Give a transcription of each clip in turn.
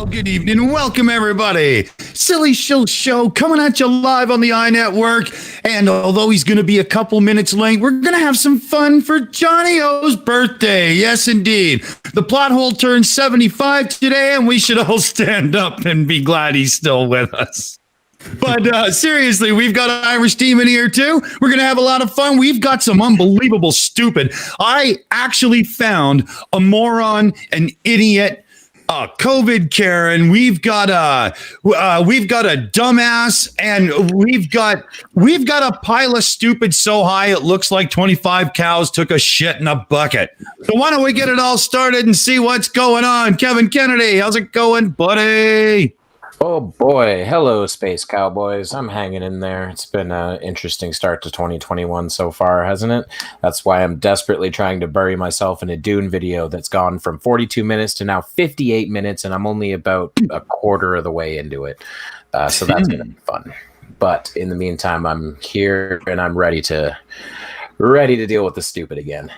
Good evening and welcome, everybody. Silly Shills Show coming at you live on the EiE Network. And although he's going to be a couple minutes late, we're going to have some fun for Johnny O's birthday. Yes, indeed. The plot hole turned 75 today, and we should all stand up and be glad he's still with us. But seriously, we've got Irish Demon here too. We're going to have a lot of fun. We've got some unbelievable stupid. I actually found a moron, an idiot, COVID Karen. We've got a dumbass, and we've got a pile of stupid so high it looks like 25 cows took a shit in a bucket. So why don't we get it all started and see what's going on? Kevin Kennedy, how's it going, buddy? Oh boy, hello Space Cowboys. I'm hanging in there. It's been an interesting start to 2021 so far, hasn't it? That's why I'm desperately trying to bury myself in a Dune video that's gone from 42 minutes to now 58 minutes, and I'm only about a quarter of the way into it. So that's going to be fun. But in the meantime, I'm here and I'm ready to deal with the stupid again.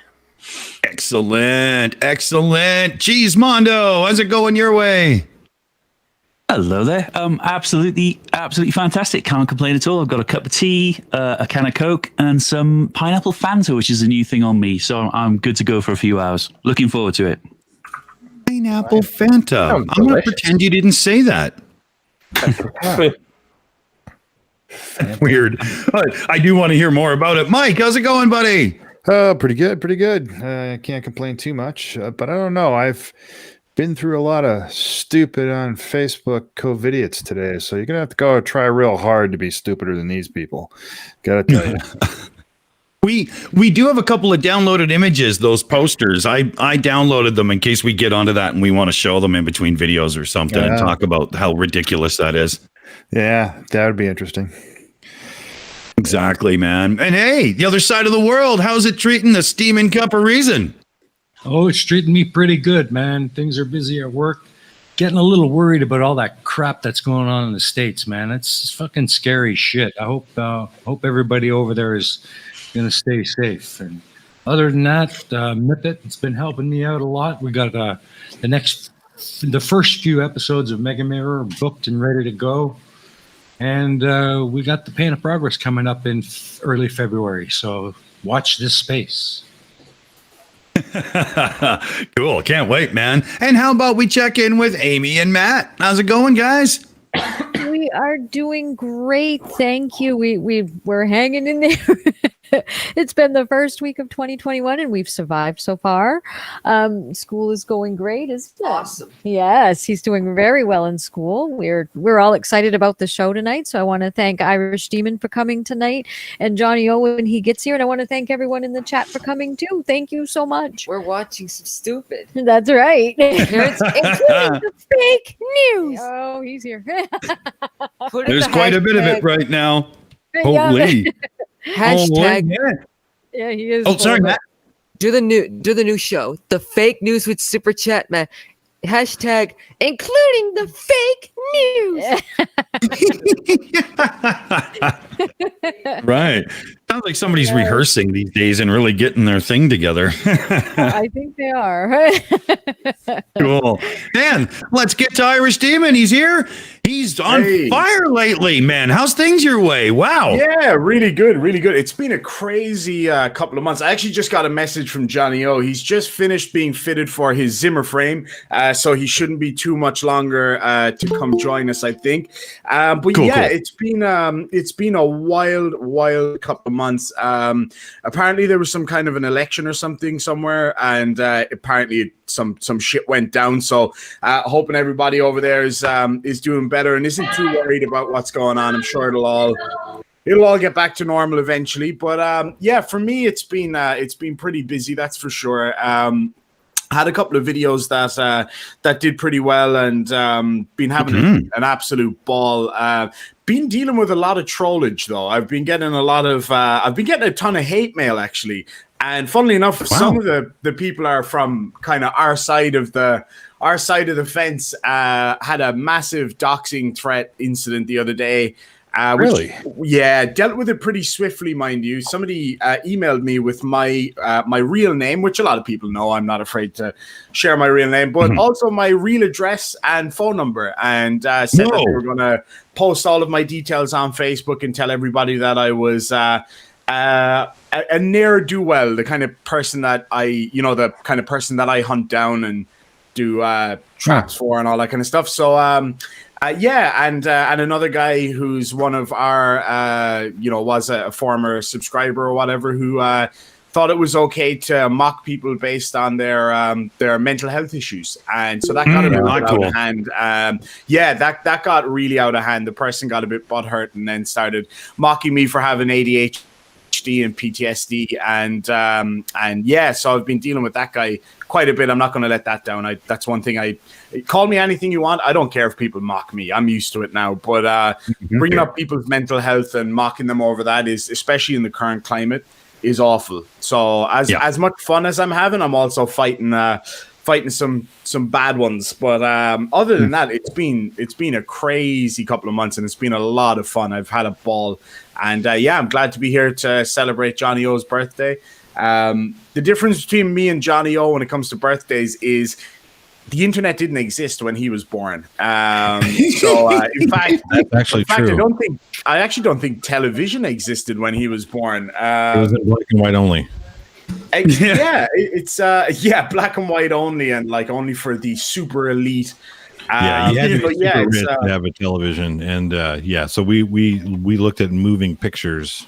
Excellent. Cheesemondo, how's it going your way? Hello there. Absolutely fantastic. Can't complain at all. I've got a cup of tea, a can of Coke, and some pineapple Fanta, which is a new thing on me. So I'm good to go for a few hours. Looking forward to it. Pineapple Fanta. I'm going to pretend you didn't say that. Weird. I do want to hear more about it. Mike, how's it going, buddy? Pretty good. Can't complain too much, but I don't know. I've been through a lot of stupid on Facebook COVIDiots today, so you're gonna have to go try real hard to be stupider than these people. Gotta tell you. We do have a couple of downloaded images, those posters. I downloaded them in case we get onto that and we want to show them in between videos or something and talk about how ridiculous that is. Yeah, that would be interesting. Exactly, man. And hey, the other side of the world, how's it treating the Steaming Cup of Reason? Oh, it's treating me pretty good, man. Things are busy at work. Getting a little worried about all that crap that's going on in the States, man. It's fucking scary shit. I hope everybody over there is going to stay safe. And other than that, Mipet, it's been helping me out a lot. We got the first few episodes of Mega Mirror booked and ready to go. And we got the Pain of Progress coming up in early February. So watch this space. Cool. Can't wait, man. And how about we check in with Aimee and Matt? How's it going, guys? We are doing great. Thank you. We're hanging in there. It's been the first week of 2021 and we've survived so far. School is going great. It's awesome. Yes, he's doing very well in school. We're all excited about the show tonight. So I want to thank Irish Demon for coming tonight and Johnny O when he gets here. And I want to thank everyone in the chat for coming too. Thank you so much. We're watching some stupid. That's right. Including the fake news. Oh, he's here. There's quite a bit of it right now. Holy. Hashtag. Yeah, he is. Oh, sorry, Matt. Do the new show. The fake news with Super Chat, man. Hashtag including the fake news. Right. Sounds like somebody's rehearsing these days and really getting their thing together. I think they are. Cool. And let's get to Irish Demon. He's here. He's on fire lately, man. How's things your way? Wow. Yeah, really good. It's been a crazy couple of months. I actually just got a message from Johnny O. He's just finished being fitted for his Zimmer frame, so he shouldn't be too much longer to come join us, I think. But cool. It's been a wild couple of months. Apparently there was some kind of an election or something somewhere, and apparently some shit went down. So hoping everybody over there is doing better and isn't too worried about what's going on. I'm sure it'll all get back to normal eventually. But for me it's been pretty busy, that's for sure. Had a couple of videos that did pretty well, and been having an absolute ball. Been dealing with a lot of trollage though. I've been getting a ton of hate mail actually. And funnily enough, some of the people are from kind of our side of the fence. Had a massive doxing threat incident the other day. Really? Yeah, dealt with it pretty swiftly, mind you. Somebody emailed me with my my real name, which a lot of people know. I'm not afraid to share my real name, but also my real address and phone number, and said that they were going to post all of my details on Facebook and tell everybody that I was a ne'er-do-well, the kind of person that the kind of person that I hunt down and do traps for and all that kind of stuff. So and another guy who's one of our was a former subscriber or whatever, who thought it was okay to mock people based on their mental health issues, and so that got a bit out of hand. That got really out of hand. The person got a bit butthurt and then started mocking me for having ADHD and PTSD, and so I've been dealing with that guy quite a bit. I'm not going to let that down. That's one thing. Call me anything you want. I don't care if people mock me. I'm used to it now. But bringing up people's mental health and mocking them over that is, especially in the current climate, is awful. So as much fun as I'm having, I'm also fighting some bad ones. But other than that, it's been a crazy couple of months, and it's been a lot of fun. I've had a ball, and I'm glad to be here to celebrate Johnny O's birthday. The difference between me and Johnny O when it comes to birthdays is the internet didn't exist when he was born. In fact, that's actually true. I actually don't think television existed when he was born. It was in black and white only. It's black and white only, and like only for the super elite. You had to be super rich to have a television, and so we looked at moving pictures.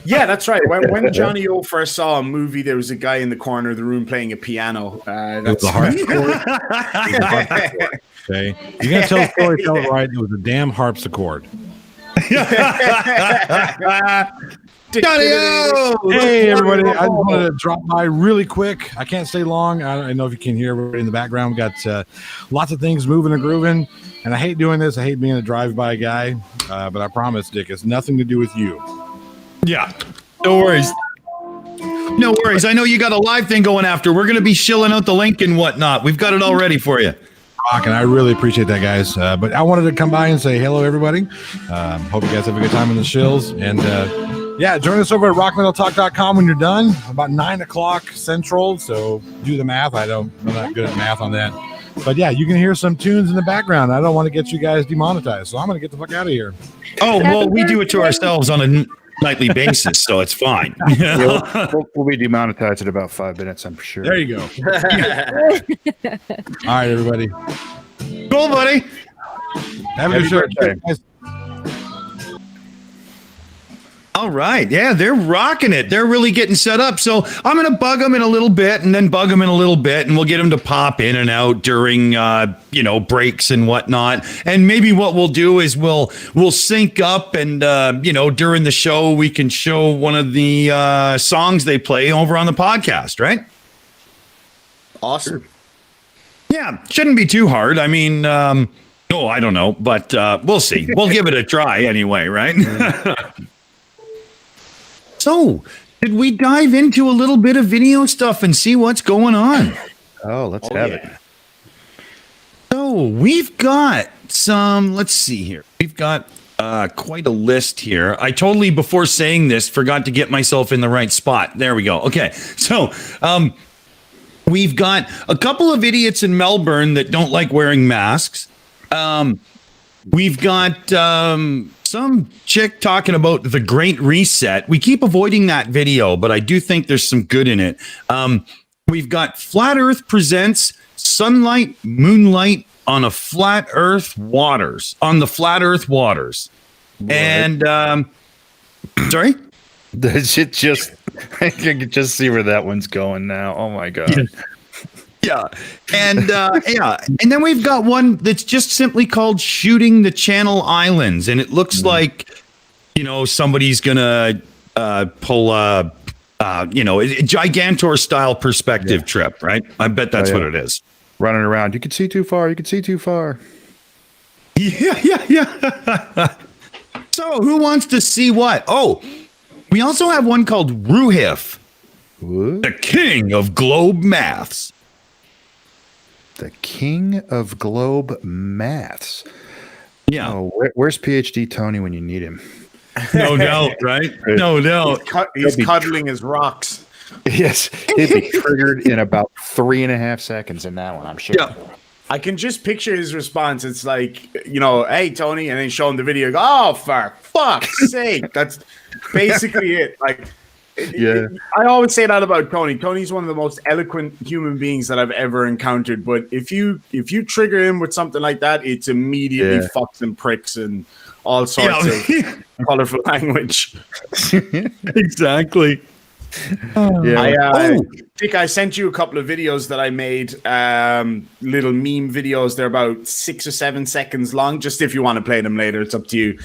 Yeah, that's right. When Johnny O first saw a movie, there was a guy in the corner of the room playing a piano. That's the harpsichord. Okay, you're gonna tell the story, tell it right. It was a damn harpsichord. Johnny O! Hey everybody! I just wanted to drop by really quick. I can't stay long. I don't know if you can hear everybody in the background. We got lots of things moving and grooving, and I hate doing this. I hate being a drive-by guy, but I promise, Dick, it's nothing to do with you. Yeah, no worries. No worries. I know you got a live thing going after. We're going to be shilling out the link and whatnot. We've got it all ready for you. And I really appreciate that, guys. But I wanted to come by and say hello, everybody. Hope you guys have a good time in the Shills. And join us over at rockmetaltalk.com when you're done, about 9 o'clock Central. So do the math. I'm not good at math on that. But yeah, you can hear some tunes in the background. I don't want to get you guys demonetized, so I'm going to get the fuck out of here. Oh, well, we do it to ourselves on a nightly basis, so it's fine. We'll be demonetized in about 5 minutes, I'm sure. There you go. All right, everybody. Cool, buddy. Have a good show, guys. All right. Yeah, they're rocking it. They're really getting set up. So I'm going to bug them in a little bit and then bug them in a little bit, and we'll get them to pop in and out during, breaks and whatnot. And maybe what we'll do is we'll sync up and, during the show, we can show one of the songs they play over on the podcast, right? Awesome. Yeah, shouldn't be too hard. I mean, I don't know, but we'll see. We'll give it a try anyway, right? So, did we dive into a little bit of video stuff and see what's going on? Oh, let's have it. So, we've got some, let's see here. We've got quite a list here. I totally, before saying this, forgot to get myself in the right spot. There we go. Okay, so we've got a couple of idiots in Melbourne that don't like wearing masks. We've got some chick talking about the Great Reset. We keep avoiding that video, but I do think there's some good in it. We've got Flat Earth presents Sunlight, Moonlight on the Flat Earth Waters. What? And sorry? It just I can just see where that one's going now. Oh my god. Yeah. And and then we've got one that's just simply called Shooting the Channel Islands, and it looks like somebody's gonna pull a Gigantor style perspective trip, right? I bet that's what it is. Running around, you can see too far. Yeah. So who wants to see what? Oh, we also have one called Ruhif, the King of Globe Maths. The King of Globe Maths. Yeah. Oh, where's PhD Tony when you need him? No doubt, right? No doubt. He's cuddling his rocks. Yes, he'd be triggered in about 3.5 seconds in that one, I'm sure. Yeah. I can just picture his response. It's like, hey, Tony, and then show him the video. Go, oh, for fuck's sake. That's basically it. Like, I always say that about Tony. Tony's one of the most eloquent human beings that I've ever encountered. But if you trigger him with something like that, it's immediately fucks and pricks and all sorts of colorful language. Exactly. I think I sent you a couple of videos that I made, little meme videos. They're about 6 or 7 seconds long. Just if you want to play them later, it's up to you.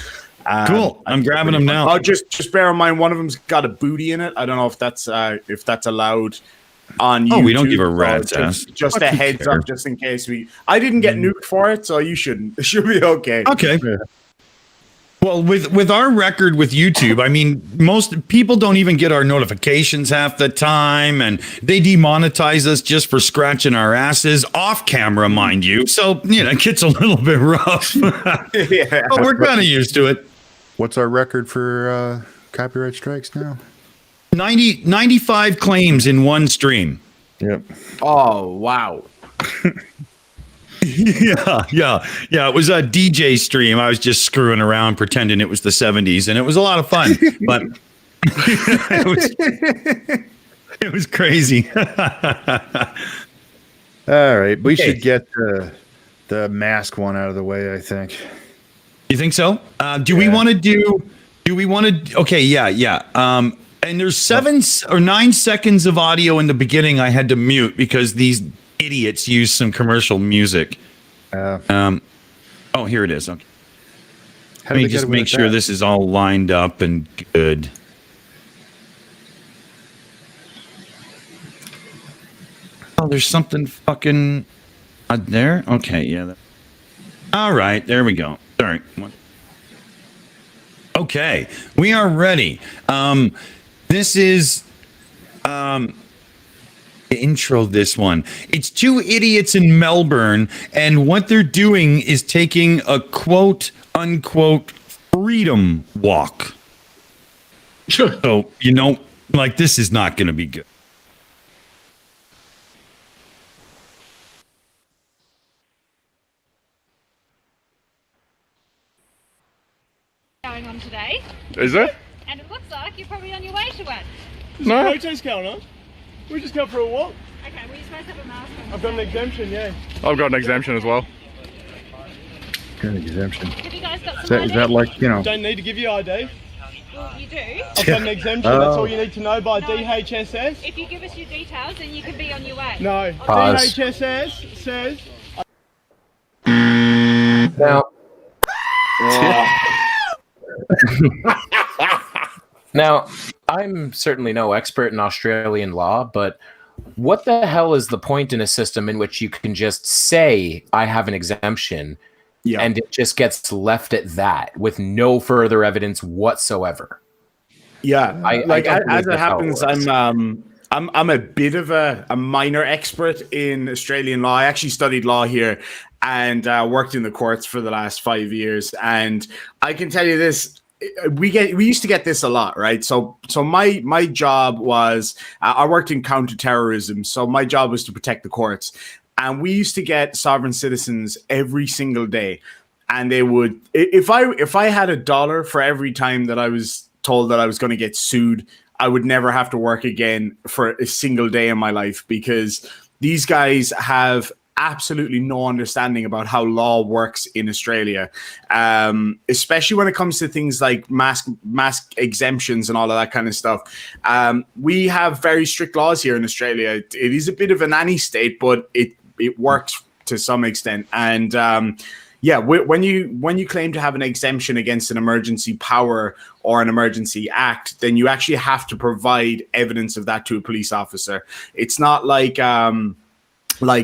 Cool. I'm grabbing them now. Oh, just bear in mind, one of them's got a booty in it. I don't know if that's allowed on YouTube. Oh, we don't give a rat's ass. Just a heads up, just in case I didn't get nuked for it, so you shouldn't. It should be okay. Okay. Yeah. Well, with our record with YouTube, I mean, most people don't even get our notifications half the time, and they demonetize us just for scratching our asses off camera, mind you. So, it gets a little bit rough. Yeah. But we're kind of used to it. What's our record for copyright strikes now? 95 claims in one stream. Yep. Oh, wow. Yeah. It was a DJ stream. I was just screwing around, pretending it was the 70s, and it was a lot of fun. But it was crazy. All right, we should get the mask one out of the way, I think. You think so? Do we want to do? Do we want to? Okay, yeah. And there's 7 or 9 seconds of audio in the beginning I had to mute because these idiots use some commercial music. Oh, here it is. Okay. Let me just make sure this is all lined up and good. Oh, there's something fucking there. Okay, yeah. All right, there we go. Sorry. Okay, we are ready. This is intro this one. It's 2 idiots in Melbourne, and what they're doing is taking a quote unquote freedom walk. Sure. So, this is not going to be good. Going on today. Is it? And it looks like you're probably on your way to it. No. Protest going on. We just go for a walk. Okay, well you're supposed to have a mask on. I've got an exemption, yeah. I've got an exemption as well. Got an exemption. Have you guys got some Is that like, Don't need to give you ID. Well, you do. I've got an exemption, that's all you need to know by DHSS. If you give us your details, then you can be on your way. No, Pause. DHSS says... Now... Now, I'm certainly no expert in Australian law, but what the hell is the point in a system in which you can just say, I have an exemption, and it just gets left at that with no further evidence whatsoever? Yeah, as it happens, I'm a bit of a minor expert in Australian law. I actually studied law here and worked in the courts for the last 5 years, and I can tell you this. We used to get this a lot, right? So my job was I worked in counterterrorism, so my job was to protect the courts, and we used to get sovereign citizens every single day, and they would if I had $1 for every time that I was told that I was going to get sued, I would never have to work again for a single day in my life, because these guys have absolutely no understanding about how law works in Australia, especially when it comes to things like mask exemptions and all of that kind of stuff. We have very strict laws here in Australia. It is a bit of a nanny state, but it works to some extent. And when you claim to have an exemption against an emergency power or an emergency act, then you actually have to provide evidence of that to a police officer. It's not like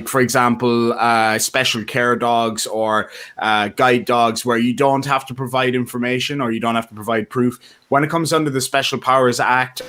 for example, special care dogs or guide dogs, where you don't have to provide information or you don't have to provide proof. When it comes under the Special Powers Act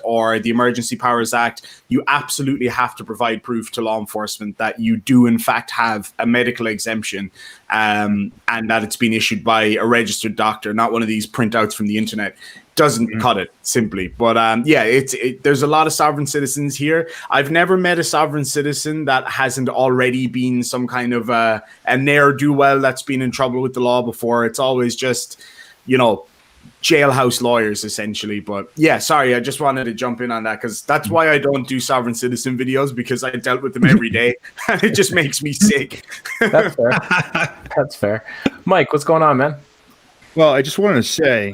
or the Emergency Powers Act, you absolutely have to provide proof to law enforcement that you do in fact have a medical exemption, and that it's been issued by a registered doctor, not one of these printouts from the internet. Doesn't cut it simply. But there's a lot of sovereign citizens here. I've never met a sovereign citizen that hasn't already been some kind of a ne'er-do-well that's been in trouble with the law before. It's always just, jailhouse lawyers essentially. But yeah, sorry, I just wanted to jump in on that because that's why I don't do sovereign citizen videos, because I dealt with them every day and it just makes me sick. That's fair. That's fair. Mike, what's going on, man? Well, I just wanted to say,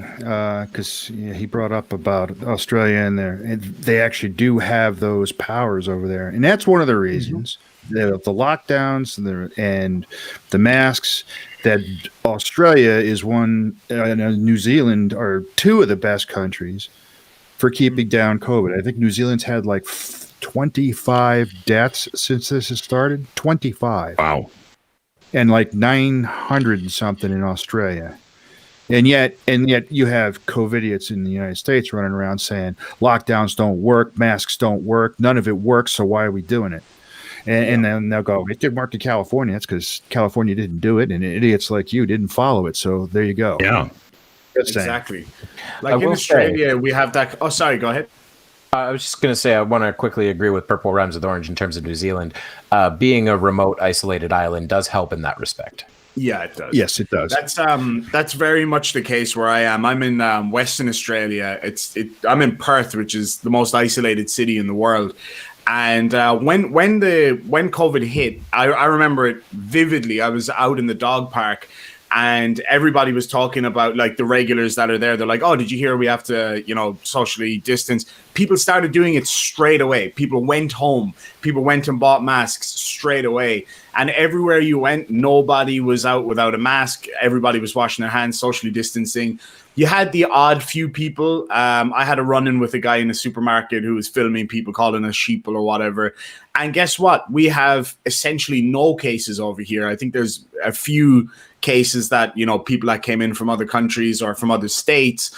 because he brought up about Australia and they actually do have those powers over there. And that's one of the reasons the lockdowns and the masks, that Australia is one, and New Zealand are two of the best countries for keeping down COVID. I think New Zealand's had like 25 deaths since this has started. 25. Wow. And like 900 and something in Australia. And yet you have COVIDiots in the United States running around saying lockdowns don't work, masks don't work, none of it works, so why are we doing it? And then they'll go, it didn't work in California. That's because California didn't do it, and idiots like you didn't follow it. So there you go. Yeah, exactly. Like in Australia, we have that. Oh, sorry, go ahead. I was just going to say, I want to quickly agree with Purple Rhymes with Orange in terms of New Zealand. Being a remote, isolated island does help in that respect. Yeah, it does. Yes, it does. That's very much the case where I am. I'm in Western Australia. I'm in Perth, which is the most isolated city in the world. And when COVID hit, I remember it vividly. I was out in the dog park, and everybody was talking about, like, the regulars that are there. They're like, "Oh, did you hear we have to, socially distance?" People started doing it straight away. People went home. People went and bought masks straight away. And everywhere you went, nobody was out without a mask. Everybody was washing their hands, socially distancing. You had the odd few people. I had a run-in with a guy in a supermarket who was filming people calling us sheeple or whatever. And guess what? We have essentially no cases over here. I think there's a few cases that, people that came in from other countries or from other states.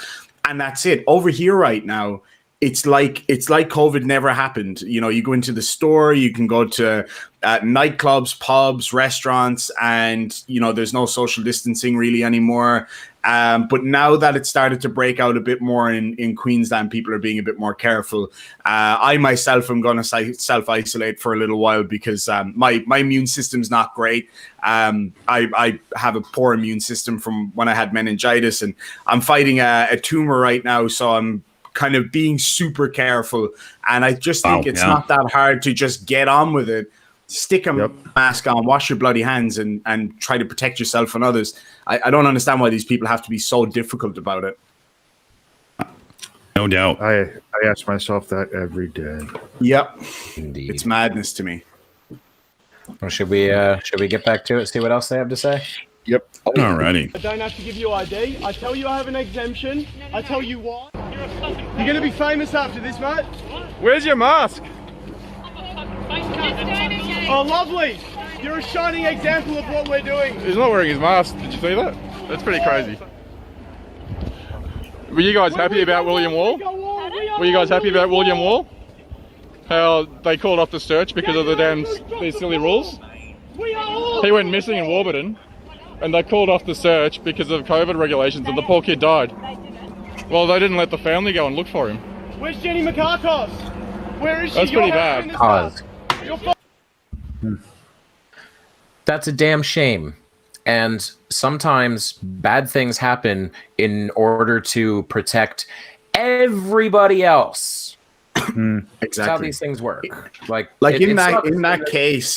And that's it. Over here right now, it's like COVID never happened. You go into the store, you can go to nightclubs, pubs, restaurants, and there's no social distancing really anymore. But now that it started to break out a bit more in Queensland, people are being a bit more careful. I myself am going to self-isolate for a little while because my immune system's not great. I have a poor immune system from when I had meningitis, and I'm fighting a tumor right now, so I'm kind of being super careful. And I just think it's not that hard to just get on with it. Stick a mask on, wash your bloody hands, and try to protect yourself and others. I don't understand why these people have to be so difficult about it. No doubt. I ask myself that every day. Yep. Indeed. It's madness to me. Well, should we get back to it, see what else they have to say? Yep. Alrighty. I don't have to give you ID. I tell you I have an exemption. I tell you why. You're going to be famous after this, mate. Where's your mask? Oh, lovely. You're a shining example of what we're doing. He's not wearing his mask. Did you see that? That's pretty crazy. Were you guys happy about William Wall? Were you guys happy about William Wall? How they called off the search because of these silly rules? He went missing in Warburton, and they called off the search because of COVID regulations, and the poor kid died. Well, they didn't let the family go and look for him. Where's Jenny McCartos? Where is she? That's pretty bad. That's a damn shame. And sometimes bad things happen in order to protect everybody else. Exactly. That's how these things work. Like in that case,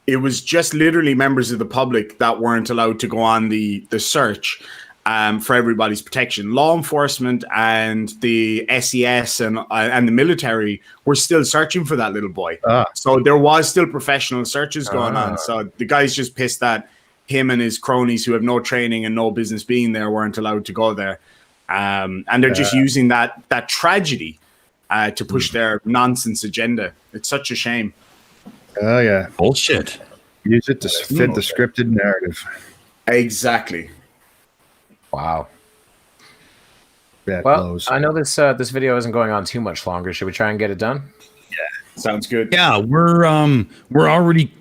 it was just literally members of the public that weren't allowed to go on the search for everybody's protection. Law enforcement and the SES and the military were still searching for that little boy. So there was still professional searches going on. So the guy's just pissed that him and his cronies who have no training and no business being there weren't allowed to go there. And they're just using that tragedy to push their nonsense agenda. It's such a shame. Oh, yeah. Bullshit. Use it to fit the scripted narrative. Exactly. Wow. that Well, blows. I know this video isn't going on too much longer. Should we try and get it done? Sounds good. Yeah, we're already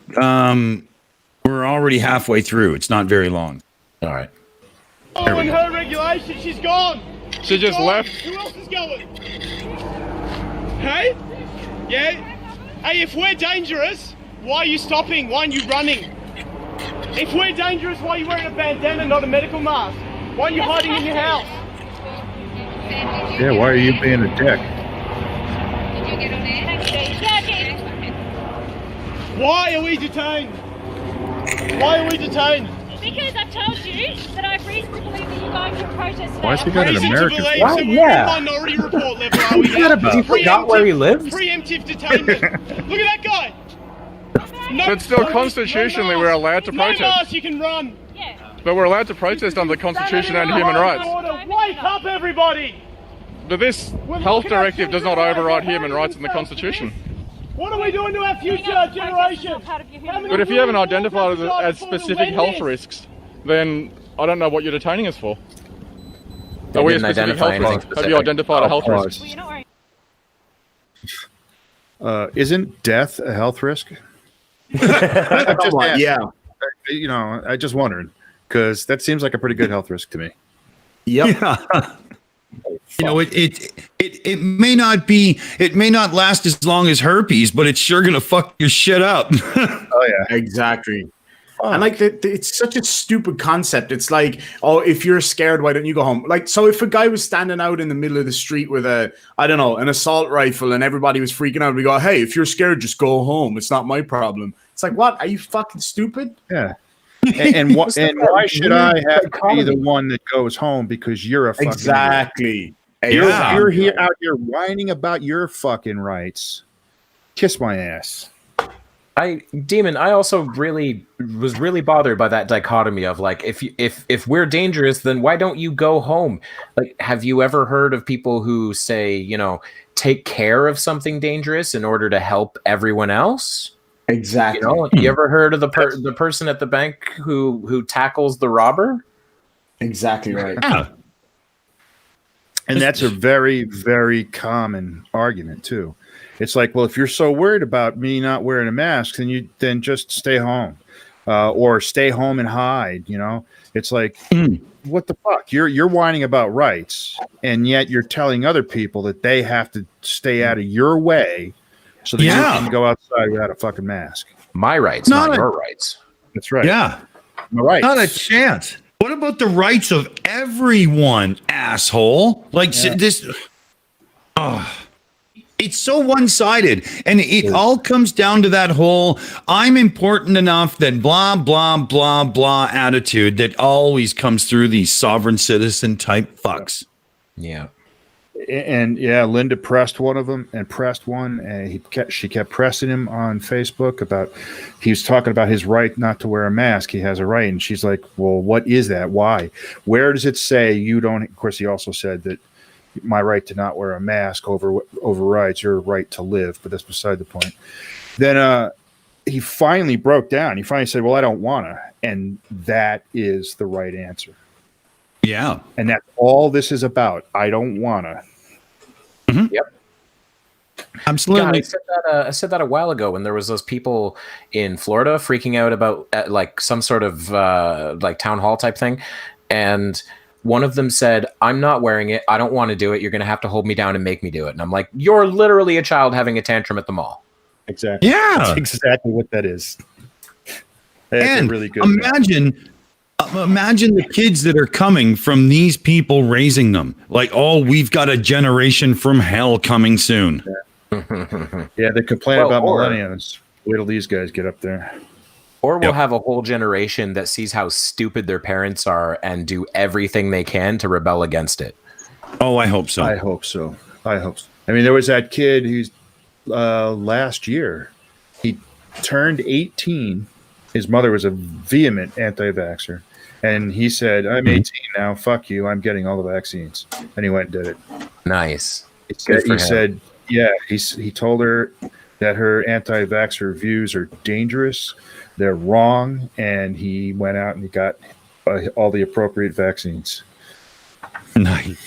halfway through. It's not very long. All right. Following her regulation, she's gone. She just Gone. left. Who else is going? Hey? Yeah? Hey, if we're dangerous, why are you stopping? Why aren't you running? If we're dangerous, why are you wearing a bandana, not a medical mask? Why are you hiding in your house? Yeah, why are you being a dick? Why are we detained? Why are we detained? Because I've told you that I've reason to believe that you're going to a protest today. Why has he got an Reason to American? believe, Why? so we're Yeah. in minority report level, are we now? He forgot where he lives? Preemptive detainment. Look at that guy. No, But still, constitutionally, we're allowed to no protest. mask, you can run. Yeah. But we're allowed to protest under the Constitution and human rights. Order. Wake up, everybody. But this health directive does not override human rights in the Constitution. What are we doing to our future generation? But if you haven't identified as specific health risks, then I don't know what you're detaining us for. They Are we a didn't specific identify health anything risk? Have specific. you identified a health Pause. risk? Well, you're not wearing Isn't death a health risk? Yeah. You know, I just wondered because that seems like a pretty good health risk to me. Yep. Yeah. You know, it may not be, it may not last as long as herpes, but it's sure gonna fuck your shit up. Oh yeah, Exactly. And like it's such a stupid concept. It's like, oh, if you're scared, why don't you go home? Like, so if a guy was standing out in the middle of the street with a, I don't know, an assault rifle, and everybody was freaking out, we go, hey, if you're scared, just go home. It's not my problem. It's like, what? Are you fucking stupid? yeah. And why should I have to be the one that goes home because you're a fucking idiot? Exactly. You're here out here whining about your fucking rights. Kiss my ass. Demon, I also was really bothered by that dichotomy of like, if we're dangerous, then why don't you go home? Like, have you ever heard of people who say, you know, take care of something dangerous in order to help everyone else? Exactly. You know, you ever heard of the person at the bank who tackles the robber? Exactly right. Yeah. And that's a very, very common argument too. It's like, well, if you're so worried about me not wearing a mask, then just stay home, or stay home and hide. You know, it's like, what the fuck? You're whining about rights, and yet you're telling other people that they have to stay out of your way so that you can go outside without a fucking mask. My rights, not your rights. That's right. Yeah. My rights. Not a chance. What about the rights of everyone, asshole? Like this. Oh, it's so one-sided, and it all comes down to that whole "I'm important enough that blah blah blah blah" attitude that always comes through these sovereign citizen type fucks. Yeah. And yeah, Linda pressed one of them and pressed one, and she kept pressing him on Facebook about, he was talking about his right not to wear a mask. He has a right, and she's like, well, what is that? Why? Where does it say you don't? Of course, he also said that my right to not wear a mask overrides your right to live, but that's beside the point. Then he finally broke down. He finally said, well, I don't want to, and that is the right answer. Yeah. And that's all this is about. I don't want to. Yep. Absolutely. Yeah, I said that a while ago when there was those people in Florida freaking out about like some sort of like town hall type thing, and one of them said, "I'm not wearing it. I don't want to do it. You're going to have to hold me down and make me do it." And I'm like, "You're literally a child having a tantrum at the mall." Exactly. Yeah. That's exactly what that is. That's And a really good. imagine the kids that are coming from these people raising them. Like, oh, we've got a generation from hell coming soon. Yeah, they complain Well, about or- millennials. Wait till these guys get up there. Or we'll Yep. have a whole generation that sees how stupid their parents are and do everything they can to rebel against it. Oh, I hope so. I hope so. I mean, there was that kid who's last year. He turned 18. His mother was a vehement anti-vaxxer. And he said, I'm 18 now. Fuck you. I'm getting all the vaccines. And he went and did it. Nice. He said, yeah, he told her that her anti-vaxxer views are dangerous. They're wrong. And he went out and he got all the appropriate vaccines. Nice.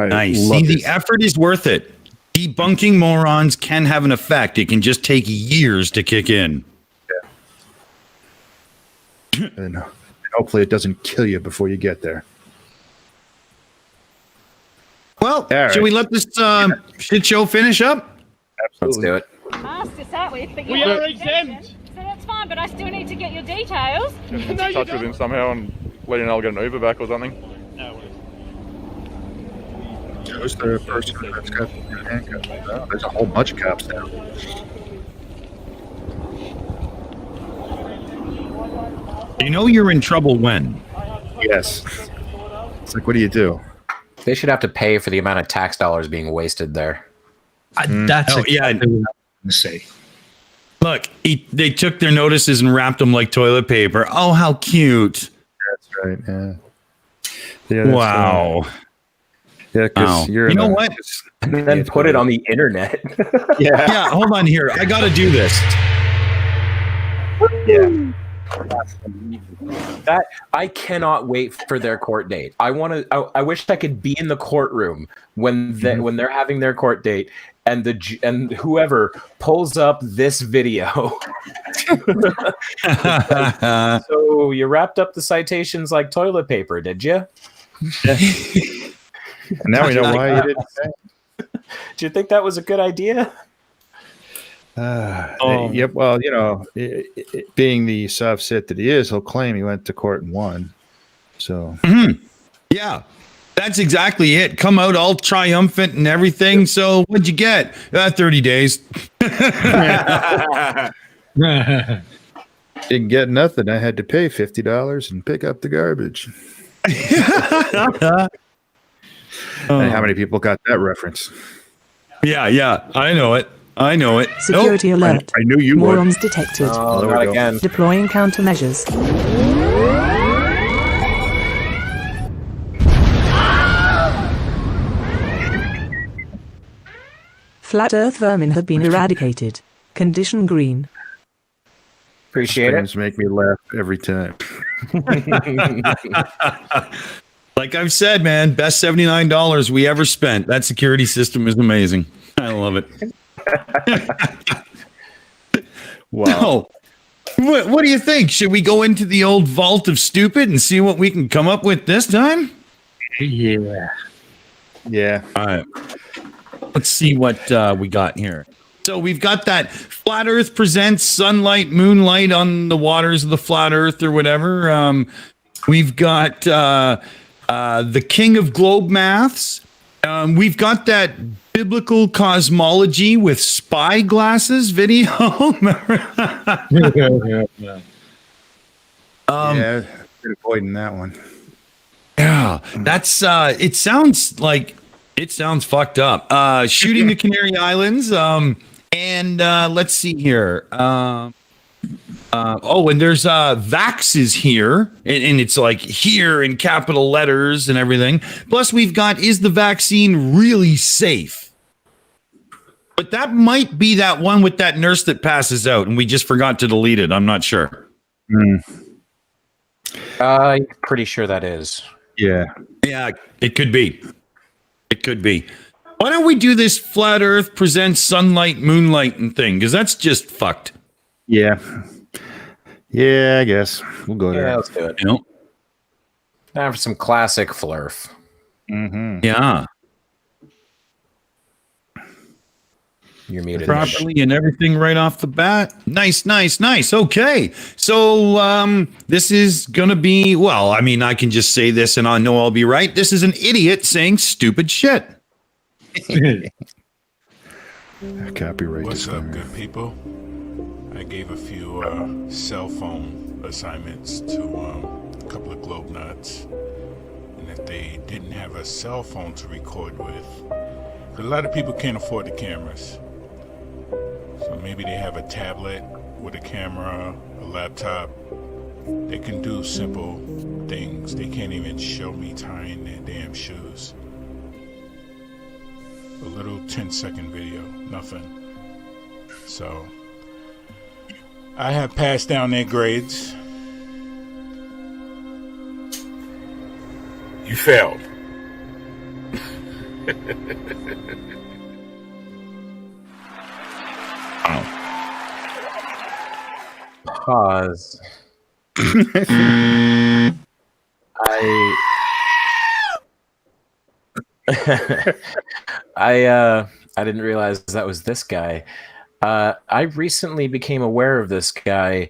Nice. love See, this. the effort is worth it. Debunking morons can have an effect. It can just take years to kick in. And hopefully it doesn't kill you before you get there. Well, right. should we let this shit show finish up? Let's do it. Asked us that way, but We you're are exempt. So that's fine, but I still need to get your details. Get in touch with him somehow and let him know I'll get an Uber back or something. Who's the person that's got the handcuffs? Oh, there's a whole bunch of cops now. You know you're in trouble when? Yes. It's like, what do you do? They should have to pay for the amount of tax dollars being wasted there. That's Oh, yeah. exactly what I was going to say. Look, they took their notices and wrapped them like toilet paper. Oh, how cute. That's right. Yeah. That's Wow. Yeah, because Wow. you're. You know what? And then put it on the internet. Yeah, hold on here. I got to do this. Yeah. That I cannot wait for their court date. I wish I could be in the courtroom when they're having their court date, and whoever pulls up this video. So you wrapped up the citations like toilet paper, did you? Now we know why you didn't say. Do you think that was a good idea? Yep. Well, being the soft sit that he is, he'll claim he went to court and won. So. Yeah, that's exactly it. Come out all triumphant and everything. So what'd you get? 30 days. Didn't get nothing. I had to pay $50 and pick up the garbage. And how many people got that reference? Yeah. I know it. Security alert. I knew you Morons detected. Oh, not again. Deploying countermeasures. Flat Earth vermin have been eradicated. Condition green. Appreciate Things make me laugh every time. Like I've said, man, best $79 we ever spent. That security system is amazing. I love it. Wow. What do you think? Should we go into the old vault of stupid and see what we can come up with this time? Yeah. All right. Let's see what we got here. So we've got that Flat Earth presents sunlight, moonlight on the waters of the flat Earth or whatever. We've got the King of Globe Maths. We've got that biblical cosmology with spy glasses video. Yeah, been avoiding that one. Yeah, that's it sounds fucked up. Shooting the Canary Islands. And let's see here. And there's Vax is here, and it's like here in capital letters and everything. Plus, we've got, is the vaccine really safe? But that might be that one with that nurse that passes out, and we just forgot to delete it. I'm not sure. I'm pretty sure that is. Yeah, it could be. Why don't we do this Flat Earth presents sunlight, moonlight, and thing? Because that's just fucked. Yeah, I guess we'll go there. Yeah, let's do it. Now for some classic flurf. Yeah. You're muted. Properly and everything right off the bat. Nice. Okay. So this is going to be, well, I mean, I can just say this and I know I'll be right. This is an idiot saying stupid shit. Copyright. What's up, good people? I gave a few cell phone assignments to a couple of globe nuts, and if they didn't have a cell phone to record with, a lot of people can't afford the cameras. So maybe they have a tablet with a camera, a laptop. They can do simple things. They can't even show me tying their damn shoes. A little 10-second video, nothing. So I have passed down their grades. You failed. Pause. I didn't realize that was this guy. I recently became aware of this guy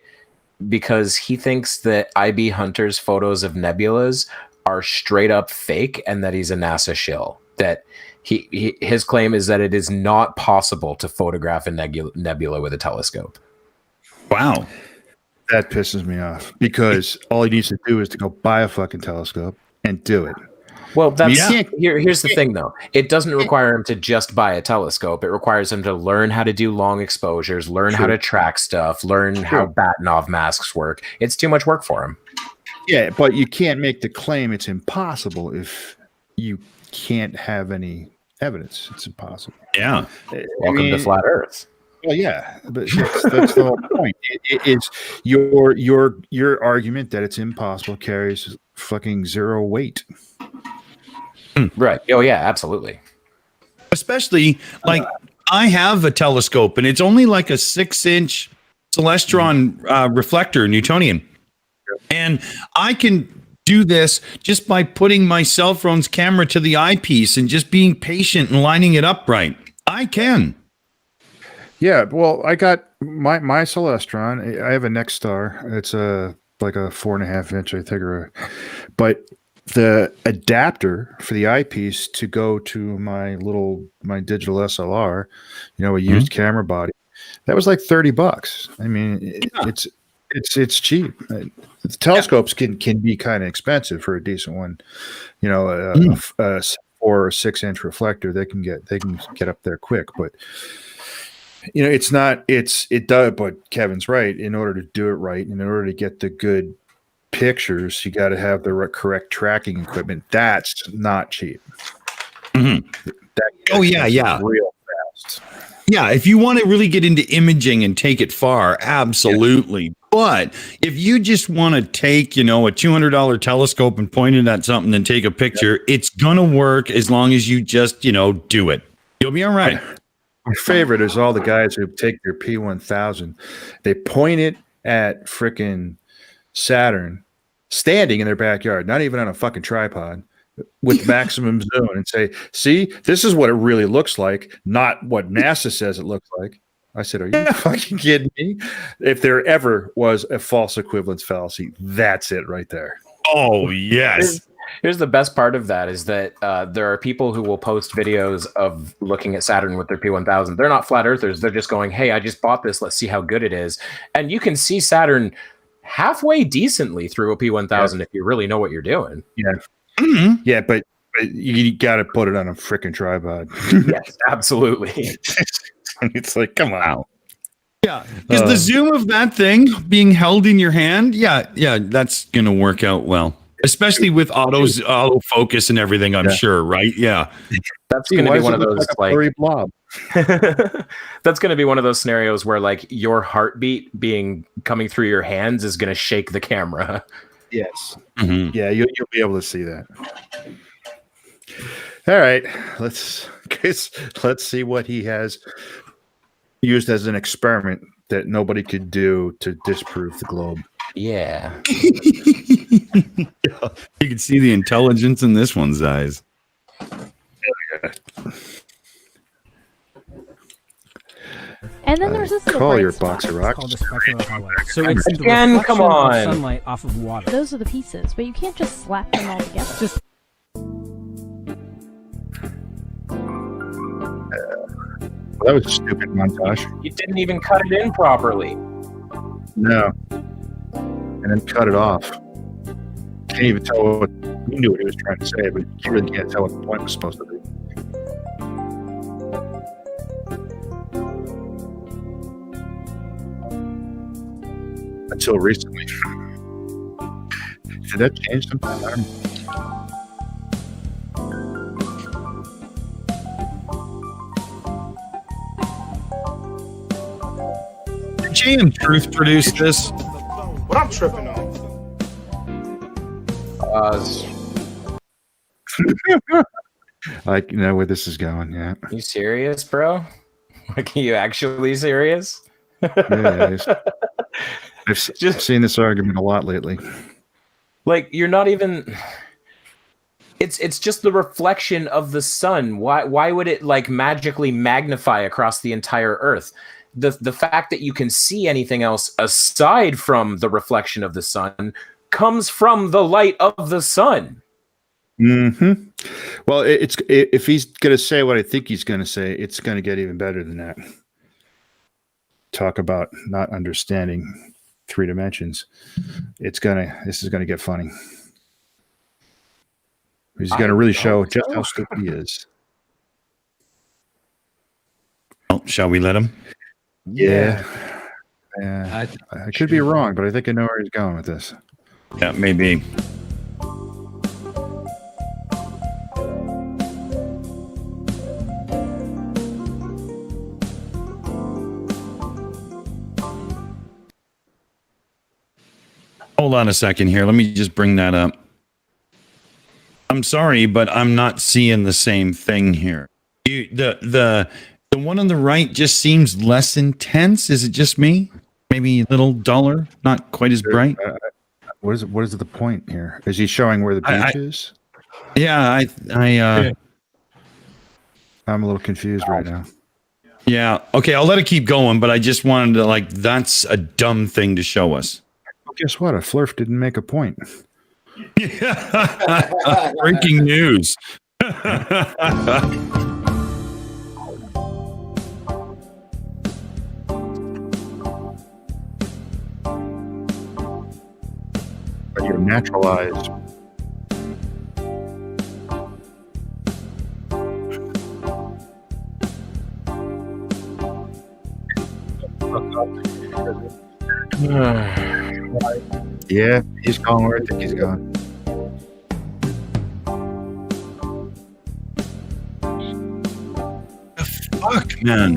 because he thinks that IB Hunter's photos of nebulas are straight up fake and that he's a NASA shill. That his claim is that it is not possible to photograph a nebula with a telescope. Wow. That pisses me off because all he needs to do is to go buy a fucking telescope and do it. Well, here's the thing, though. It doesn't require him to just buy a telescope. It requires him to learn how to do long exposures, learn how to track stuff, learn how Batinov masks work. It's too much work for him. Yeah, but you can't make the claim it's impossible if you can't have any evidence. It's impossible. Yeah. Welcome to Flat Earth. Well, yeah, but that's the whole point. It's your argument that it's impossible carries fucking zero weight. Right. Oh, yeah, absolutely. Especially, like, I have a telescope, and it's only like a 6-inch Celestron reflector, Newtonian. And I can do this just by putting my cell phone's camera to the eyepiece and just being patient and lining it up right. I can. Yeah, well, I got my Celestron. I have a Nexstar. It's like a 4.5-inch, I think, but the adapter for the eyepiece to go to my digital SLR, a used camera body, that was like $30. I mean, it's cheap. The telescopes can be kind of expensive for a decent one. A 4 or 6-inch reflector, they can get up there quick, but it does. But Kevin's right. In order to do it right, in order to get the good pictures, you got to have the correct tracking equipment. That's not cheap. Mm-hmm. Yeah, real fast. Yeah, if you want to really get into imaging and take it far, absolutely. Yeah. But if you just want to take, a $200 telescope and point it at something and take a picture, it's gonna work as long as you just, do it. You'll be all right. My favorite is all the guys who take their P1000, they point it at frickin' Saturn, standing in their backyard, not even on a fucking tripod, with maximum zoom, and say, "See, this is what it really looks like, not what NASA says it looks like." I said, "Are you fucking kidding me?" If there ever was a false equivalence fallacy, that's it right there. Oh yes. Here's the best part of that is that there are people who will post videos of looking at Saturn with their P1000. They're not flat earthers. They're just going, "Hey, I just bought this. Let's see how good it is." And you can see Saturn halfway decently through a P1000 if you really know what you're doing. Yeah. Mm-hmm. Yeah, but you got to put it on a freaking tripod. Yes, absolutely. It's like, come on. Yeah, because the zoom of that thing being held in your hand, that's going to work out well. Especially with auto focus and everything, I'm sure, right? Yeah. That's going to be one of those like blob. That's going to be one of those scenarios where like your heartbeat coming through your hands is going to shake the camera. Yes. Mm-hmm. Yeah, you'll be able to see that. All right, let's see what he has used as an experiment that nobody could do to disprove the globe. Yeah. You can see the intelligence in this one's eyes. And then there's this little call bright your spot. box of rocks. Called the spectrum of highlight. So it's the reflection of sunlight off of water. Those are the pieces, but you can't just slap them all together. Just that was a stupid montage. You didn't even cut it in properly. No. And then cut it off. Can't even tell what he knew what he was trying to say, but you really can't tell what the point was supposed to be. Until recently. Did that change sometime? I don't know. Did JM Truth produce this? What I'm tripping on? Like, you know where this is going. Yeah. You serious, bro? Like, are you actually serious? Yeah, I've seen this argument a lot lately. Like, you're not even. It's just the reflection of the sun. Why would it like magically magnify across the entire Earth? The fact that you can see anything else aside from the reflection of the sun comes from the light of the sun. Mm-hmm. Well, if he's going to say what I think he's going to say, it's going to get even better than that. Talk about not understanding 3 dimensions. This is going to get funny. He's going to really show just how stupid he is. Oh, shall we let him? Yeah. I could be wrong, but I think I know where he's going with this. Yeah, maybe. Hold on a second here. Let me just bring that up. I'm sorry, but I'm not seeing the same thing here. The one on the right just seems less intense. Is it just me? Maybe a little duller, not quite as bright. What is the point here? Is he showing where the beach is? Yeah, I'm a little confused right now. Yeah. Okay, I'll let it keep going, but I just wanted to that's a dumb thing to show us. Well, guess what? A flurf didn't make a point. Breaking news. But you're naturalized. Yeah, he's going where I think he's going. Fuck, man.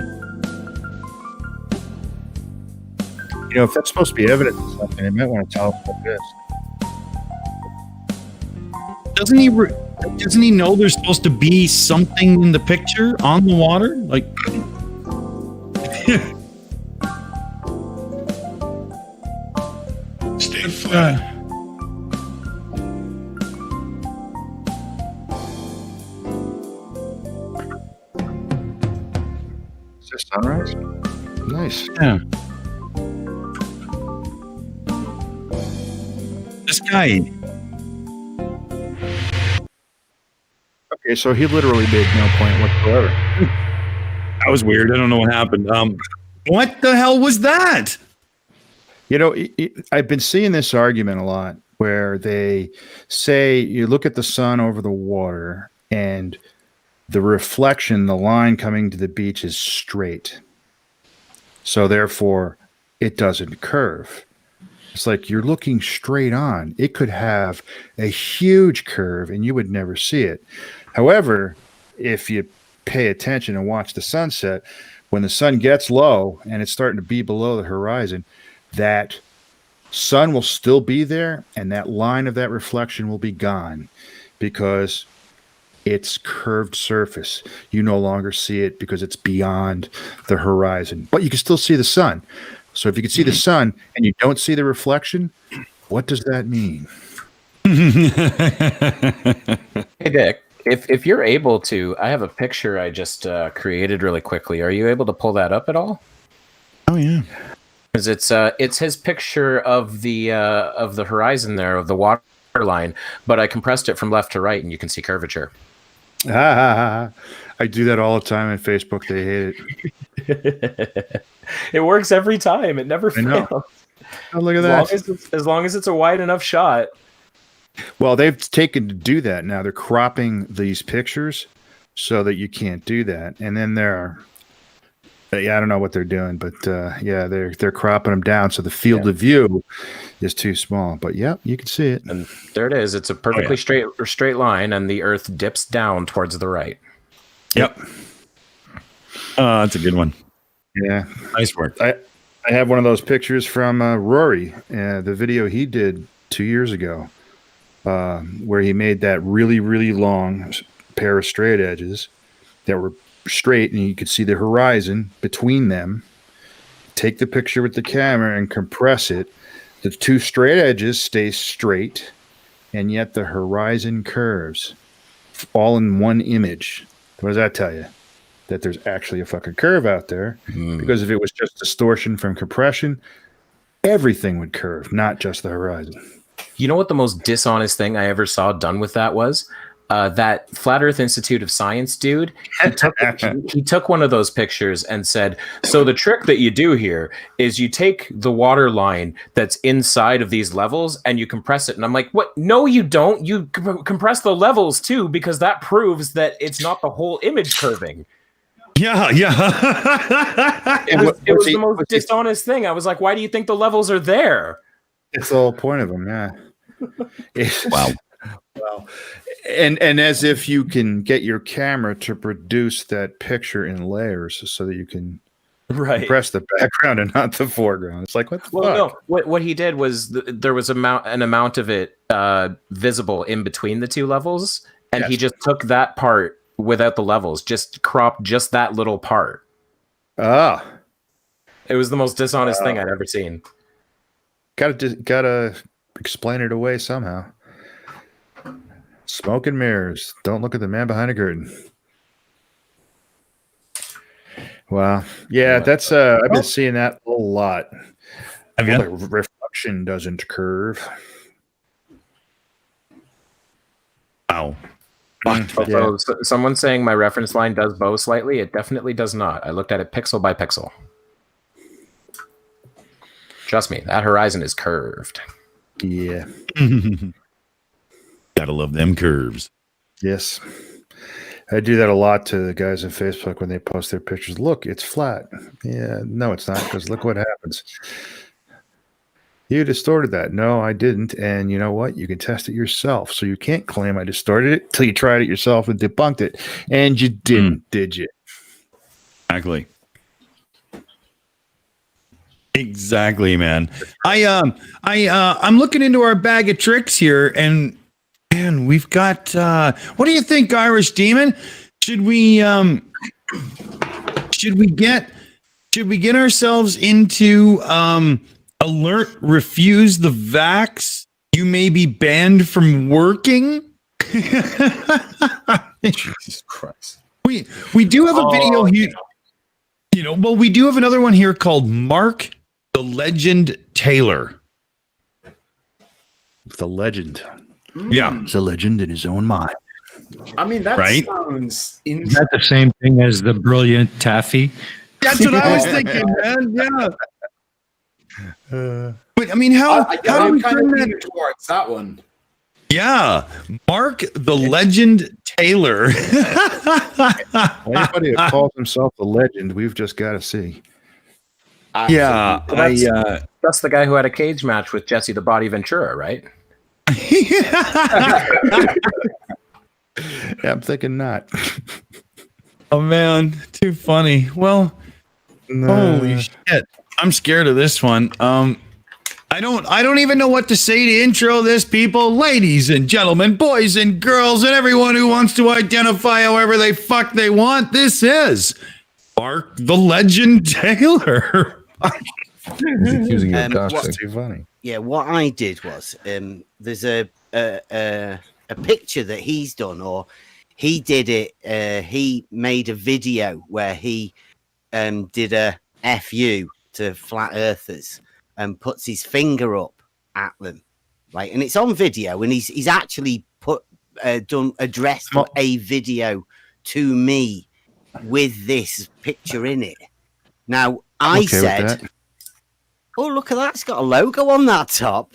You know, if that's supposed to be evidence of something, they might want to tell us what it is. Doesn't he know there's supposed to be something in the picture on the water? Like, Stay flat. Is this sunrise? Nice. Yeah. This guy. Okay, so he literally made no point whatsoever. That was weird. I don't know what happened. What the hell was that? You know, I've been seeing this argument a lot where they say you look at the sun over the water and the reflection, the line coming to the beach is straight. So therefore, it doesn't curve. It's like you're looking straight on. It could have a huge curve and you would never see it. However, if you pay attention and watch the sunset, when the sun gets low and it's starting to be below the horizon, that sun will still be there and that line of that reflection will be gone because it's curved surface. You no longer see it because it's beyond the horizon, but you can still see the sun. So if you can see the sun and you don't see the reflection, what does that mean? Hey, Dick, if you're able to, I have a picture I just created really quickly. Are you able to pull that up at all? Oh, yeah. Because it's his picture of the horizon there, of the water line, but I compressed it from left to right and you can see curvature. I do that all the time on Facebook. They hate it. It works every time. It never fails. Oh, look at that. As long as it's a wide enough shot. Well, they've taken to do that now. They're cropping these pictures so that you can't do that. And then I don't know what they're doing, but they're cropping them down so the field of view is too small. But yeah, you can see it. And there it is. It's a perfectly straight line, and the Earth dips down towards the right. Yep. That's a good one. Yeah, nice work. I have one of those pictures from Rory, the video he did 2 years ago, where he made that really, really long pair of straight edges that were straight, and you could see the horizon between them. Take the picture with the camera and compress it. The two straight edges stay straight, and yet the horizon curves, all in one image. What does that tell you? That there's actually a fucking curve out there. Because if it was just distortion from compression, everything would curve, not just the horizon. You know what the most dishonest thing I ever saw done with that was? That Flat Earth Institute of Science dude, he took one of those pictures and said, so the trick that you do here is you take the water line that's inside of these levels and you compress it. And I'm like, what? No, you don't. You compress the levels too, because that proves that it's not the whole image curving. Yeah. It was the most dishonest thing. I was like, why do you think the levels are there? It's the whole point of them, yeah. Wow. Well, and as if you can get your camera to produce that picture in layers so that you can compress the background and not the foreground. It's like, what the fuck? No, what he did was there was an amount of it visible in between the two levels, and he just took that part without the levels, just cropped just that little part. Ah. It was the most dishonest thing I'd ever seen. Gotta explain it away somehow. Smoke and mirrors. Don't look at the man behind a curtain. Wow. Yeah, that's I've been seeing that a lot. Have you? The reflection doesn't curve. Wow. Although someone's saying my reference line does bow slightly, it definitely does not. I looked at it pixel by pixel. Trust me, that horizon is curved. Yeah. Gotta love them curves. Yes. I do that a lot to the guys on Facebook when they post their pictures. Look, it's flat. Yeah, no, it's not, because look what happens. You distorted that. No, I didn't. And you know what? You can test it yourself. So you can't claim I distorted it till you tried it yourself and debunked it. And you didn't, did you? Exactly. Exactly, man. I'm looking into our bag of tricks here, and man, we've got what do you think, Irish Demon? Should we get ourselves into alert, refuse the vax, you may be banned from working? Jesus Christ. We do have a video here. You know, well, we do have another one here called Mark the Legend Taylor. The legend. Yeah. He's a legend in his own mind. I mean, that Right? sounds Is that the same thing as the brilliant Taffy? That's what I was thinking, man. Yeah. But I mean, how do we turn that towards that one? Yeah, Mark the Legend Taylor. Anybody that calls himself the legend, we've just got to see. Yeah, that's the guy who had a cage match with Jesse the Body Ventura, right? Yeah, I'm thinking not. Oh man, too funny. Well, holy shit, I'm scared of this one. I don't even know what to say to intro this, people. Ladies and gentlemen, boys and girls, and everyone who wants to identify however they fuck they want. This is Mark the Legend Taylor. He's accusing you of gossiping. That's too funny. Yeah, what I did was there's a picture that he's done, or he did it. He made a video where he did a FU to flat earthers and puts his finger up at them, right? And it's on video, and he's actually addressed a video to me with this picture in it. Now I said, "Oh, look at that! It's got a logo on that top."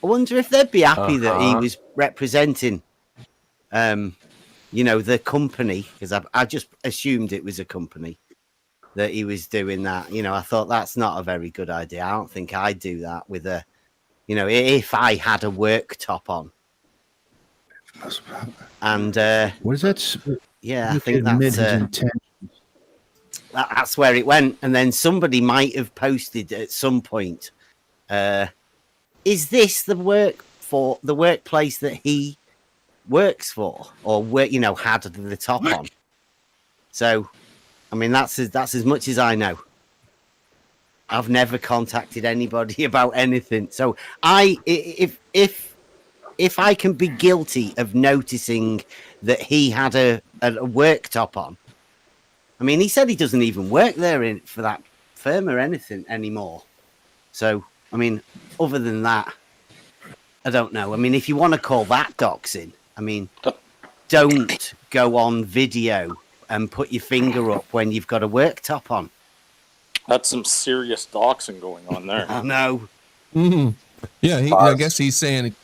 I wonder if they'd be happy that he was representing, the company, because I just assumed it was a company that he was doing that. You know, I thought that's not a very good idea. I don't think I'd do that with if I had a work top on. And what is that? Yeah, I think that's where it went. And then somebody might have posted at some point, is this the workplace that he works for, or had the top on. So, I mean, that's as much as I know. I've never contacted anybody about anything. So if I can be guilty of noticing that he had a work top on, I mean, he said he doesn't even work there for that firm or anything anymore. So, I mean, other than that, I don't know. I mean, if you want to call that doxing, I mean, don't go on video and put your finger up when you've got a work top on. That's some serious doxing going on there. I know. Mm-hmm. Yeah, I guess he's saying.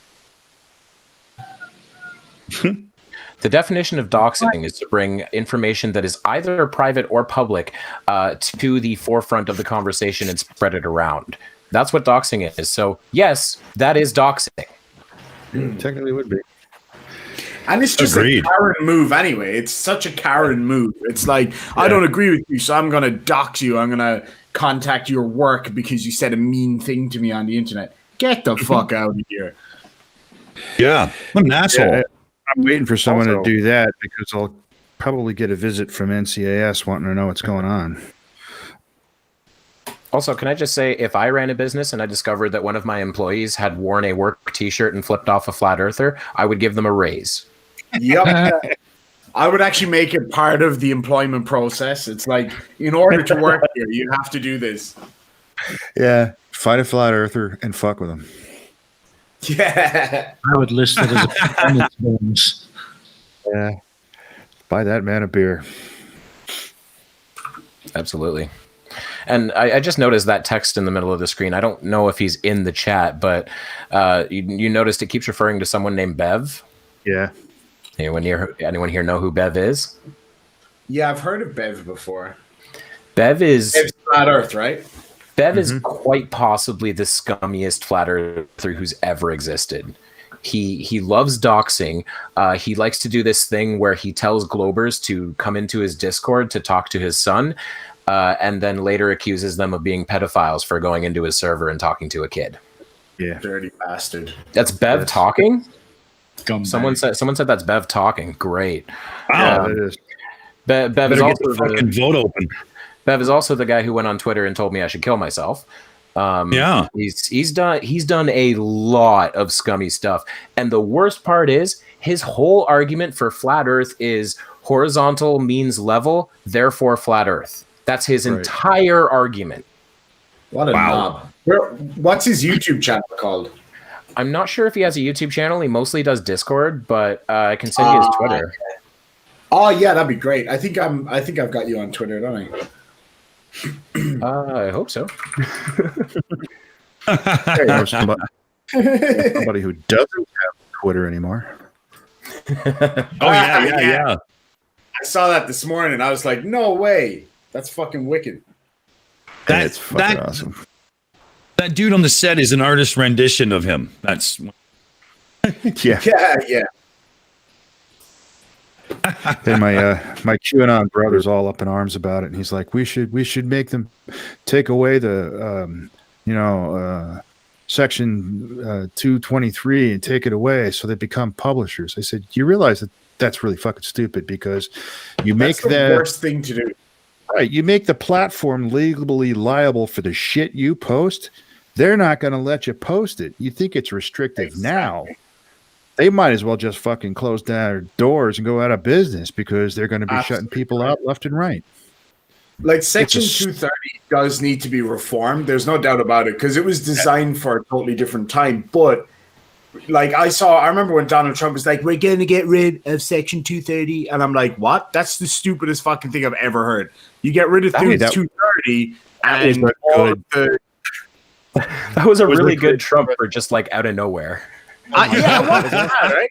The definition of doxing is to bring information that is either private or public to the forefront of the conversation and spread it around. That's what doxing is. So, yes, that is doxing. Technically would be. And it's just a Karen move anyway. It's such a Karen move. It's like, I don't agree with you, so I'm going to dox you. I'm going to contact your work because you said a mean thing to me on the internet. Get the fuck out of here. Yeah, what an asshole. Yeah, I'm waiting for someone to do that because I'll probably get a visit from NCAS wanting to know what's going on. Also, can I just say, if I ran a business and I discovered that one of my employees had worn a work t-shirt and flipped off a flat earther, I would give them a raise. Yep. I would actually make it part of the employment process. It's like, in order to work here, you have to do this. Yeah, find a flat earther and fuck with him. Yeah. I would list it as a performance bonus. Yeah. Buy that man a beer. Absolutely. And I just noticed that text in the middle of the screen. I don't know if he's in the chat, but you noticed it keeps referring to someone named Bev. Yeah. Anyone here know who Bev is? Yeah, I've heard of Bev before. Bev is Flat Earth, right? Bev is quite possibly the scummiest flat earther who's ever existed. He loves doxing. He likes to do this thing where he tells Globers to come into his Discord to talk to his son, and then later accuses them of being pedophiles for going into his server and talking to a kid. Yeah, dirty bastard. That's Bev talking. Someone said that's Bev talking. Great. Wow, it is. Bev is also the fucking vote open. Bev is also the guy who went on Twitter and told me I should kill myself. Yeah, he's done a lot of scummy stuff, and the worst part is his whole argument for flat Earth is horizontal means level, therefore flat Earth. That's his entire argument. What a knob! What's his YouTube channel called? I'm not sure if he has a YouTube channel. He mostly does Discord, but I can send you his Twitter. Oh yeah, that'd be great. I think I've got you on Twitter, don't I? I hope so. Somebody who doesn't have Twitter anymore. Yeah. I saw that this morning. I was like, no way. That's fucking wicked. That's fucking awesome. That dude on the set is an artist rendition of him. That's yeah. And my QAnon brother's all up in arms about it, and he's like, we should make them take away the section 223 and take it away so they become publishers. I said, you realize that that's really fucking stupid because you make the worst thing to do. Right, you make the platform legally liable for the shit you post. They're not going to let you post it. You think it's restrictive now. They might as well just fucking close down their doors and go out of business because they're going to be shutting people out left and right. Like Section 230 does need to be reformed. There's no doubt about it because it was designed for a totally different time. But like I remember when Donald Trump was like, we're going to get rid of Section 230. And I'm like, what? That's the stupidest fucking thing I've ever heard. You get rid of 230 and that was a really good Trump for just like out of nowhere. Right?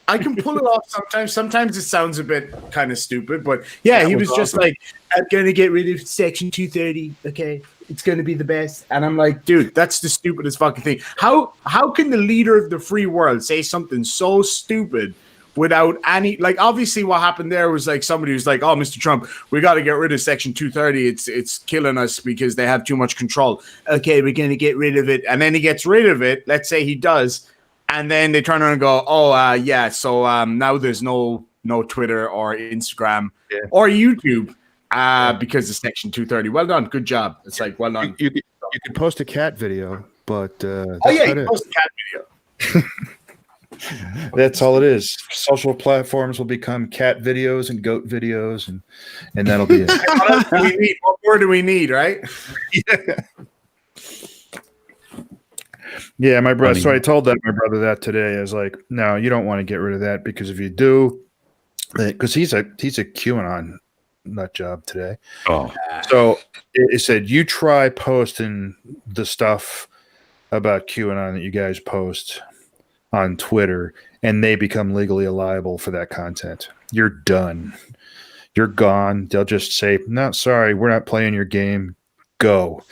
I can pull it off sometimes. Sometimes it sounds a bit kind of stupid, but yeah, he was just like, I'm going to get rid of Section 230. Okay, it's going to be the best. And I'm like, dude, that's the stupidest fucking thing. How can the leader of the free world say something so stupid without any, like, obviously what happened there was like somebody was like, oh, Mr. Trump, we got to get rid of Section 230. It's killing us because they have too much control. Okay, we're going to get rid of it. And then he gets rid of it. Let's say he does. and then they turn around and go, "Oh, yeah. So now there's no Twitter or Instagram or YouTube because of Section 230." Well done, good job. It's like, well done. You could post a cat video, but You can post a cat video. That's all it is. Social platforms will become cat videos and goat videos, and that'll be it. What else do we need? What more do we need, right? Yeah, my brother. So I told my brother that today. I was like, "No, you don't want to get rid of that because if you do, because he's a QAnon nut job today." Oh, so it said you try posting the stuff about QAnon that you guys post on Twitter, and they become legally liable for that content. You're done. You're gone. They'll just say, "No, sorry, we're not playing your game. Go."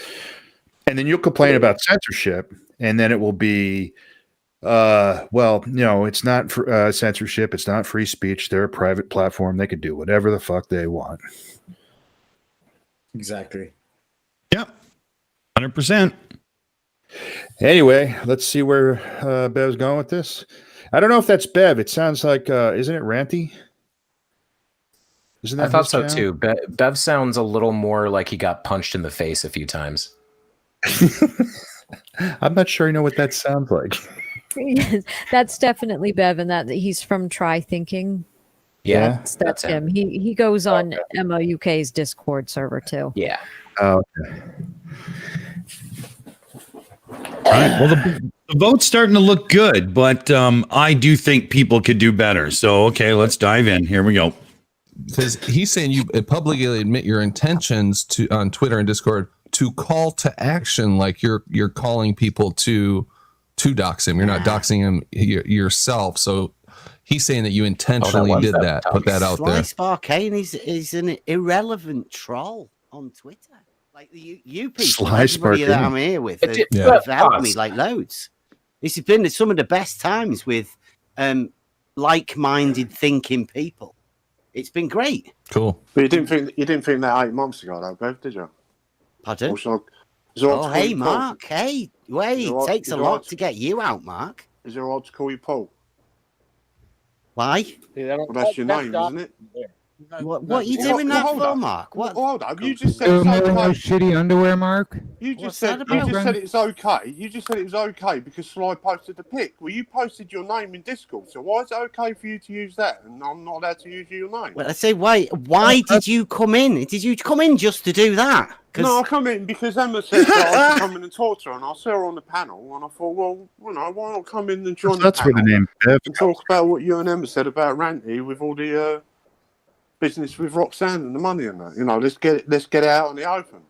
And then you'll complain about censorship, and then it will be, well, it's not for, censorship. It's not free speech. They're a private platform. They could do whatever the fuck they want. Exactly. Yep. 100%. Anyway, let's see where Bev's going with this. I don't know if that's Bev. It sounds like, isn't it Ranty? Isn't that I thought his so channel? too. Bev sounds a little more like he got punched in the face a few times. I'm not sure I know what that sounds like. Yes, that's definitely Bev, and that he's from Try Thinking. Yeah, that's him. He goes on MOUK's Discord server too. Yeah. Oh, okay. All right. Well, the vote's starting to look good, but I do think people could do better. So, okay, let's dive in. Here we go. Because he's saying you publicly admit your intentions to on Twitter and Discord to call to action, like you're calling people to dox him. You're not doxing him yourself. So he's saying that you intentionally did that. Put that out there. SciStrikeling is an irrelevant troll on Twitter. Like you people, Sly everybody that I'm here with, have helped me like loads. This has been some of the best times with like-minded thinking people. It's been great. Cool. But you didn't think that 8 months ago, though, Bev, did you? Pardon? Oh, hey, Mark. Hey, wait. It takes a lot to get you out, Mark. Is it all right to call you Paul? Why? Well, that's your name, isn't it? What are you doing that for, Mark? What? Hold up. You just said it's okay. Shitty underwear, Mark. You just said it's okay. You just said it was okay because Sly posted the pic. Well, you posted your name in Discord, so why is it okay for you to use that and I'm not allowed to use your name? Well, I say, why did you come in? Did you come in just to do that? No, I come in because Emma said that I should come in and talk to her, and I saw her on the panel, and I thought, well, why not come in and join That's the panel where the name Bev and talk about what you and Emma said about Ranty with all the business with Roxanne and the money and that. Let's get it out in the open.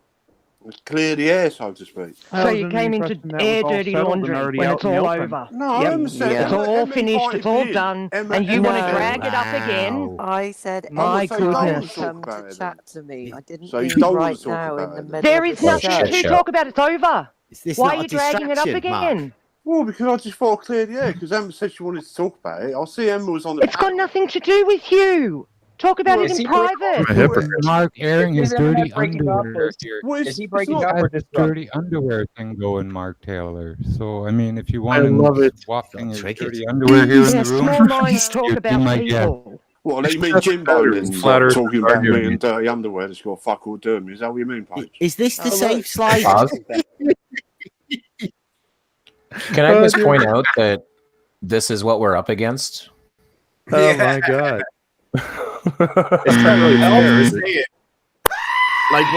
Let's clear the air, so to speak. So you came in to air dirty laundry when it's all over. No, Emma said it's all finished, it's all done, and you want to drag it up again. I said, My goodness. come to chat to me. I didn't So you mean don't want right to talk now in about the it. middle There of is the nothing show. to talk about. It's over. This Why not are a you dragging it up distraction, Mark? again? Well, because I just thought I'd clear the air, because Emma said she wanted to talk about it. I see Emma was on the It's got nothing to do with you. Talk about it in private. Mark airing his dirty underwear. Is he breaking up or this dirty underwear thing going, Mark Taylor? So, I mean, if you want I love it. walking his dirty underwear here in the room, Small minds talk you'd be about my guest. people. What, you mean Jimbo then talking about me and dirty underwear that's got fuck all doing? Is that what you mean, Paige? Is this the safe slide? Can I just point out that this is what we're up against? Oh my god. It's not really fair, isn't it? Like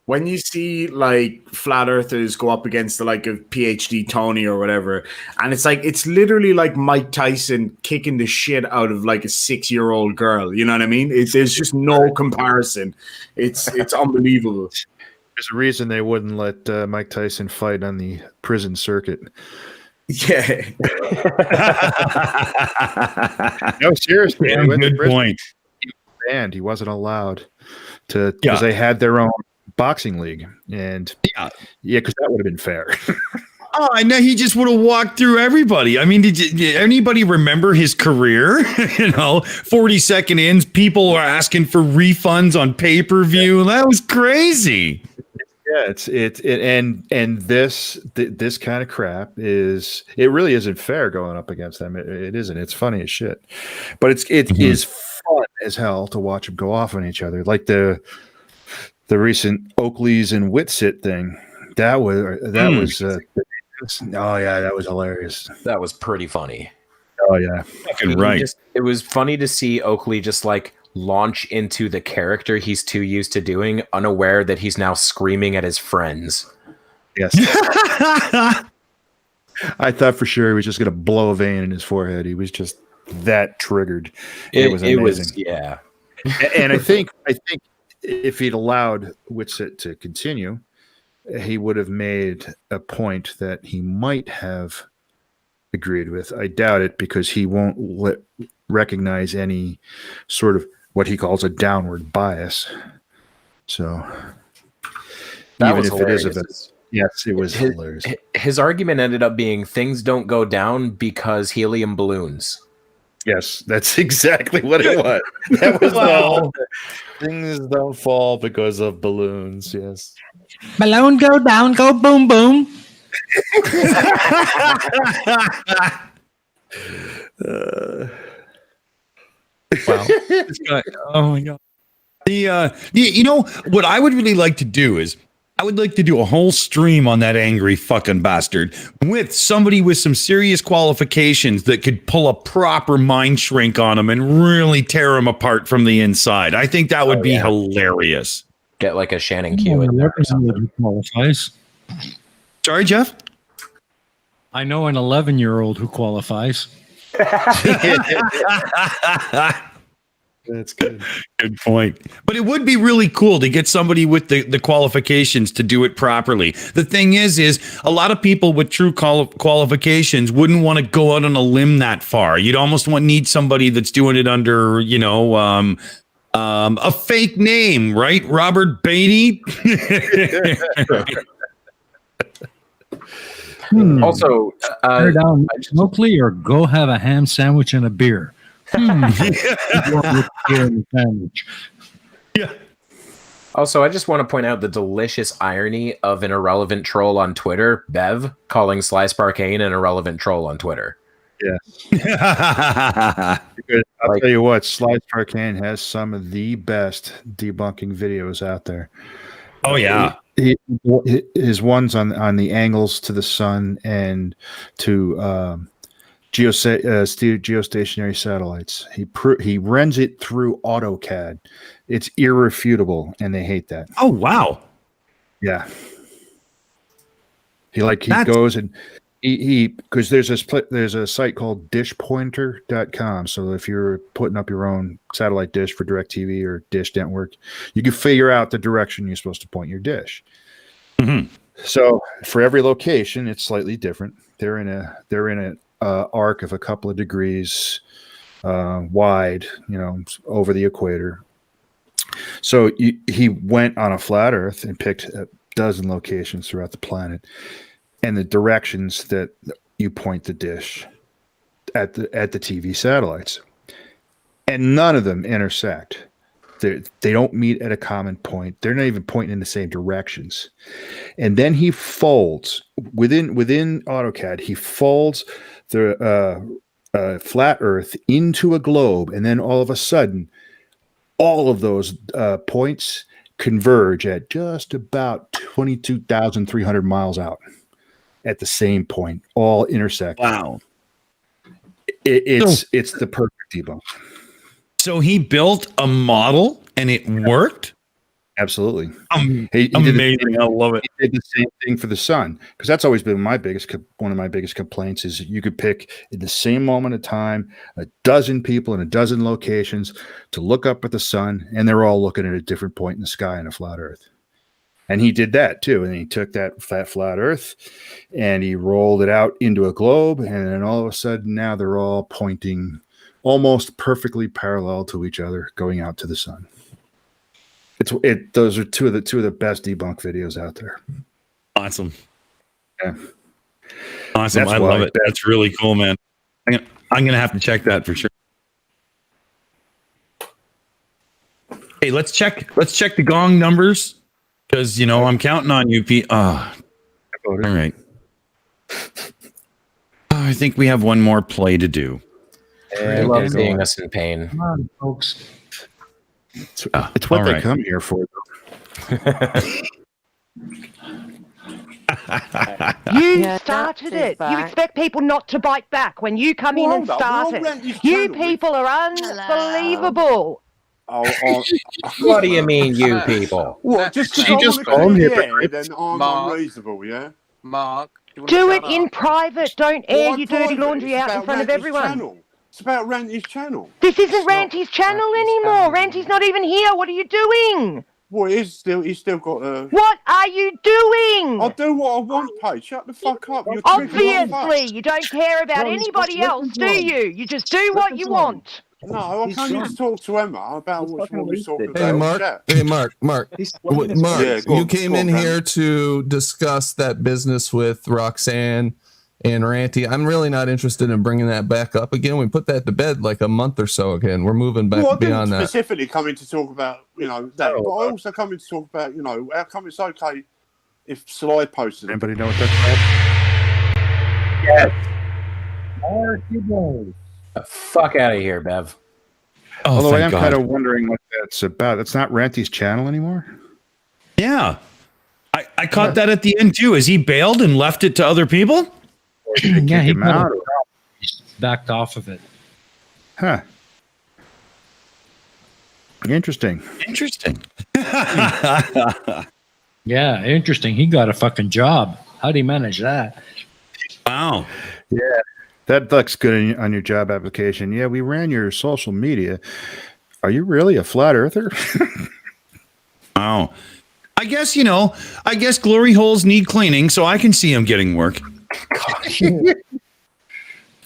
when you see like flat earthers go up against the like of PhD Tony or whatever, and it's literally like Mike Tyson kicking the shit out of like a 6-year-old girl. You know what I mean? There's just no comparison. It's unbelievable. There's a reason they wouldn't let Mike Tyson fight on the prison circuit. Yeah. No, seriously. Damn good point. He was banned. He wasn't allowed to because they had their own boxing league, and because that would have been fair. Oh, I know he just would have walked through everybody. I mean, did anybody remember his career? 40-second ins, people were asking for refunds on pay-per-view. That was crazy. Yeah, and this kind of crap it really isn't fair going up against them. It isn't. It's funny as shit, but it is fun as hell to watch them go off on each other, like the recent Oakleys and Whitsit thing. That was oh yeah, that was hilarious. That was pretty funny. Oh yeah, fucking right. It was funny to see Oakley just like launch into the character he's too used to doing, unaware that he's now screaming at his friends. Yes. I thought for sure he was just going to blow a vein in his forehead. He was just that triggered. It was amazing. Yeah. And I think if he'd allowed Whitsit to continue, he would have made a point that he might have agreed with. I doubt it, because he won't recognize any sort of what he calls a downward bias. So That even was if hilarious. it is yes, it was hilarious. His argument ended up being things don't go down because helium balloons. Yes, that's exactly what it was. That was things don't fall because of balloons. Yes. Balloon go down, go boom boom. Wow. This guy, oh my god. You know what I would really like to do is I would like to do a whole stream on that angry fucking bastard with somebody with some serious qualifications that could pull a proper mind shrink on him and really tear him apart from the inside. I think that would be hilarious. Get like a Shannon Q in there or something. Qualifies. Sorry, Jeff? I know an 11-year-old who qualifies. That's good. Good point. But it would be really cool to get somebody with the qualifications to do it properly. The thing is a lot of people with true qualifications wouldn't want to go out on a limb that far. You'd almost need somebody that's doing it under, a fake name, right? Robert Beatty. Also, tear down Oakley or go have a ham sandwich and a beer. Yeah. Also, I just want to point out the delicious irony of an irrelevant troll on Twitter, Bev, calling SciStrikeling an irrelevant troll on Twitter. Yeah. Because I'll tell you what, SciStrikeling has some of the best debunking videos out there. Oh yeah. His ones on the angles to the sun and to geostationary satellites. He runs it through AutoCAD. It's irrefutable, and they hate that. Oh wow! Yeah, he goes and he because there's a site called dishpointer.com. So if you're putting up your own satellite dish for DirecTV or Dish Network, you can figure out the direction you're supposed to point your dish. Mm-hmm. So for every location, it's slightly different. They're in a arc of a couple of degrees wide, over the equator. So he went on a flat Earth and picked a dozen locations throughout the planet, and the directions that you point the dish at the TV satellites, and none of them intersect. They don't meet at a common point. They're not even pointing in the same directions. And then he folds within AutoCAD. He folds the flat Earth into a globe, and then all of a sudden, all of those points converge at just about 22,300 miles out at the same point. All intersect. Wow! It's the perfect debunk. So he built a model and it worked? Absolutely. He amazing. I love it. He did the same thing for the sun, because that's always been one of my biggest complaints is you could pick at the same moment of time a dozen people in a dozen locations to look up at the sun, and they're all looking at a different point in the sky in a flat Earth. And he did that too. And he took that flat Earth and he rolled it out into a globe, and then all of a sudden now they're all pointing almost perfectly parallel to each other, going out to the sun. Those are two of the best debunk videos out there. Awesome. Yeah. Awesome. I love it. That's really cool, man. I'm gonna have to check that for sure. Hey, let's check the gong numbers. Because, I'm counting on you, Pete. All right. I think we have one more play to do. I love seeing us in pain. Come on, folks. It's what they come here for. You started it. You expect people not to bite back when you come in and start it. You people are unbelievable. What do you mean, you people? What? Just because I want to clear the air, then I'm unreasonable, yeah? Mark, do it in private. Don't air your dirty laundry out in front of everyone. It's about Ranty's channel. This isn't Ranty's channel anymore. Ranty's not even here. What are you doing? Well, he's still got a... What are you doing? I'll do what I want, Paige. Shut the fuck up. You're Obviously, you don't care about anybody else, do you? You just do what you want. No, I can't even talk to Emma about what we're talking about. Hey, Mark. You came in here to discuss that business with Roxanne and Ranty. I'm really not interested in bringing that back up again. We put that to bed like a month or so again. We're moving back beyond that. Specifically coming to talk about, that, but I also coming to talk about, how come it's okay if Sly posted it. Anybody know what that's called? Yes. The fuck out of here, Bev. Although I am kind of wondering what that's about. It's not Ranty's channel anymore? Yeah. I caught that at the end, too. Has he bailed and left it to other people? Yeah, he backed off of it. Huh. Interesting. Yeah, interesting. He got a fucking job. How'd he manage that? Wow. Yeah. That looks good on your job application. Yeah, we ran your social media. Are you really a flat earther? Wow. I guess, glory holes need cleaning, so I can see him getting work.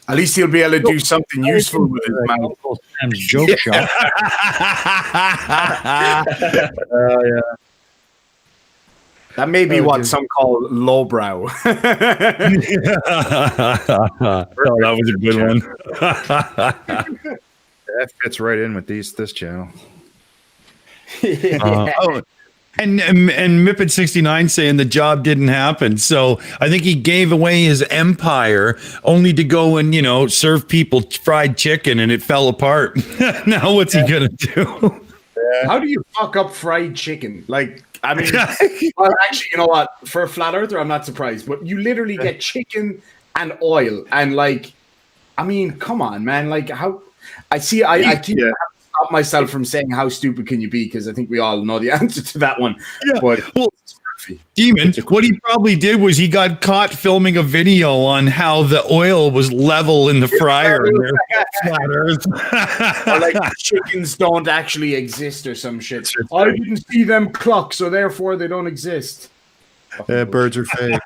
At least he'll be able to do something useful with his mouth. Joke shop. Yeah. That may be what some call lowbrow. That was a good one. That fits right in with this channel. And Mipet 69 saying the job didn't happen. So I think he gave away his empire only to go and, serve people fried chicken, and it fell apart. Now what's he going to do? How do you fuck up fried chicken? Well, actually, you know what? For a flat earther, I'm not surprised. But you literally get chicken and oil. And, come on, man. How... I keep having to stop myself from saying how stupid can you be, because I think we all know the answer to that one. Yeah. But Demon, what he probably did was he got caught filming a video on how the oil was level in the fryer. Flat Earth. Or chickens don't actually exist or some shit. I didn't see them cluck, so therefore they don't exist. Birds are fake.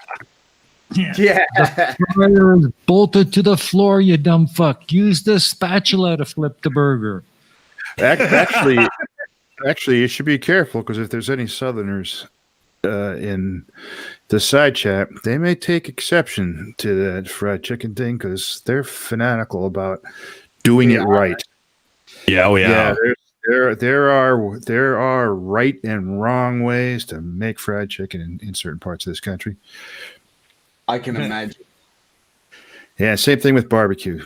Yeah. The fryer is bolted to the floor, you dumb fuck. Use the spatula to flip the burger. Actually, you should be careful, because if there's any Southerners in the side chat, they may take exception to that fried chicken thing, because they're fanatical about doing it right. Yeah, yeah. There are right and wrong ways to make fried chicken in certain parts of this country. I can imagine. Yeah, same thing with barbecue.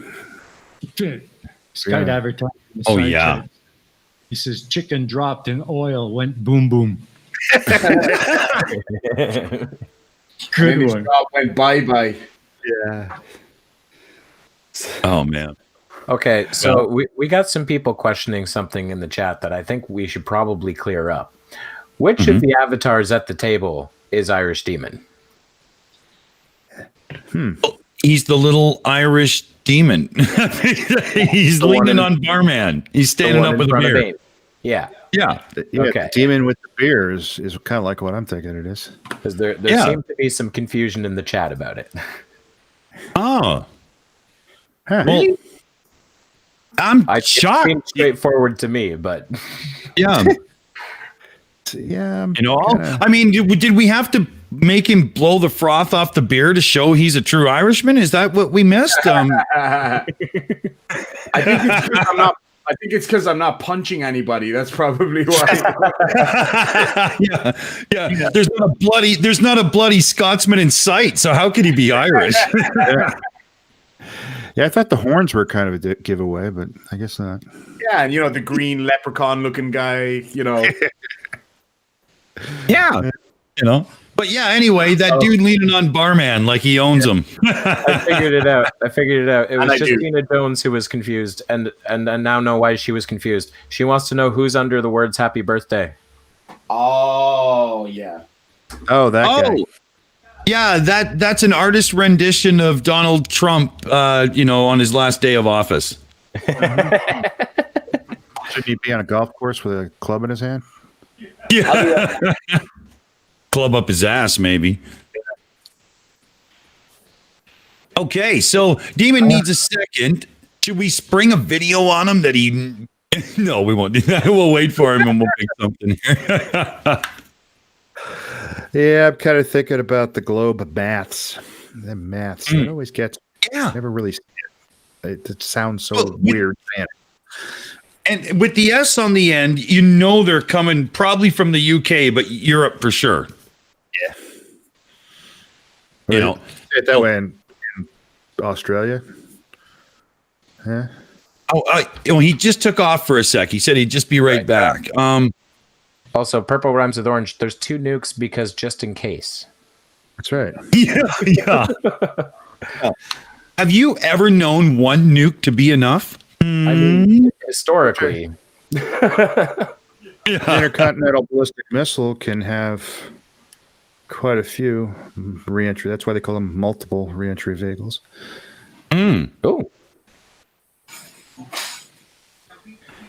Sky advertising. Oh yeah. He says chicken dropped in oil, went boom boom. Good one. Went bye bye. Yeah. Oh man. Okay, so we got some people questioning something in the chat that I think we should probably clear up. Which of the avatars at the table is Irish Demon? He's the little Irish demon. He's leaning on Barman. He's standing up with a beer. Yeah. Yeah. Okay. The demon with the beer is kind of like what I'm thinking it is. Because there seems to be some confusion in the chat about it. Oh. Huh. Well, I'm shocked. It seems straightforward to me, but yeah. Yeah. I mean, did we have to make him blow the froth off the beer to show he's a true Irishman? Is that what we missed? I think it's because I'm not I think it's because I'm not punching anybody. That's probably why. yeah. There's not a bloody Scotsman in sight. So how could he be Irish? Yeah, I thought the horns were kind of a giveaway, but I guess not. Yeah, and the green leprechaun-looking guy. Yeah, But yeah, anyway, that dude leaning on Barman like he owns him. I figured it out. It was just Tina Jones who was confused, and I now know why she was confused. She wants to know who's under the words "Happy Birthday." Oh yeah. Oh, that guy. Yeah, that's an artist rendition of Donald Trump. On his last day of office. Should he be on a golf course with a club in his hand? Yeah. Club up his ass, maybe. Okay, so Demon needs a second. Should we spring a video on him that he... No, we won't do that. We'll wait for him and we'll pick something here. Yeah, I'm kind of thinking about the globe of maths. The maths. It always gets... Yeah. Never really... It sounds so weird. Man. And with the S on the end, they're coming probably from the UK, but Europe for sure. Yeah. Say it that way in Australia. Yeah. He just took off for a sec. He said he'd just be right back. Also, purple rhymes with orange. There's 2 nukes because just in case. That's right. Yeah. Have you ever known one nuke to be enough? I mean, historically. Intercontinental ballistic missile can have quite a few reentry. That's why they call them multiple reentry vehicles. Oh.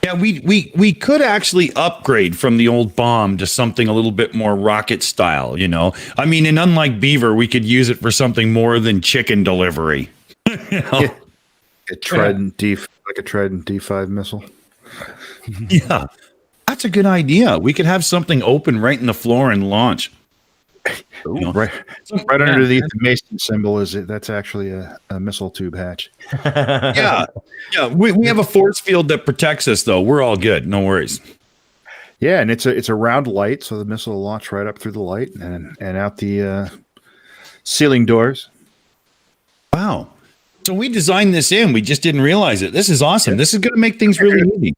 Yeah, we could actually upgrade from the old bomb to something a little bit more rocket style, I mean, and unlike Beaver, we could use it for something more than chicken delivery. A Trident like a Trident D5 missile. Yeah. That's a good idea. We could have something open right in the floor and launch. Right underneath the Mason symbol that's actually a missile tube hatch. Yeah. We have a force field that protects us, though. We're all good. No worries. Yeah, and it's a round light, so the missile will launch right up through the light and out the ceiling doors. Wow. So we designed this in. We just didn't realize it. This is awesome. This is going to make things really easy.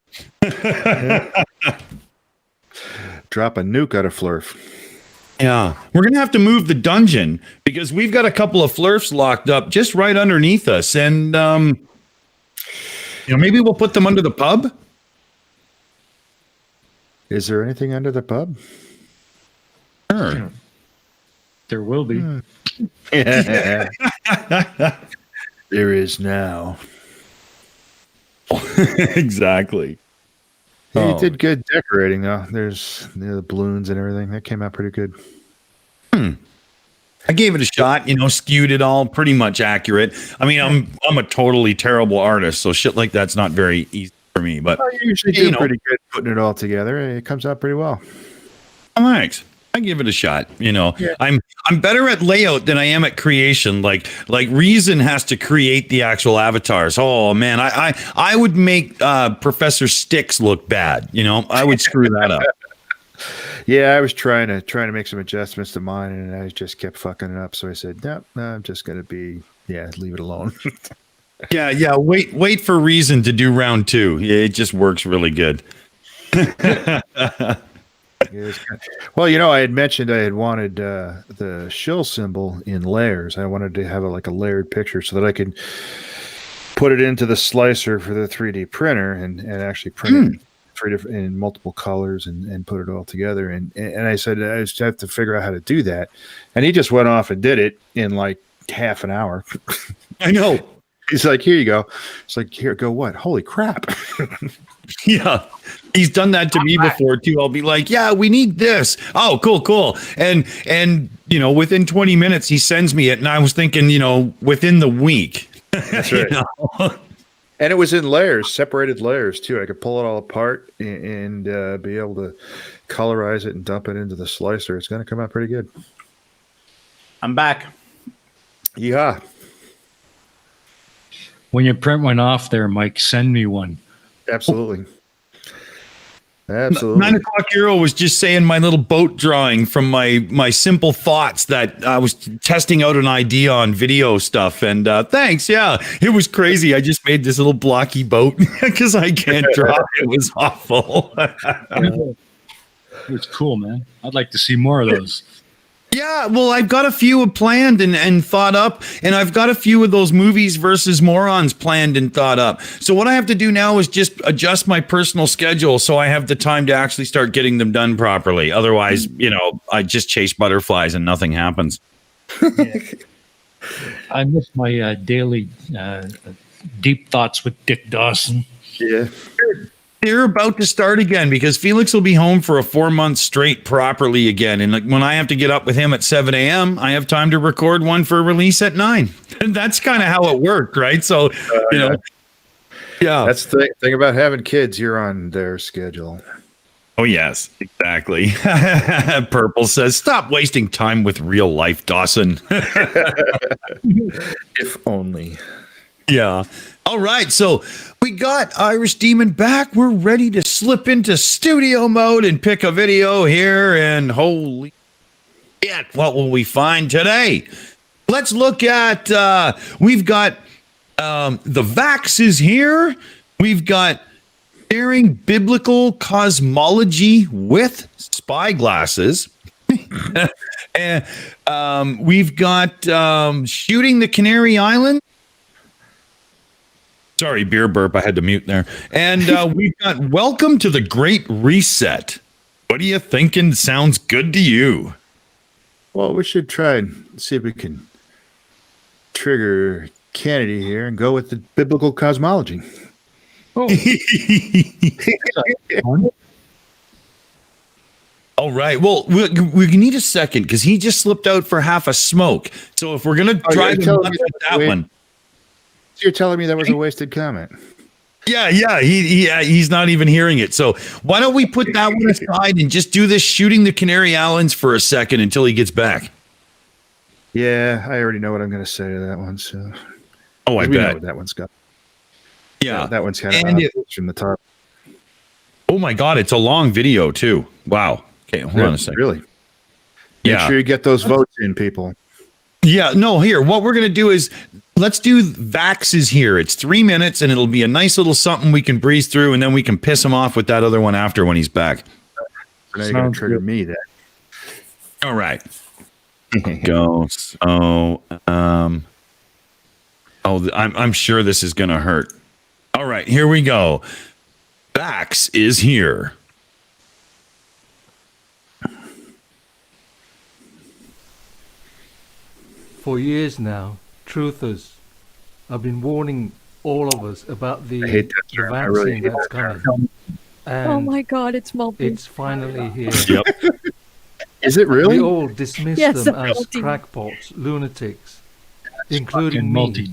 Drop a nuke out of Flurf. Yeah. We're going to have to move the dungeon because we've got a couple of Flurfs locked up just right underneath us. And, maybe we'll put them under the pub. Is there anything under the pub? Sure. There will be. Yeah. There is now. Exactly. He did good decorating, though. There's the balloons and everything. That came out pretty good. I gave it a shot, skewed it all pretty much accurate. I mean, I'm a totally terrible artist, so shit like that's not very easy for me. But you usually do pretty good putting it all together. It comes out pretty well. Thanks. I give it a shot. I'm better at layout than I am at creation. Like Reason has to create the actual avatars. Oh man, I would make Professor Sticks look bad. I would screw that up. Yeah, I was trying to make some adjustments to mine, and I just kept fucking it up. So I said, no, I'm just gonna leave it alone. Yeah. Wait for Reason to do round 2. It just works really good. Well, I had mentioned I had wanted the shill symbol in layers. I wanted to have a layered picture so that I could put it into the slicer for the 3D printer and actually print it in multiple colors and put it all together. And I said I just have to figure out how to do that. And he just went off and did it in half an hour. I know. He's like, here you go. It's like, here, go what? Holy crap. Yeah. He's done that to me before too. I'll be like, yeah, we need this. Oh, cool. And within 20 minutes he sends me it. And I was thinking, within the week. That's right. And it was in layers, separated layers too. I could pull it all apart and be able to colorize it and dump it into the slicer. It's going to come out pretty good. I'm back. Yeah. When you print one off there, Mike, send me one. Absolutely. Absolutely. 9 o'clock Euro was just saying my little boat drawing from my simple thoughts that I was testing out an idea on video stuff. And thanks. Yeah, it was crazy. I just made this little blocky boat because I can't draw. It was awful. It was cool, man. I'd like to see more of those. Yeah, well, I've got a few planned and thought up, and I've got a few of those movies versus morons planned and thought up. So what I have to do now is just adjust my personal schedule so I have the time to actually start getting them done properly. Otherwise, I just chase butterflies and nothing happens. I miss my daily deep thoughts with Dick Dawson. Yeah. They're about to start again because Felix will be home for a 4 months straight properly again. And like when I have to get up with him at 7 a.m., I have time to record one for release at 9. And that's kind of how it worked, right? So, yeah. That's the thing about having kids. You're on their schedule. Oh, yes, exactly. Purple says, stop wasting time with real life, Dawson. If only. Yeah. All right. So we got Irish Demon back. We're ready to slip into studio mode and pick a video here. And holy shit, what will we find today? Let's look at, we've got the Vax is here. We've got sharing biblical cosmology with spyglasses. And we've got shooting the Canary Island. Sorry, beer burp. I had to mute there. And we've got welcome to the Great Reset. What are you thinking sounds good to you? Well, we should try and see if we can trigger Kennedy here and go with the biblical cosmology. Oh. All right. Well, we need a second because he just slipped out for half a smoke. So if we're going to drive him nuts with that one. So you're telling me that was a wasted comment? Yeah. He's not even hearing it. So why don't we put that one aside and just do this shooting the Canary Islands for a second until he gets back? Yeah, I already know what I'm going to say to that one. So, I bet know bet that one's got. Yeah, that one's kind of from the top. Oh my God, it's a long video too. Wow. Okay, hold on a second. Really? Make sure you get those votes in, people. Yeah, no, here. What we're going to do is let's do Vax is here. It's 3 minutes and it'll be a nice little something we can breeze through and then we can piss him off with that other one after when he's back. So now you're going to trigger me then. All right. Go. So, I'm sure this is going to hurt. All right, here we go. Vax is here. For years now, truthers have been warning all of us about the vaccine that's coming. And oh my God, it's multi. It's finally here. Yep. Is it really? We all dismiss them as crackpots, lunatics, including me.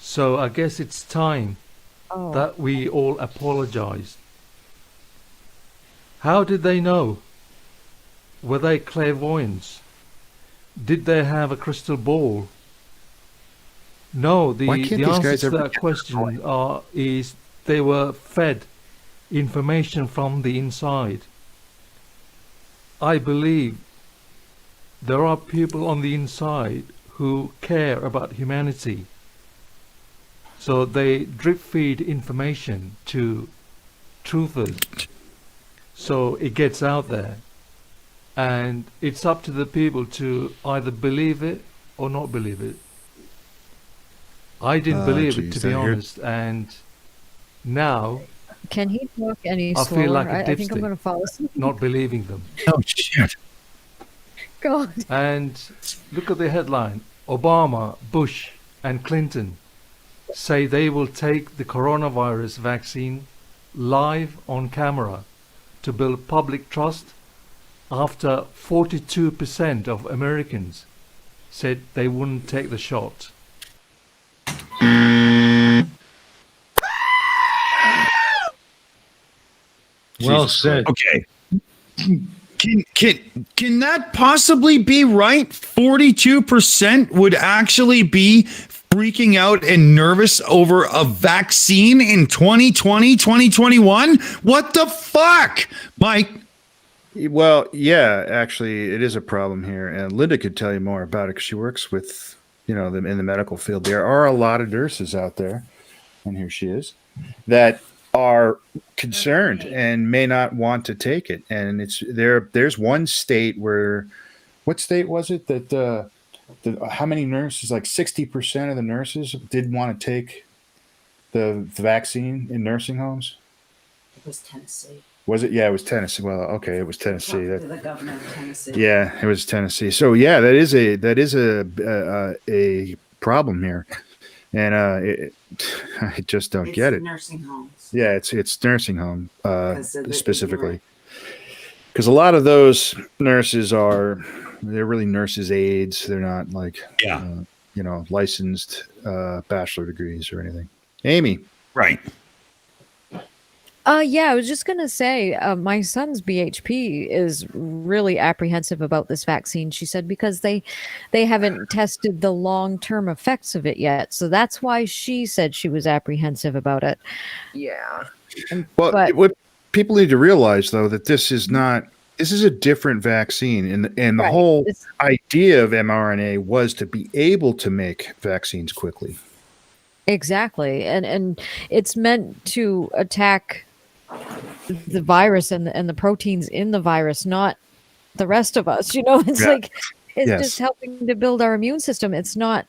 So I guess it's time that we all apologize. How did they know? Were they clairvoyants? Did they have a crystal ball? No, the answer to that question is they were fed information from the inside. I believe there are people on the inside who care about humanity. So they drip feed information to truthers. So it gets out there. And it's up to the people to either believe it or not believe it. I didn't believe it, to be honest. And now... Can he talk any I slower? feel like a I think I'm dipstick, going to fall asleep. not believing them. Oh, shit. God. And look at the headline. Obama, Bush, and Clinton say they will take the coronavirus vaccine live on camera to build public trust after 42% of Americans said they wouldn't take the shot. Well said. Okay. Can that possibly be right? 42% would actually be freaking out and nervous over a vaccine in 2020, 2021? What the fuck, Mike? Well, yeah, actually, it is a problem here, and Linda could tell you more about it because she works with, them in the medical field. There are a lot of nurses out there, and here she is, that are concerned and may not want to take it. And it's there's one state where, what state was it that how many nurses, like 60% of the nurses didn't want to take the vaccine in nursing homes? It was Tennessee. Was it? Yeah, it was Tennessee. Well, okay, it was Tennessee. The governor of Tennessee. Yeah, it was Tennessee. So yeah, that is a problem here, and I just don't get it. Nursing homes. Yeah, it's nursing home specifically, because a lot of those nurses they're really nurses' aides. They're not like licensed bachelor degrees or anything. Aimee, right? Yeah, I was just gonna say, my son's BHP is really apprehensive about this vaccine. She said because they haven't tested the long-term effects of it yet, so that's why she said she was apprehensive about it. Yeah. Well, what people need to realize, though, that this is a different vaccine, and the whole idea of mRNA was to be able to make vaccines quickly. Exactly, and it's meant to attack the virus and the proteins in the virus, not the rest of us. It's like it's just helping to build our immune system. It's not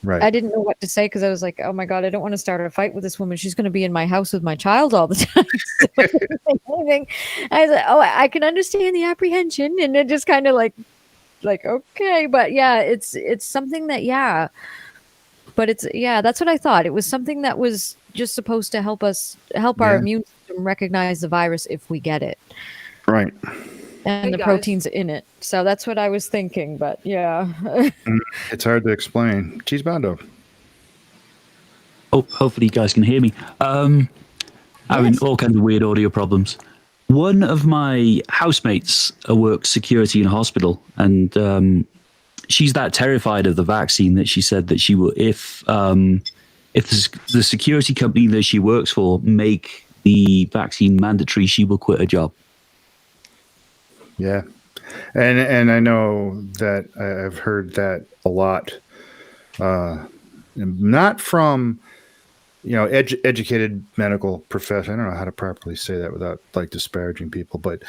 right. I didn't know what to say because I was like, oh my God, I don't want to start a fight with this woman. She's going to be in my house with my child all the time. I was like, oh, I can understand the apprehension, and it just kind of like okay, but yeah, it's something that but it's that's what I thought. It was something that was just supposed to help our immune system recognize the virus if we get it. Right. And the proteins in it. So that's what I was thinking, but yeah. It's hard to explain. Cheesemondo. Oh, hopefully you guys can hear me. Having all kinds of weird audio problems. One of my housemates works security in a hospital, and she's that terrified of the vaccine that she said that she will, if the security company that she works for make the vaccine mandatory, she will quit her job. Yeah, and I know that I've heard that a lot, not from educated medical profession. I don't know how to properly say that without disparaging people, but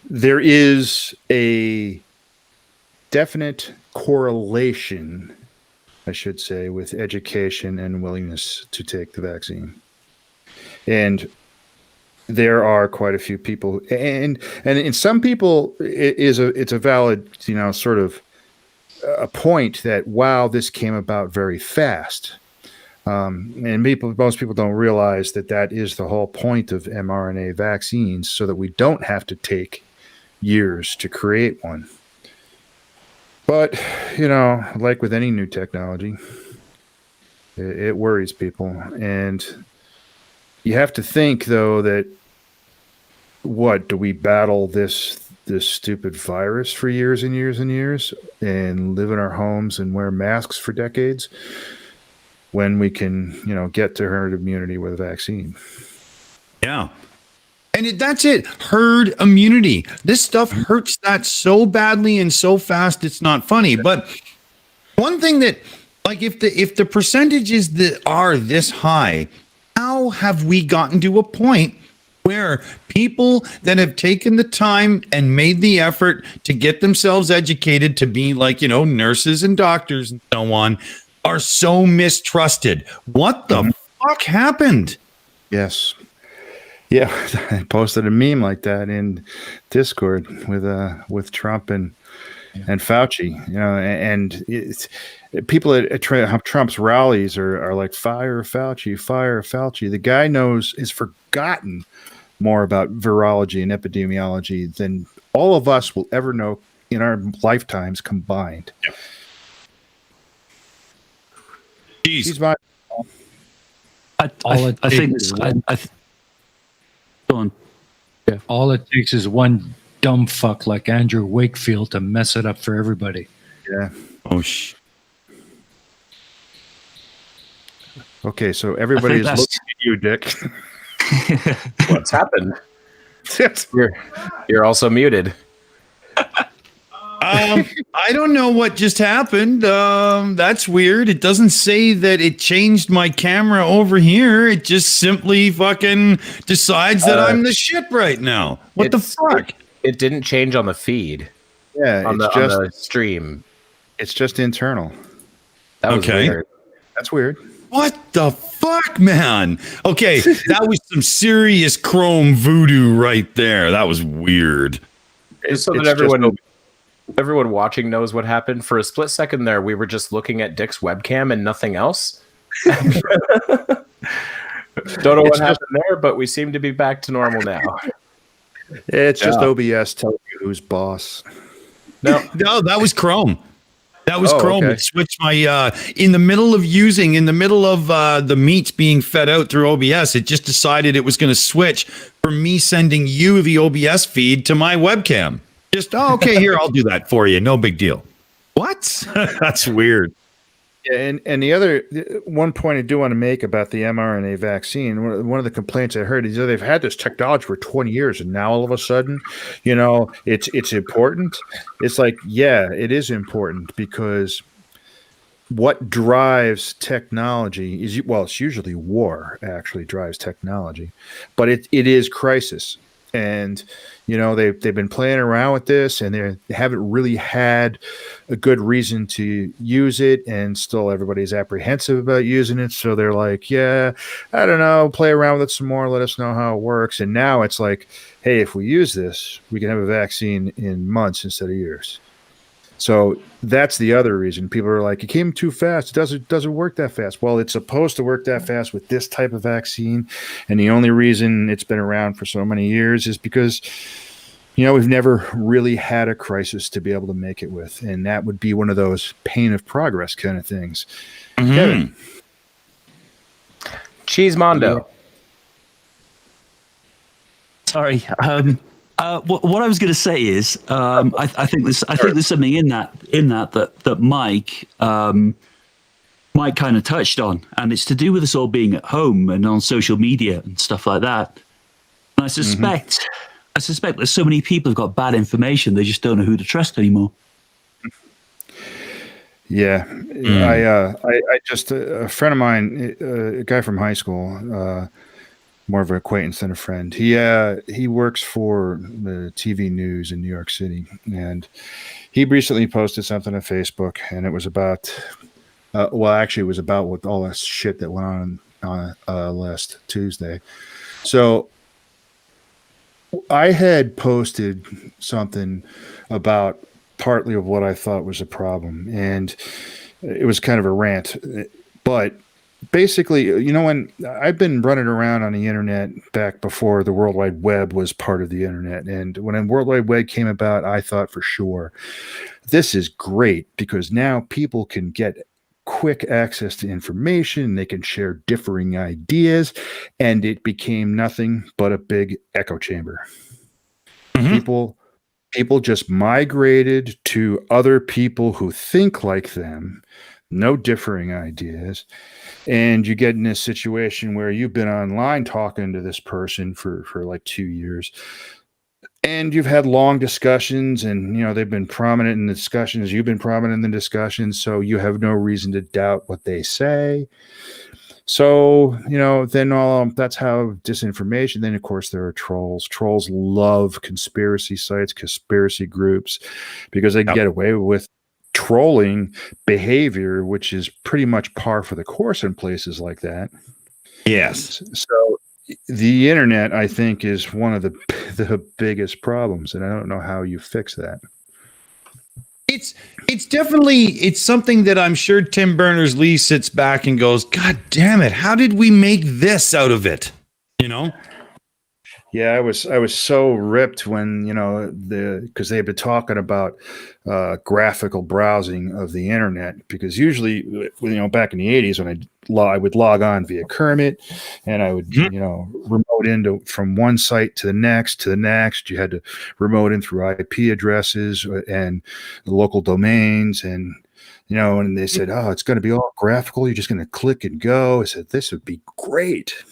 there is a definite correlation, I should say, with education and willingness to take the vaccine. And there are quite a few people, and in some people, it's a valid, sort of a point that, wow, this came about very fast. And most people don't realize that is the whole point of mRNA vaccines, so that we don't have to take years to create one. But, like with any new technology, it worries people. And you have to think, though, that do we battle this stupid virus for years and years and years and live in our homes and wear masks for decades when we can, get to herd immunity with a vaccine? Yeah. And that's it. Herd immunity. This stuff hurts that so badly and so fast, it's not funny. But one thing that, if the percentages that are this high, how have we gotten to a point where people that have taken the time and made the effort to get themselves educated to be nurses and doctors and so on are so mistrusted? What the fuck happened? Yes. Yeah, I posted a meme like that in Discord with Trump and Fauci, and people at Trump's rallies are like, fire Fauci, fire Fauci. The guy is forgotten more about virology and epidemiology than all of us will ever know in our lifetimes combined. Yep. Jeez. All it takes is one dumb fuck like Andrew Wakefield to mess it up for everybody. Yeah. Oh, Okay, so everybody's that's- looking at you, Dick. What's happened? You're also muted. I don't know what just happened. That's weird. It doesn't say that it changed my camera over here. It just simply fucking decides that I'm the shit right now. What the fuck? It didn't change on the feed. Yeah, on the stream. It's just internal. That was weird. That's weird. What the fuck, man? Okay, that was some serious Chrome voodoo right there. That was weird. Just so that everyone watching knows what happened. For a split second there, we were just looking at Dick's webcam and nothing else. Don't know what happened there, but we seem to be back to normal now. It's just OBS telling you who's boss. No, that was Chrome. That was Chrome. Okay. It switched my in the middle of the meats being fed out through OBS. It just decided it was going to switch from me sending you the OBS feed to my webcam. Just okay, here, I'll do that for you. No big deal. What? That's weird. Yeah, and the other one point I do want to make about the mRNA vaccine, one of the complaints I heard is that they've had this technology for 20 years, and now all of a sudden, it's important. It's like, yeah, it is important, because what drives technology is, it's usually war actually drives technology, but it is crisis. And they've been playing around with this, and they haven't really had a good reason to use it, and still everybody's apprehensive about using it. So they're like, yeah, I don't know, play around with it some more, let us know how it works. And now it's like, hey, if we use this, we can have a vaccine in months instead of years. So that's the other reason. People are like, it came too fast. It doesn't work that fast. Well, it's supposed to work that fast with this type of vaccine. And the only reason it's been around for so many years is because, we've never really had a crisis to be able to make it with. And that would be one of those pain of progress kind of things. Mm-hmm. Kevin. Cheesemondo. Sorry. What I was going to say is, I think there's something in that Mike kind of touched on, and it's to do with us all being at home and on social media and stuff like that. And I suspect that so many people have got bad information; they just don't know who to trust anymore. Yeah, I just a friend of mine, a guy from high school. More of an acquaintance than a friend. He works for the TV news in New York City, and he recently posted something on Facebook, and it was about, it was about what all this shit that went on last Tuesday. So I had posted something about partly of what I thought was a problem, and it was kind of a rant, but basically, when I've been running around on the internet back before the World Wide Web was part of the internet. And when the World Wide Web came about, I thought for sure, this is great, because now people can get quick access to information. They can share differing ideas, and it became nothing but a big echo chamber. Mm-hmm. People just migrated to other people who think like them, no differing ideas. And you get in this situation where you've been online talking to this person for like 2 years, and you've had long discussions, and they've been prominent in the discussions, you've been prominent in the discussions, so you have no reason to doubt what they say. So then that's how disinformation. Then of course there are trolls love conspiracy sites, conspiracy groups, because they can get away with trolling behavior, which is pretty much par for the course in places like that. Yes. So the internet, I think, is one of the biggest problems, and I don't know how you fix that. It's definitely something that I'm sure Tim Berners-Lee sits back and goes, God damn it, how did we make this out of it? Yeah, I was so ripped when because they've been talking about graphical browsing of the internet, because usually back in the 80s when I would log on via Kermit, and I would remote into from one site to the next. You had to remote in through IP addresses and local domains, and And they said, oh, it's going to be all graphical. You're just going to click and go. I said, this would be great.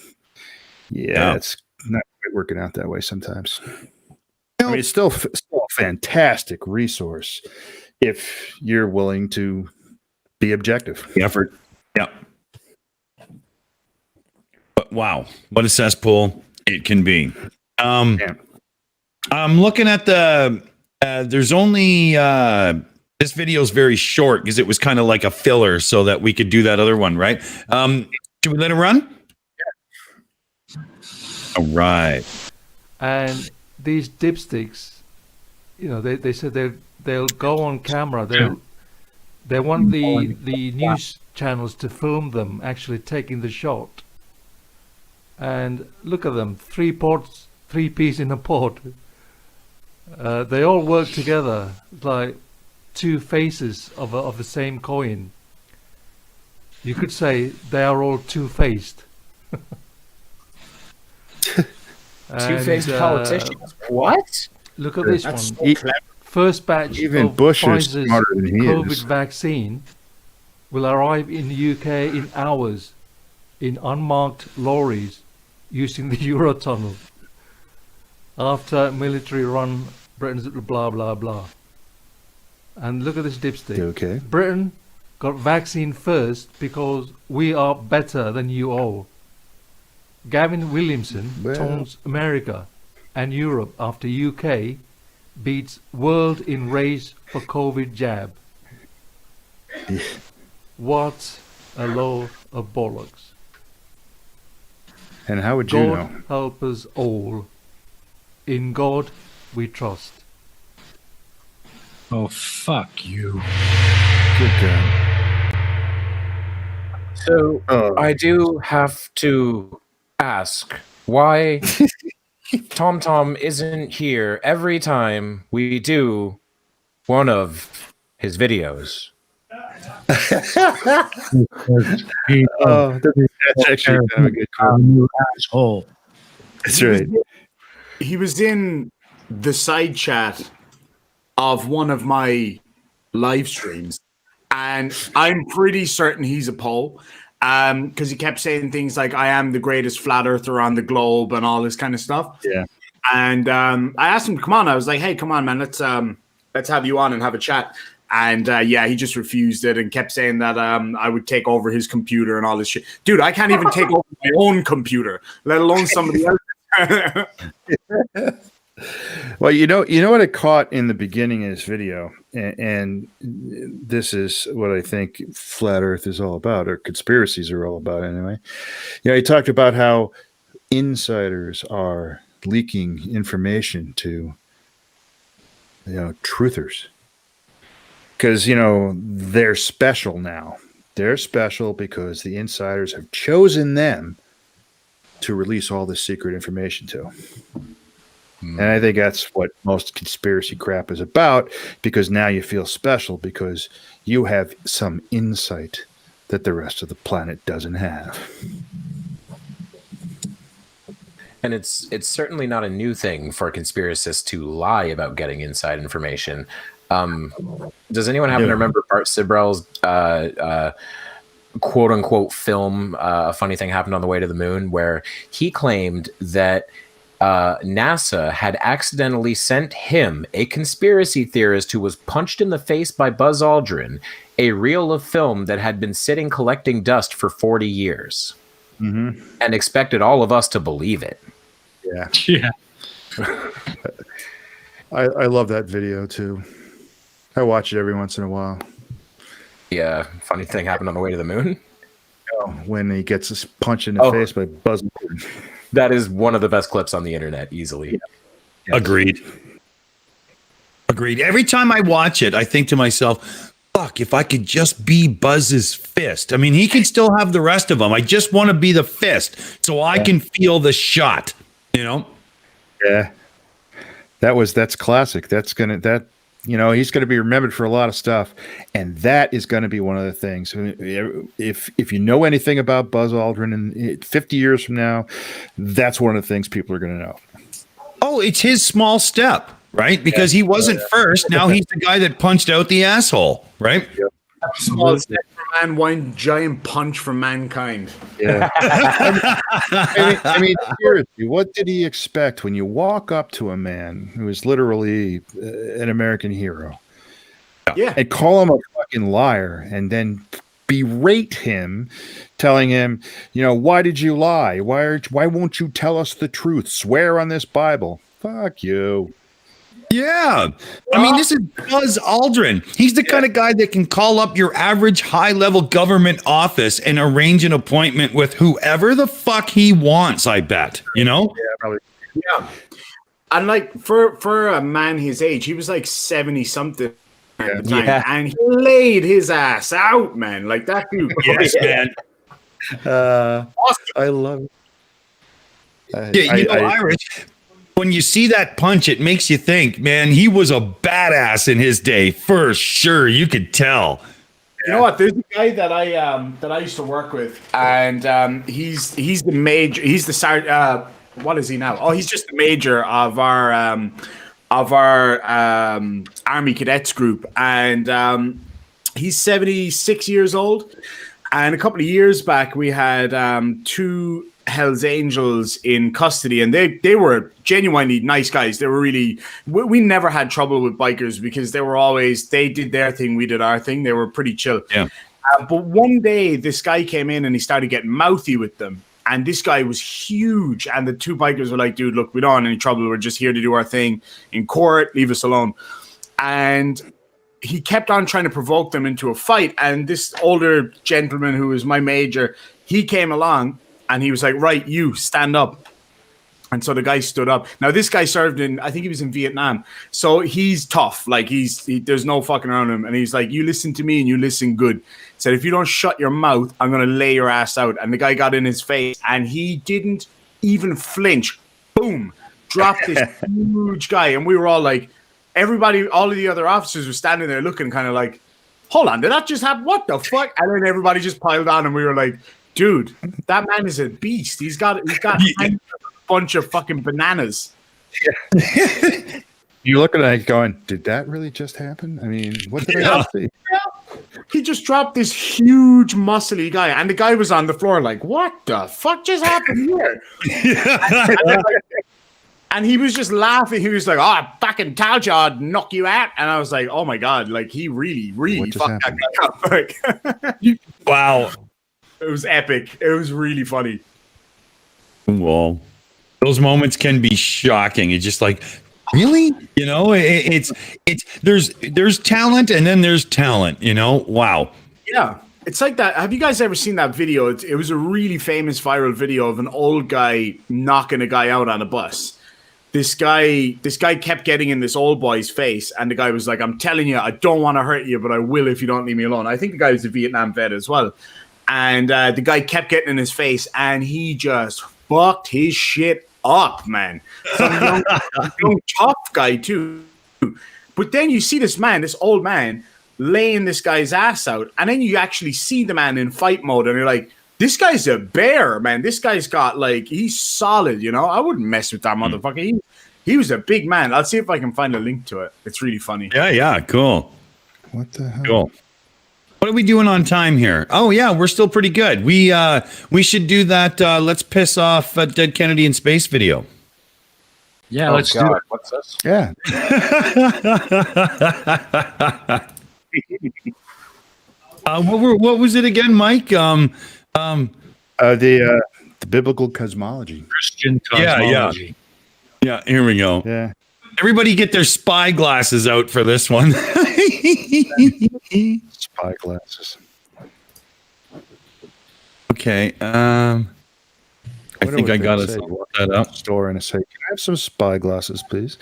Yeah, it's not quite working out that way sometimes. I mean, it's still a fantastic resource if you're willing to be objective. The effort. Yeah. But wow, what a cesspool it can be. I'm looking at there's only this video is very short because it was kind of like a filler so that we could do that other one, right? Should we let it run? Yeah. All right. And these dipsticks, they said they'll go on camera. They want the news channels to film them actually taking the shot. And look at them, 3 peas in a pod. They all work together. It's like 2 faces of the same coin. You could say they are all two-faced. Two-faced politicians. What? Look at this That's one. so First batch Even of Bush is Pfizer's smarter than he COVID is. vaccine will arrive in the UK in hours in unmarked lorries using the Eurotunnel after military run Britain's blah blah blah. And look at this dipstick. Okay. Britain got vaccine first because we are better than you all. Gavin Williamson taunts America and Europe after UK beats world in race for COVID jab. What a load of bollocks. And how would you know? God help us all. In God we trust. Oh, fuck you. Good guy. So I do have to ask why TomTom isn't here every time we do one of his videos. That's actually kind of a good call. You asshole. That's right. He was in the side chat of one of my live streams, and I'm pretty certain he's a Poe, because he kept saying things like, I am the greatest flat earther on the globe and all this kind of stuff. Yeah. And I asked him to come on. I was like, hey, come on, man, let's have you on and have a chat. And he just refused it and kept saying that I would take over his computer and all this shit. Dude, I can't even take over my own computer, let alone somebody else's. Well, you know what I caught in the beginning of this video, and this is what I think flat Earth is all about, or conspiracies are all about, anyway. He talked about how insiders are leaking information to, truthers, because they're special now. They're special because the insiders have chosen them to release all this secret information to. And I think that's what most conspiracy crap is about, because now you feel special because you have some insight that the rest of the planet doesn't have. And it's certainly not a new thing for conspiracists to lie about getting inside information. Does anyone happen to remember Bart Sibrel's quote-unquote film, A Funny Thing Happened on the Way to the Moon, where he claimed that NASA had accidentally sent him, a conspiracy theorist who was punched in the face by Buzz Aldrin, a reel of film that had been sitting collecting dust for 40 years, and expected all of us to believe it. Yeah. I love that video too. I watch it every once in a while. Yeah, Funny Thing Happened on the Way to the Moon? When he gets his punch in the face by Buzz Aldrin. That is one of the best clips on the internet, easily. Yeah. Agreed. Every time I watch it, I think to myself, fuck, if I could just be Buzz's fist. I mean, he can still have the rest of them. I just want to be the fist so I can feel the shot, Yeah. That's classic. He's going to be remembered for a lot of stuff, and that is going to be one of the things. If you know anything about Buzz Aldrin, and 50 years from now, that's one of the things people are going to know. Oh, it's his small step, right? Because he wasn't first. Now he's the guy that punched out the asshole, right? Small step for man, one giant punch for mankind. Yeah. I mean, seriously, what did he expect when you walk up to a man who is literally an American hero? Yeah. And call him a fucking liar and then berate him, telling him, why did you lie? Why won't you tell us the truth? Swear on this Bible. Fuck you. Yeah. I mean, this is Buzz Aldrin. He's the kind of guy that can call up your average high-level government office and arrange an appointment with whoever the fuck he wants, I bet. Yeah, probably. Yeah. And like for a man his age, he was like 70 something at the time, and he laid his ass out, man. Like that dude. Yes, man. Awesome. I love Yeah, it. Irish, when you see that punch, it makes you think, man, he was a badass in his day, for sure. You could tell. You know what? There's a guy that I used to work with, and he's the major. He's the what is he now? Oh, he's just the major of our Army cadets group, and he's 76 years old. And a couple of years back, we had 2 Hell's Angels in custody, and they were genuinely nice guys. They were really, we never had trouble with bikers because they did their thing, we did our thing. They were pretty chill. Yeah. But one day, this guy came in and he started getting mouthy with them. And this guy was huge. And the 2 bikers were like, dude, look, we don't want any trouble. We're just here to do our thing in court. Leave us alone. And he kept on trying to provoke them into a fight. And this older gentleman who was my major, he came along and he was like, right, you stand up. And so the guy stood up. Now, this guy served I think he was in Vietnam. So he's tough. Like there's no fucking around him. And he's like, you listen to me and you listen good. He said, if you don't shut your mouth, I'm going to lay your ass out. And the guy got in his face and he didn't even flinch. Boom. Dropped this huge guy. And we were all like, all of the other officers were standing there looking kind of like, hold on, did that just happen? What the fuck? And then everybody just piled on and we were like, dude, that man is a beast. He's got a bunch of fucking bananas. Yeah. You're looking at it going, did that really just happen? I mean, what did I see? Yeah. He just dropped this huge muscly guy, and the guy was on the floor like, what the fuck just happened here? And he was just laughing. He was like, I fucking told you I'd knock you out. And I was like, oh my God, like he really, really fucked that guy up. Like, wow. It was epic. It was really funny. Well, those moments can be shocking. It's just like, really? It's there's talent and then there's talent, Wow. Yeah. It's like that. Have you guys ever seen that video? It was a really famous viral video of an old guy knocking a guy out on a bus. This guy kept getting in this old boy's face, and the guy was like, I'm telling you, I don't want to hurt you, but I will if you don't leave me alone. I think the guy was a Vietnam vet as well. And the guy kept getting in his face, and he just fucked his shit up, man. Some young tough guy, too. But then you see this old man, laying this guy's ass out, and then you actually see the man in fight mode, and you're like, this guy's a bear, man. This guy's got, he's solid, I wouldn't mess with that motherfucker. He was a big man. I'll see if I can find a link to it. It's really funny. Yeah, cool. What the hell? Cool. What are we doing on time here? Oh, yeah, we're still pretty good. We should do that Let's Piss Off Dead Kennedy in Space video. Yeah, let's do it. What's this? Yeah. What was it again, Mike? The biblical cosmology. Christian cosmology. Yeah, here we go. Yeah. Everybody get their spy glasses out for this one. Spy glasses. Okay. I think I got to look that up. Store and say, can I have some spy glasses, please?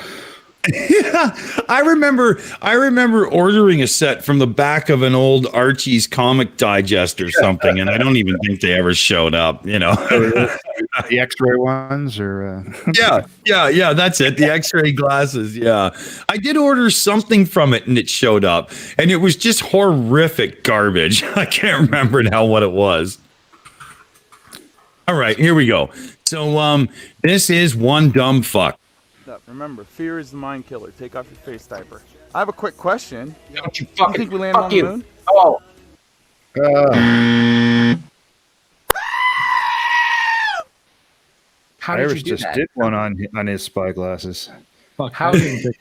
Yeah, I remember ordering a set from the back of an old Archie's comic digest or something, and I don't even think they ever showed up. The X-ray ones, or yeah, that's it. The X-ray glasses. Yeah, I did order something from it, and it showed up, and it was just horrific garbage. I can't remember now what it was. All right, here we go. So, this is one dumb fuck. Remember, fear is the mind killer. Take off your face diaper. I have a quick question. Don't you think we landed on the moon? Oh, How did Irish you do just that? did one on his spy glasses. Fuck, How did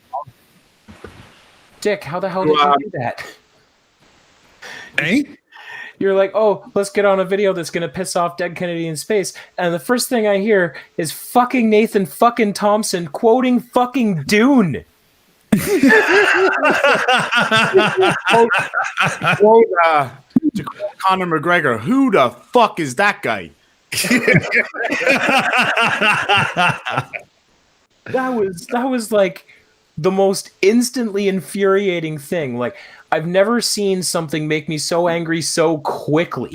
Dick? How the hell did you do that? Hey, You're like, oh, let's get on a video that's gonna piss off Dead Kennedy in space, and the first thing I hear is fucking Nathan fucking Thompson quoting fucking Dune. Quote, to quote Conor McGregor, who the fuck is that guy? That was like the most instantly infuriating thing. Like, I've never seen something make me so angry so quickly.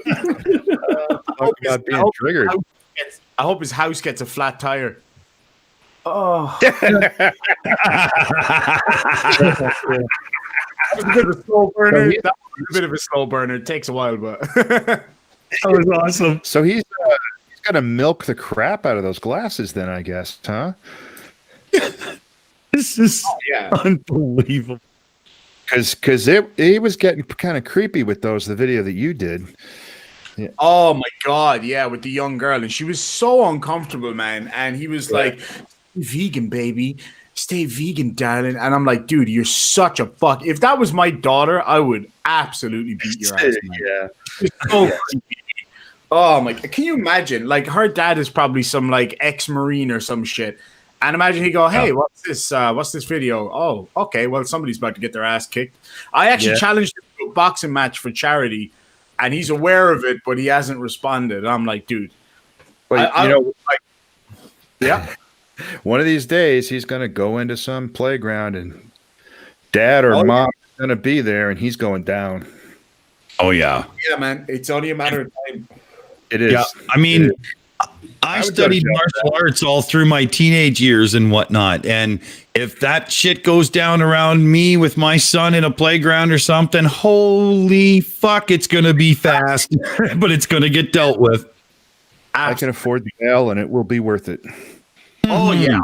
About being triggered. I hope his house gets a flat tire. Oh. That was a bit of a slow burner. That was a bit of a slow burner. It takes a while, but that was awesome. So he's got to milk the crap out of those glasses, then, I guess, huh? This is unbelievable. Because it was getting kind of creepy with the video that you did. Yeah. Oh my god, yeah, with the young girl, and she was so uncomfortable, man. And he was like, "Vegan, baby, stay vegan, darling." And I'm like, dude, you're such a fuck. If that was my daughter, I would absolutely beat your ass, man. Yeah. It's so creepy. Oh my, can you imagine? Like, her dad is probably some like ex-Marine or some shit. And imagine he go, "Hey, what's this video? Oh, okay, well, somebody's about to get their ass kicked." I actually challenged him to a boxing match for charity, and he's aware of it, but he hasn't responded. I'm like, dude. But yeah. One of these days, he's going to go into some playground, and dad or mom is going to be there, and he's going down. Oh, yeah. Yeah, man. It's only a matter of time. It is. Yeah, I mean, I studied martial arts all through my teenage years and whatnot. And if that shit goes down around me with my son in a playground or something, holy fuck, it's going to be fast, but it's going to get dealt with. I can afford the L, and it will be worth it. Oh, yeah.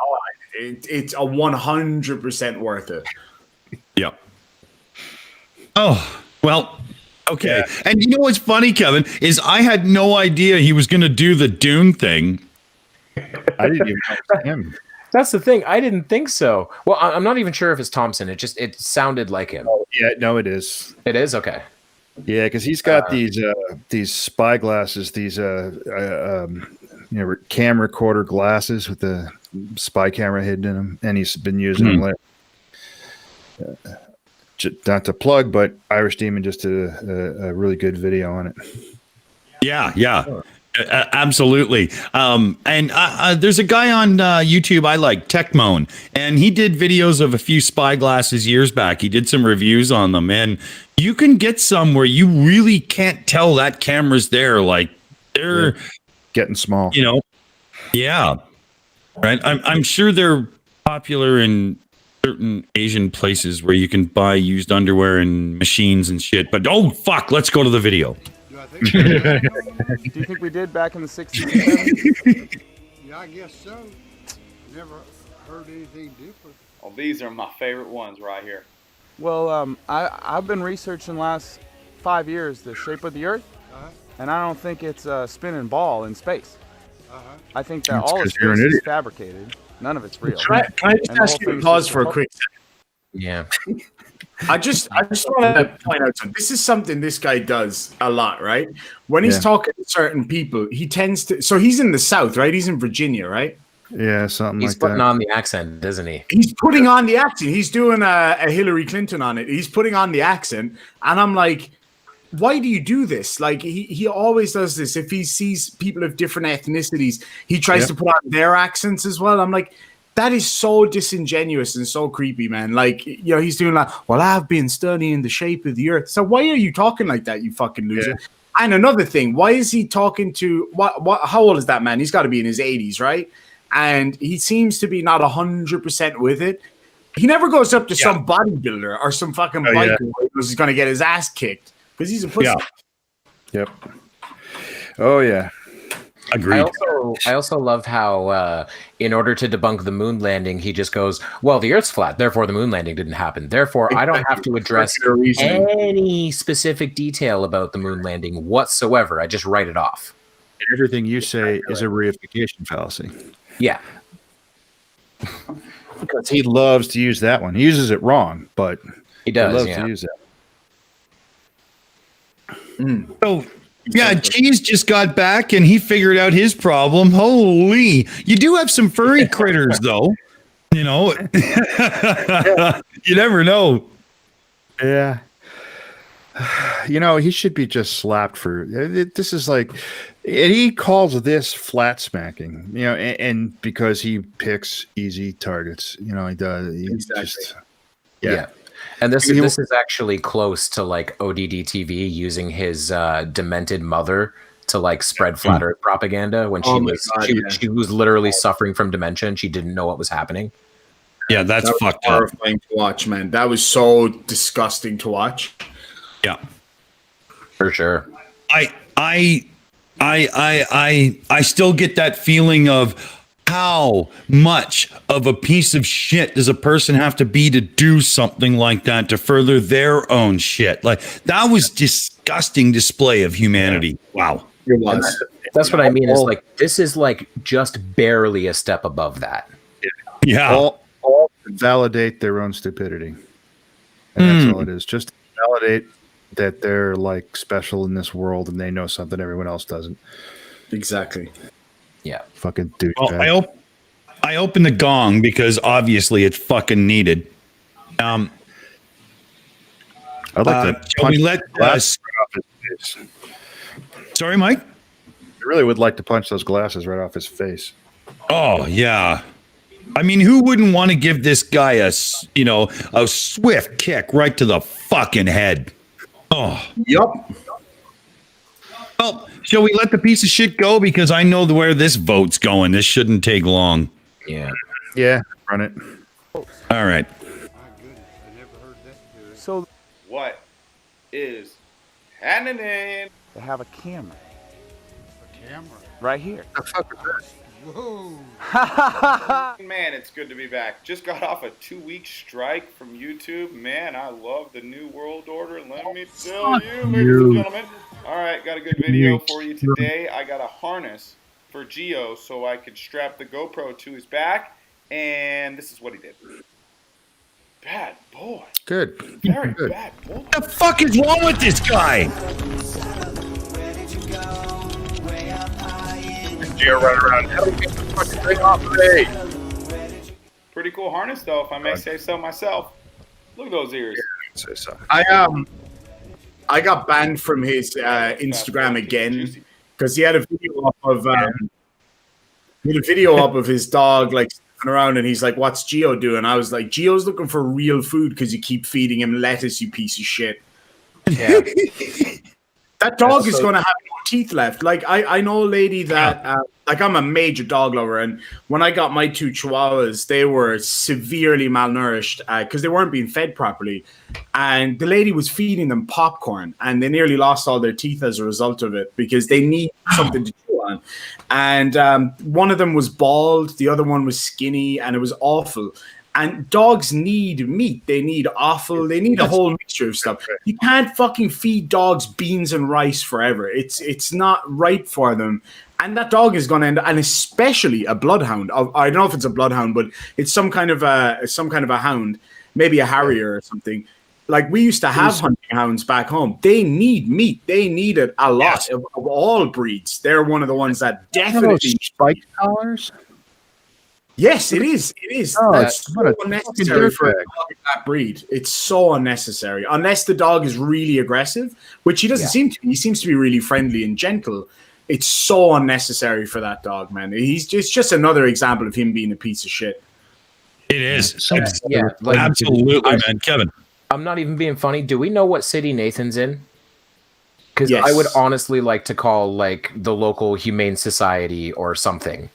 It's a 100% worth it. Yep. Oh, well. Okay. Yeah. And you know what's funny, Kevin, is I had no idea he was going to do the Dune thing. I didn't even know him. That's the thing. I didn't think so. Well, I'm not even sure if it's Thompson. It sounded like him. Oh, yeah, no, it is. It is? Okay. Yeah, because he's got these spy glasses, these cam recorder glasses with the spy camera hidden in them, and he's been using them lately. Not to plug, but Irish Demon just did a really good video on it. Yeah. Absolutely. And there's a guy on YouTube I like, Techmoan, and he did videos of a few spy glasses years back. He did some reviews on them, and you can get some where you really can't tell that camera's there. Like, they're getting small. Yeah. Right. I'm sure they're popular in certain Asian places where you can buy used underwear and machines and shit. But oh fuck, let's go to the video. Do you think we did back in the 60s and 70s? Yeah, I guess so. Never heard anything different. Oh, these are my favorite ones right here. Well, I've been researching the last 5 years the shape of the Earth, and I don't think it's a spinning ball in space. I think that all of space is fabricated. None of it's real. Can I just ask you to pause for a quick second? Yeah. I just want to point out something. This is something this guy does a lot, right? When he's talking to certain people, he tends to. So he's in the South, right? He's in Virginia, right? Yeah, something He's like that. putting on the accent, doesn't he? He's putting on the accent. He's doing a Hillary Clinton on it. He's putting on the accent, and I'm like, why do you do this? Like, he always does this. If he sees people of different ethnicities, he tries to put on their accents as well. I'm like, that is so disingenuous and so creepy, man. Like, he's doing like, well, I've been studying the shape of the Earth. So why are you talking like that, you fucking loser? Yeah. And another thing, why is he talking to what? How old is that man? He's got to be in his 80s, right? And he seems to be not 100% with it. He never goes up to some bodybuilder or some fucking biker because he's going to get his ass kicked because he's a pussy. Yep. Oh, yeah. Agreed. I also love how, in order to debunk the moon landing, he just goes, "Well, the Earth's flat, therefore the moon landing didn't happen. Therefore, I don't have to address any specific detail about the moon landing whatsoever. I just write it off." Everything you say is a reification fallacy. Yeah. Because he loves to use that one. He uses it wrong, but he does. He loves to use it. So, yeah, Cheese just got back and he figured out his problem. Holy, you do have some furry critters, though. You know, you never know. Yeah. You know, he should be just slapped for this. Is like, and he calls this flat smacking, you know, and because he picks easy targets, you know, he does. He just, yeah. And this is actually close to like ODD TV using his demented mother to like spread flat Earth propaganda when she was literally suffering from dementia and she didn't know what was happening. Yeah, that's fucked up. Horrifying to watch, man. That was so disgusting to watch. Yeah, for sure. I still get that feeling of how much of a piece of shit does a person have to be to do something like that to further their own shit? Like, that was disgusting display of humanity. Wow. It was. That's what I mean. Is like, this is like just barely a step above that. Yeah. All validate their own stupidity. And that's all it is. Just validate that they're like special in this world and they know something everyone else doesn't. Exactly. Yeah. Fucking dude. Well, I opened the gong because obviously it's fucking needed. I'd like to shall we let glass right off his face. Sorry, Mike? I really would like to punch those glasses right off his face. Oh, yeah. I mean, who wouldn't want to give this guy a swift kick right to the fucking head? Oh. Yup. Well, shall we let the piece of shit go? Because I know where this vote's going. This shouldn't take long. Yeah. Yeah, run it. All right. So what is happening? They have a camera. A camera. Right here. The fuck is that? Whoa. Man, it's good to be back. Just got off a 2-week strike from YouTube. Man, I love the New World Order. Let me tell you, ladies and gentlemen. All right, got a good video for you today. I got a harness for Geo so I could strap the GoPro to his back, and this is what he did. Bad boy. Good. Very good. bad boy. What the fuck is wrong with this guy? Geo running around. How do we get the fucking thing off of me? Pretty cool harness, though, if I may say so myself. Look at those ears. Yeah, say so. I got banned from his Instagram again because he had a video up of his dog like sniffing around, and he's like, "What's Geo doing?" I was like, "Geo's looking for real food because you keep feeding him lettuce, you piece of shit." Yeah. That dog is going to have no teeth left. Like, I know a lady that, like, I'm a major dog lover, and when I got my 2 chihuahuas, they were severely malnourished because they weren't being fed properly. And the lady was feeding them popcorn, and they nearly lost all their teeth as a result of it because they need something to chew on. And one of them was bald, the other one was skinny, and it was awful. And dogs need meat. They need offal. They need a whole mixture of stuff. You can't fucking feed dogs beans and rice forever. It's not right for them. And that dog is going to end up, and especially a bloodhound. I don't know if it's a bloodhound, but it's some kind of a hound, maybe a harrier or something. Like, we used to have hunting hounds back home. They need meat. They need it a lot of all breeds. They're one of the ones that definitely spike collars. Yes, it is. It is. Oh, That's it's so unnecessary for a dog of that breed. It's so unnecessary. Unless the dog is really aggressive, which he doesn't seem to be. He seems to be really friendly and gentle. It's so unnecessary for that dog, man. It's just another example of him being a piece of shit. It is. Like, absolutely, man. Kevin. I'm not even being funny. Do we know what city Nathan's in? Because Yes. I would honestly like to call like the local humane society or something.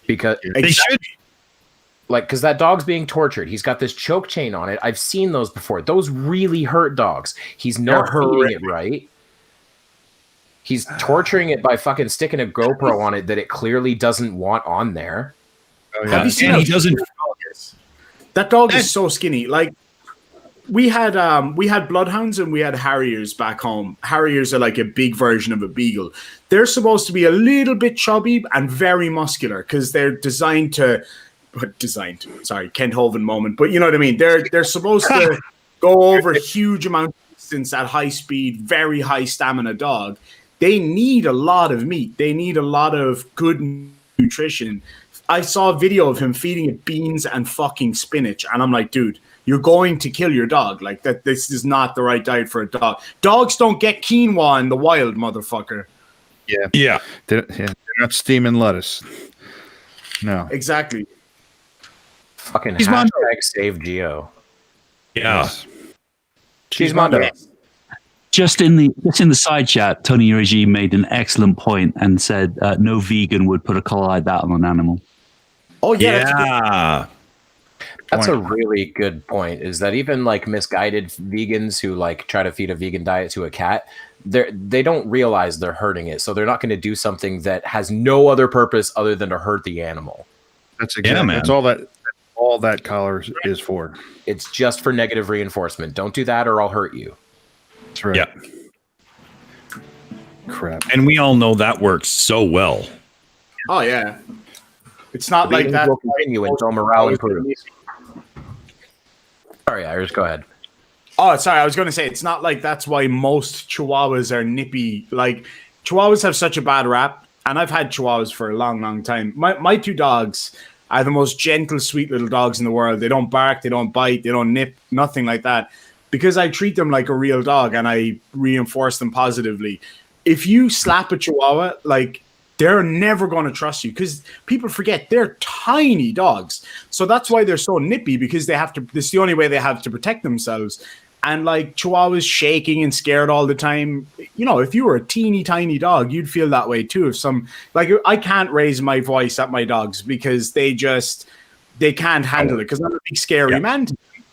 Because they should. Like, because that dog's being tortured. He's got this choke chain on it. I've seen those before. Those really hurt dogs. He's not feeding it right. He's torturing it by fucking sticking a GoPro on it that it clearly doesn't want on there. Have you seen And how he doesn't. skinny that dog is? That dog is so skinny. Like we had bloodhounds and we had harriers back home. Harriers are like a big version of a beagle. They're supposed to be a little bit chubby and very muscular because they're designed to. Sorry, Kent Hovind moment, but you know what I mean. They're supposed to go over huge amounts of distance at high speed, very high stamina dog. They need a lot of meat. They need a lot of good nutrition. I saw a video of him feeding it beans and fucking spinach, and I'm like, dude, you're going to kill your dog. Like that. This is not the right diet for a dog. Dogs don't get quinoa in the wild, motherfucker. Yeah. They're not steaming lettuce. No. Exactly. Fucking Cheesemondo. hashtag save Geo. Yeah. Cheesemondo. Just in the side chat, Tony Regime made an excellent point and said no vegan would put a collar like that on an animal. Oh yeah. That's a really good point. Is that even like misguided vegans who like try to feed a vegan diet to a cat, they don't realize they're hurting it, so they're not going to do something that has no other purpose other than to hurt the animal. That's exactly. man. That's all that collar is for. It's just for negative reinforcement. Don't do that, or I'll hurt you. That's right. Yeah. Crap. And we all know that works so well. Oh yeah. It's not like Vegans that. will continue until morale improves. Sorry, Iris, go ahead. Oh, sorry. I was going to say it's not like that's why most Chihuahuas are nippy. Like Chihuahuas have such a bad rap, and I've had Chihuahuas for a long, long time. My two dogs are the most gentle, sweet little dogs in the world. They don't bark, they don't bite, they don't nip, nothing like that. Because I treat them like a real dog and I reinforce them positively. If you slap a Chihuahua, like they're never going to trust you because people forget they're tiny dogs. So that's why they're so nippy, because they have to. This is the only way they have to protect themselves. And like Chihuahuas shaking and scared all the time. You know, if you were a teeny tiny dog, you'd feel that way too. If I can't raise my voice at my dogs because they can't handle it because I'm a big scary man.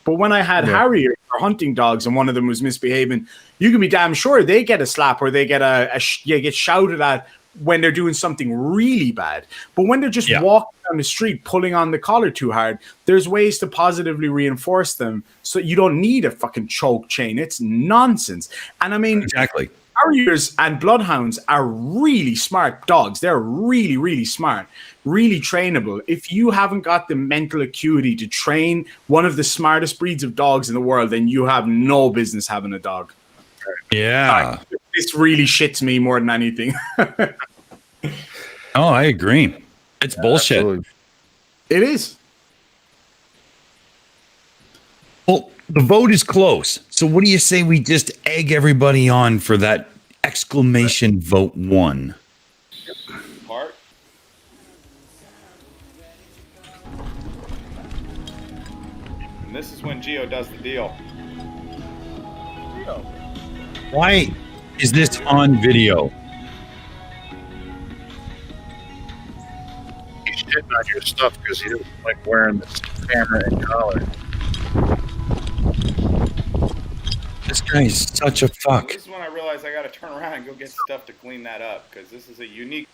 But when I had Harriers or hunting dogs and one of them was misbehaving, you can be damn sure they get a slap or they get get shouted at when they're doing something really bad. But when they're just walking down the street, pulling on the collar too hard, there's ways to positively reinforce them so you don't need a fucking choke chain. It's nonsense. And I mean, exactly. Harriers and bloodhounds are really smart dogs. They're really, really smart, really trainable. If you haven't got the mental acuity to train one of the smartest breeds of dogs in the world, then you have no business having a dog. Yeah. This really shits me more than anything. Oh, I agree. It's bullshit. Absolutely. It is. Well, the vote is close. So what do you say we just egg everybody on for that exclamation vote 1? Part. And this is when Geo does the deal. Why is this on video? He's shitting on your stuff because he doesn't like wearing the camera and collar. This guy's such a fuck. This is when I realized I got to turn around and go get stuff to clean that up because this is a unique.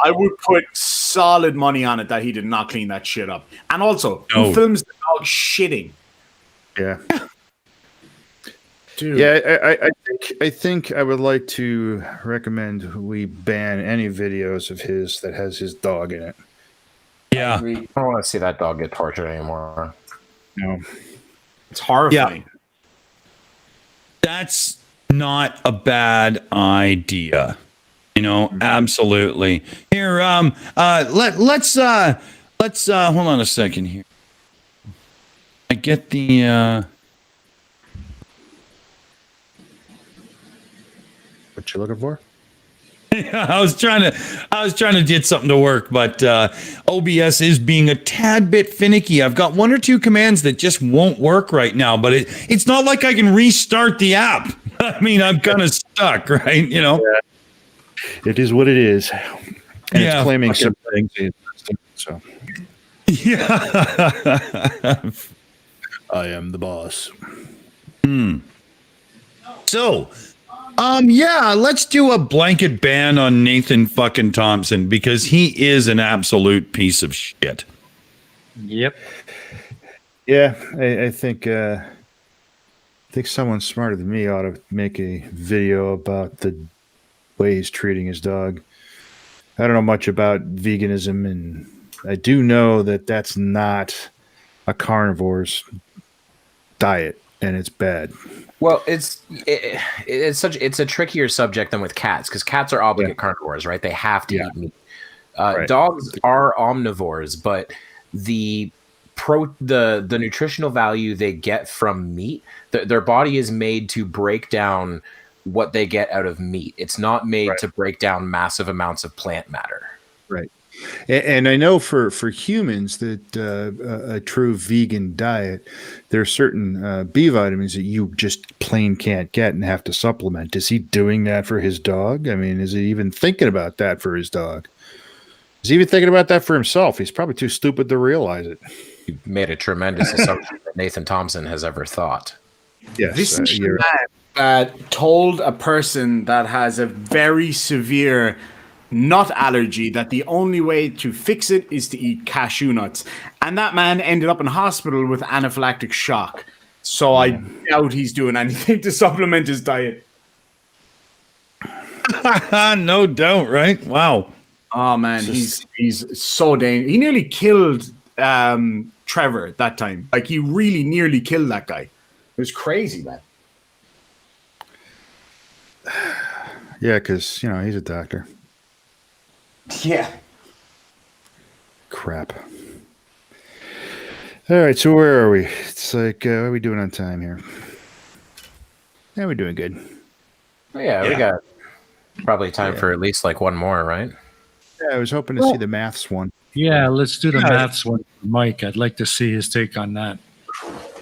I would put solid money on it that he did not clean that shit up. And also, No. who films the dog shitting? Yeah. Dude. Yeah, I think I would like to recommend we ban any videos of his that has his dog in it. Yeah. I don't want to see that dog get tortured anymore. No. It's horrifying. That's not a bad idea. You know, absolutely. Here, let's hold on a second here. I get the What you looking for? I was trying to get something to work, but OBS is being a tad bit finicky. I've got 1 or 2 commands that just won't work right now, but it's not like I can restart the app. I mean, I'm kind of stuck, right? You know. Yeah. It is what it is. And Yeah, it's claiming fucking- some things. So Yeah. I am the boss. So, yeah, let's do a blanket ban on Nathan fucking Thompson because he is an absolute piece of shit. Yep. Yeah, I think someone smarter than me ought to make a video about the way he's treating his dog. I don't know much about veganism, and I do know that that's not a carnivore's diet, and it's bad. Well, it's a trickier subject than with cats because cats are obligate carnivores, right? They have to eat meat. Dogs are omnivores, but the nutritional value they get from meat, their body is made to break down what they get out of meat. It's not made to break down massive amounts of plant matter. Right. And I know for humans that a true vegan diet, there are certain B vitamins that you just plain can't get and have to supplement. Is he doing that for his dog? I mean, is he even thinking about that for his dog? Is he even thinking about that for himself? He's probably too stupid to realize it. You made a tremendous assumption that Nathan Thompson has ever thought. Yes. This is told a person that has a very severe nut allergy that the only way to fix it is to eat cashew nuts. And that man ended up in hospital with anaphylactic shock. So I doubt he's doing anything to supplement his diet. No doubt, right? Wow. Oh man, he's so dangerous. He nearly killed Trevor that time. Like he really nearly killed that guy. It was crazy, man. Yeah, because he's a doctor. Yeah. Crap. All right, so where are we? It's like, what are we doing on time here? Yeah, we're doing good. Yeah, we got probably time for at least like one more, right? Yeah, I was hoping to see the maths one. Yeah, let's do the maths one. Mike, I'd like to see his take on that.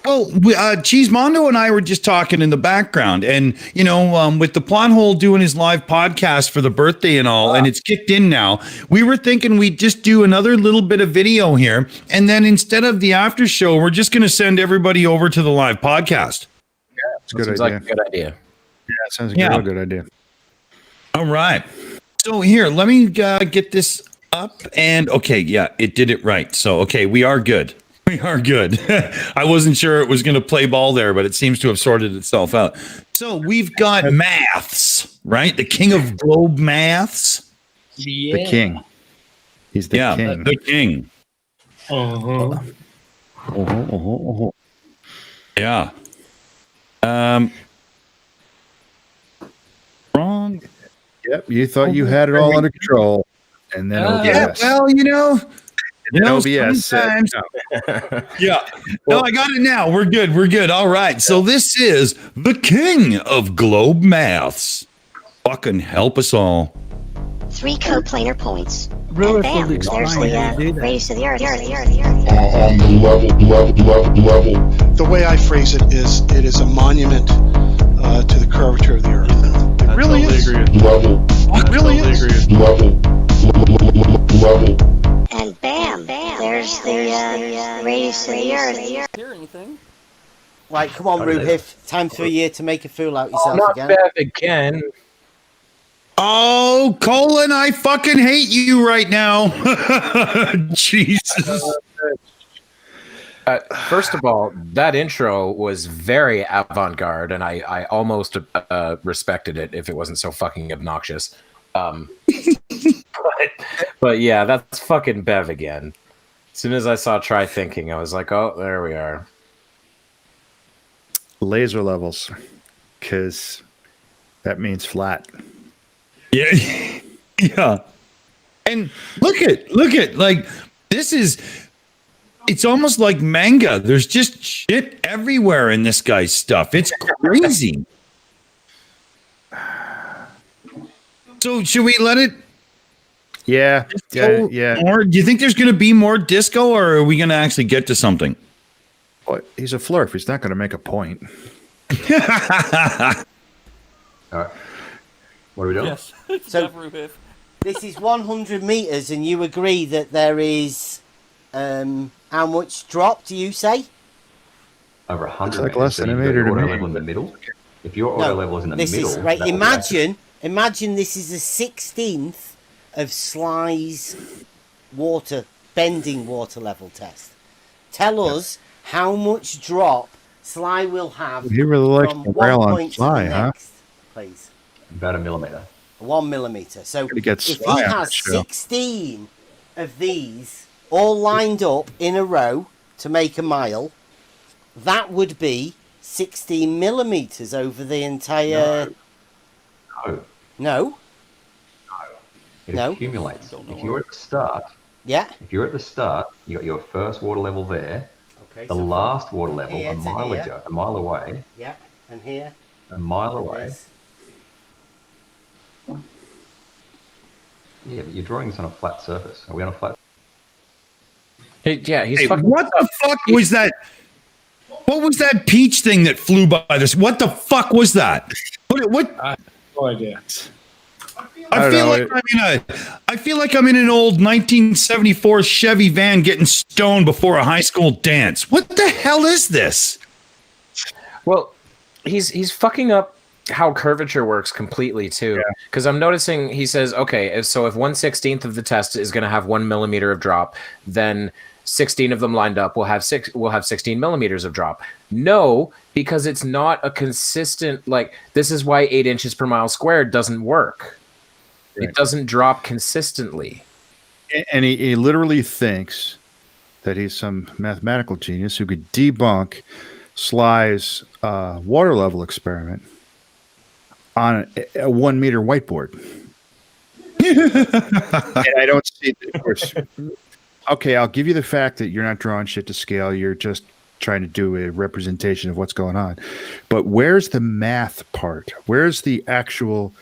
Well, Cheesemondo and I were just talking in the background, and with the plot hole doing his live podcast for the birthday and all, and it's kicked in now. We were thinking we'd just do another little bit of video here, and then instead of the after show, we're just going to send everybody over to the live podcast. Yeah, it's a good idea. Like a good idea. Yeah, it sounds like a good idea. All right. So here, let me get this up, and it did it right. So we are good. We are good. I wasn't sure it was going to play ball there, but it seems to have sorted itself out. So we've got maths, right? The king of globe maths. Yeah. The king. He's the king. The king. Yeah. Wrong. Yep. You thought you had it all under control, and then OBS. OBS. Sometimes. No, I got it now. We're good. We're good. All right. So this is the king of globe maths. Fucking help us all. 3 coplanar points. And bam, there's the radius of the Earth. On the level. The way I phrase it is a monument to the curvature of the Earth. It really is. Level. It really is. Level. And bam, there's the radius of the Earth. Hear anything? Right, come on, Ruhif. Time for you to make a fool out yourself not again. Bev again. Oh, Colin, I fucking hate you right now. Jesus. First of all, that intro was very avant-garde, and I almost respected it if it wasn't so fucking obnoxious. But yeah, that's fucking Bev again. As soon as I saw Try Thinking, I was like, oh, there we are. Laser levels, because that means flat. Yeah. Yeah. And look at, like, this is, it's almost like manga. There's just shit everywhere in this guy's stuff. It's crazy. So should we let it? Yeah. Or do you think there's going to be more disco, or are we going to actually get to something? Well, he's a flurf. He's not going to make a point. All right. What are we doing? Yes. So this is 100 meters, and you agree that there is how much drop? Do you say? over 100 It's like meters. less So than a you've got meter your to auto me. level in the middle. If your auto level is in the this middle, is right. that will be accurate. Imagine this is a 16th of Sly's bending water level test. Tell us how much drop Sly will have He really likes from to one rail on point Sly, to the huh? next, please. About 1 millimeter. 1 millimeter. So Gotta get if Sly he on has that show. 16 of these all lined up in a row to make a mile, that would be 16 millimeters over the entire. No. It No. accumulates. If you're at the start, Yeah. If you're at the start, you got your first water level there. Okay. The so last water level here a to mile here. ago, a mile away. Yeah. And here. A mile away. This. Yeah, but you're drawing this on a flat surface. Are we on a flat? He's Hey, fucking. what the fuck was that? What was that peach thing that flew by this? What the fuck was that? What? No idea. I feel like I'm in an old 1974 Chevy van getting stoned before a high school dance. What the hell is this? Well, he's fucking up how curvature works completely too. Because I'm noticing he says, okay, so if 1/16 of the test is going to have 1 millimeter of drop, then 16 of them lined up will have 16 millimeters of drop. No, because it's not a consistent, like, this is why 8 inches per mile squared doesn't work. It doesn't drop consistently. And he literally thinks that he's some mathematical genius who could debunk Sly's water level experiment on a 1 meter whiteboard. And I don't see it, of course. Okay, I'll give you the fact that you're not drawing shit to scale. You're just trying to do a representation of what's going on. But where's the math part? Where's the actual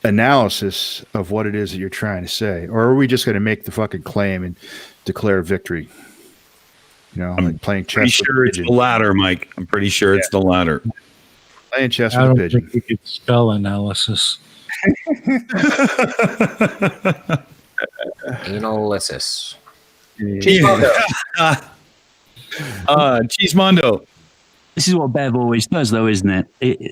analysis of what it is that you're trying to say? Or are we just going to make the fucking claim and declare victory? You know, like playing chess. Pretty sure it's the latter, Mike. I'm pretty sure it's the latter. Playing chess I with a don't pigeon. think we could spell analysis. Analysis. Cheesemondo. This is what Bev always does, though, isn't it?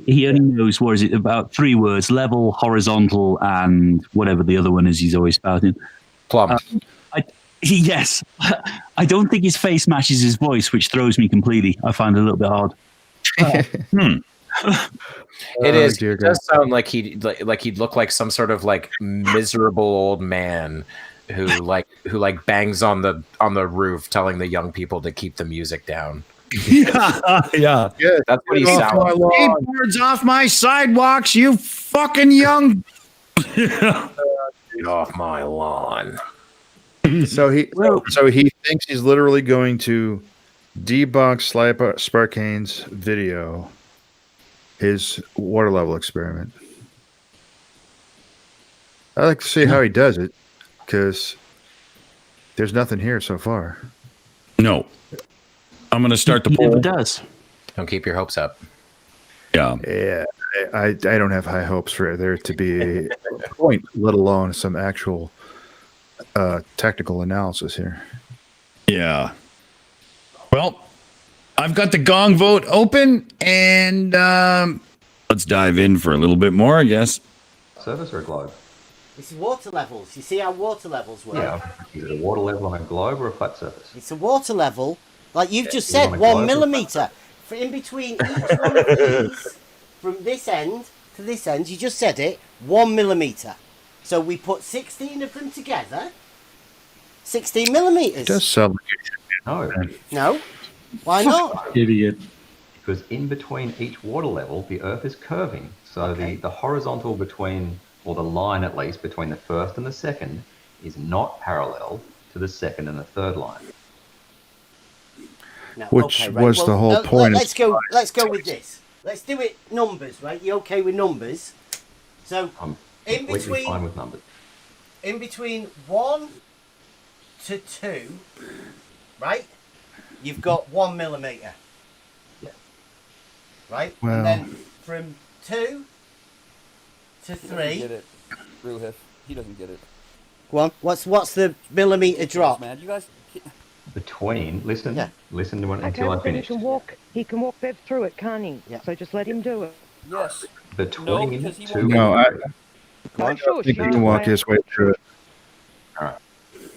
He only knows, what is it, about 3 words: level, horizontal, and whatever the other one is he's always spouting. Plum. Yes. I don't think his face matches his voice, which throws me completely. I find it a little bit hard. It is. It does sound like he'd look like some sort of like miserable old man who bangs on the roof, telling the young people to keep the music down. Yeah. That's what he sounds like. Skateboards off my sidewalks, you fucking young. Get off my lawn. So he thinks he's literally going to debunk Sparkane's video, his water level experiment. I'd like to see how he does it, because there's nothing here so far. No. I'm going to start the He poll. never does. Don't keep your hopes up. Yeah, I don't have high hopes for there to be a point, let alone some actual technical analysis here. Yeah. Well, I've got the gong vote open, and let's dive in for a little bit more, I guess. Surface or a globe? This is water levels. You see how water levels work? Yeah. Is it a water level on a globe or a flat surface? It's a water level, like you've just Is it on said, a 1 globe or millimeter. For in between each one of these, from this end to this end, you just said it, 1 millimeter. So we put 16 of them together. 16 millimeters. It does sound like it should be. No? Why not? Idiot. Because in between each water level, the Earth is curving. So the horizontal between, or the line at least, between the first and the second is not parallel to the second and the third line. No, Which okay, right. was the whole point. Let's go with this. Let's do it numbers, right? You okay with numbers? So I'm in completely between fine with numbers. in between 1 to 2, right? You've got 1 millimeter. Yeah. Right? Well- And then from 2 to 3. Get it, Ruhith. He doesn't get it. Go on. What's the millimeter drop? Man, you guys. between. Listen to it Okay, until I well, then finish. he can walk Bev through it, can't he? Yeah. So just let him do it. Yes. Between because he two. No, I Sure, think he can walk his way through it. All right.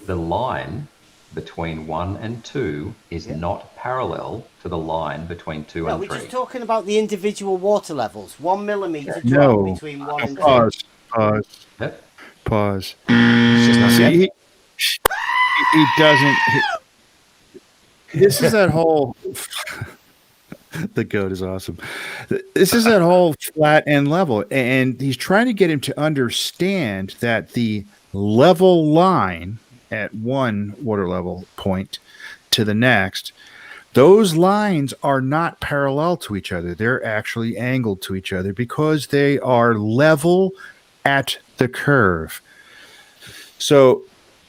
The line between 1 and 2 is not parallel to the line between 2 No, and we're 3. just talking about the individual water levels. 1 millimeter drop No. between 1 and 2. Pause. not See, yet. he doesn't. This is that whole. The goat is awesome. This is that whole flat and level, and he's trying to get him to understand that the level line at one water level point to the next, those lines are not parallel to each other. They're actually angled to each other because they are level at the curve. So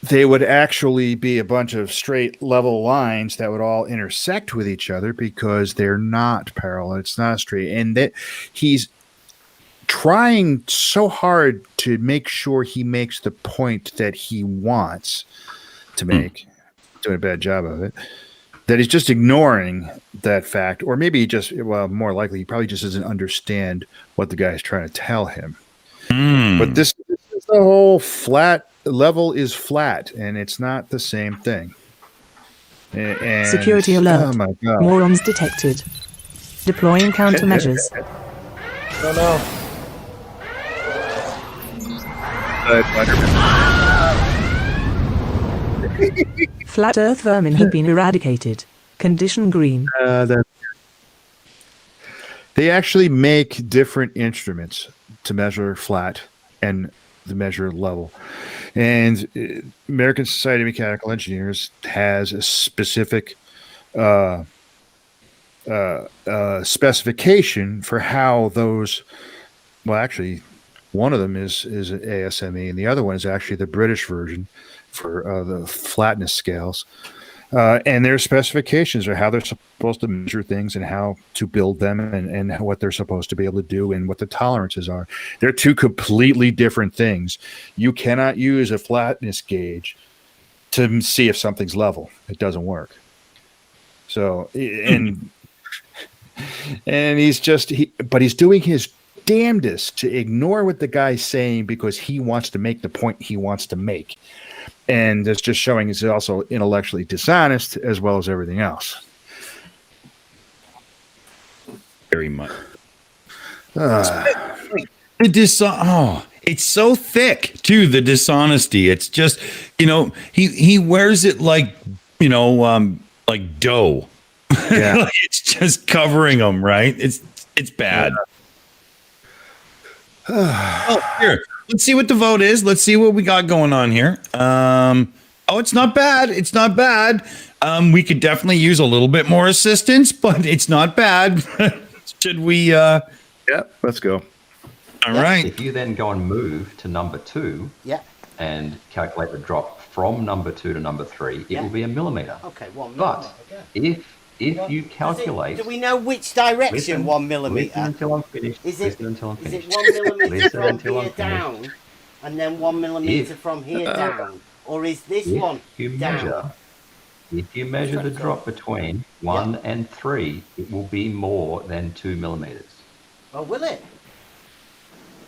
they would actually be a bunch of straight level lines that would all intersect with each other because they're not parallel. It's not straight. And that he's trying so hard to make sure he makes the point that he wants to make, doing a bad job of it, that he's just ignoring that fact. Or maybe he just, well, more likely, he probably just doesn't understand what the guy is trying to tell him. But this is the whole flat level is flat, and it's not the same thing. And, Security alert. Oh my God. Morons detected. Deploying countermeasures. Oh no. Flat Earth vermin have been eradicated. Condition green. They actually make different instruments to measure flat and the measure level. And American Society of Mechanical Engineers has a specific specification for how those, well, actually, one of them is ASME, and the other one is actually the British version for the flatness scales. And their specifications are how they're supposed to measure things and how to build them and what they're supposed to be able to do and what the tolerances are. They're two completely different things. You cannot use a flatness gauge to see if something's level. It doesn't work. So, and he's but he's doing his damnedest to ignore what the guy's saying because he wants to make the point he wants to make. And it's just showing he's also intellectually dishonest as well as everything else. Very much. It's so thick too. The dishonesty. It's just, he wears it like, like dough. Yeah. Like it's just covering him, right? It's bad. Oh, here. Let's see what the vote is. Let's see what we got going on here. It's not bad. It's not bad. We could definitely use a little bit more assistance, but it's not bad. Should we? Yeah, let's go. All right. If you then go and move to number 2, and calculate the drop from number 2 to number 3, it will be a millimeter. Okay, 1 But millimeter. if you calculate, Do we know which direction 1 millimeter? Listen until I'm finished. Is it 1 millimeter Listen from until here I'm finished. down, and then 1 millimeter from here down, or is this one down? If you measure the drop between 1 and 3, it will be more than 2 millimeters. Oh, will it?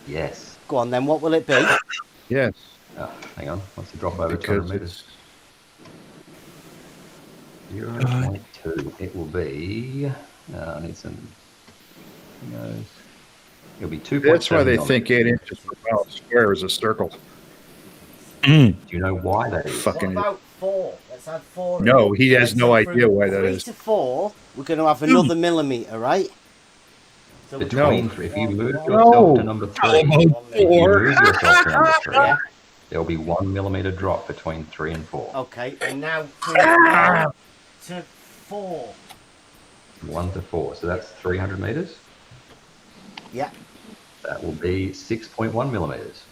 Yes. Go on then. What will it be? Yes. Hang on. What's the drop over 200 meters? 0.2. It will be. I need some. It'll be 2.7. That's why they think 8 inches per mile square is a circle. Do you know why that is? What about 4? Let's add 4. No, he has no idea why that 3 is. to 4, we're going to have another millimeter, right? So Between, if you move yourself to number 3, there will be 1 millimeter drop between 3 and 4. Okay, and now 3 to 4. 1 to 4, so that's 300 meters. Yeah. That will be 6.1 millimeters.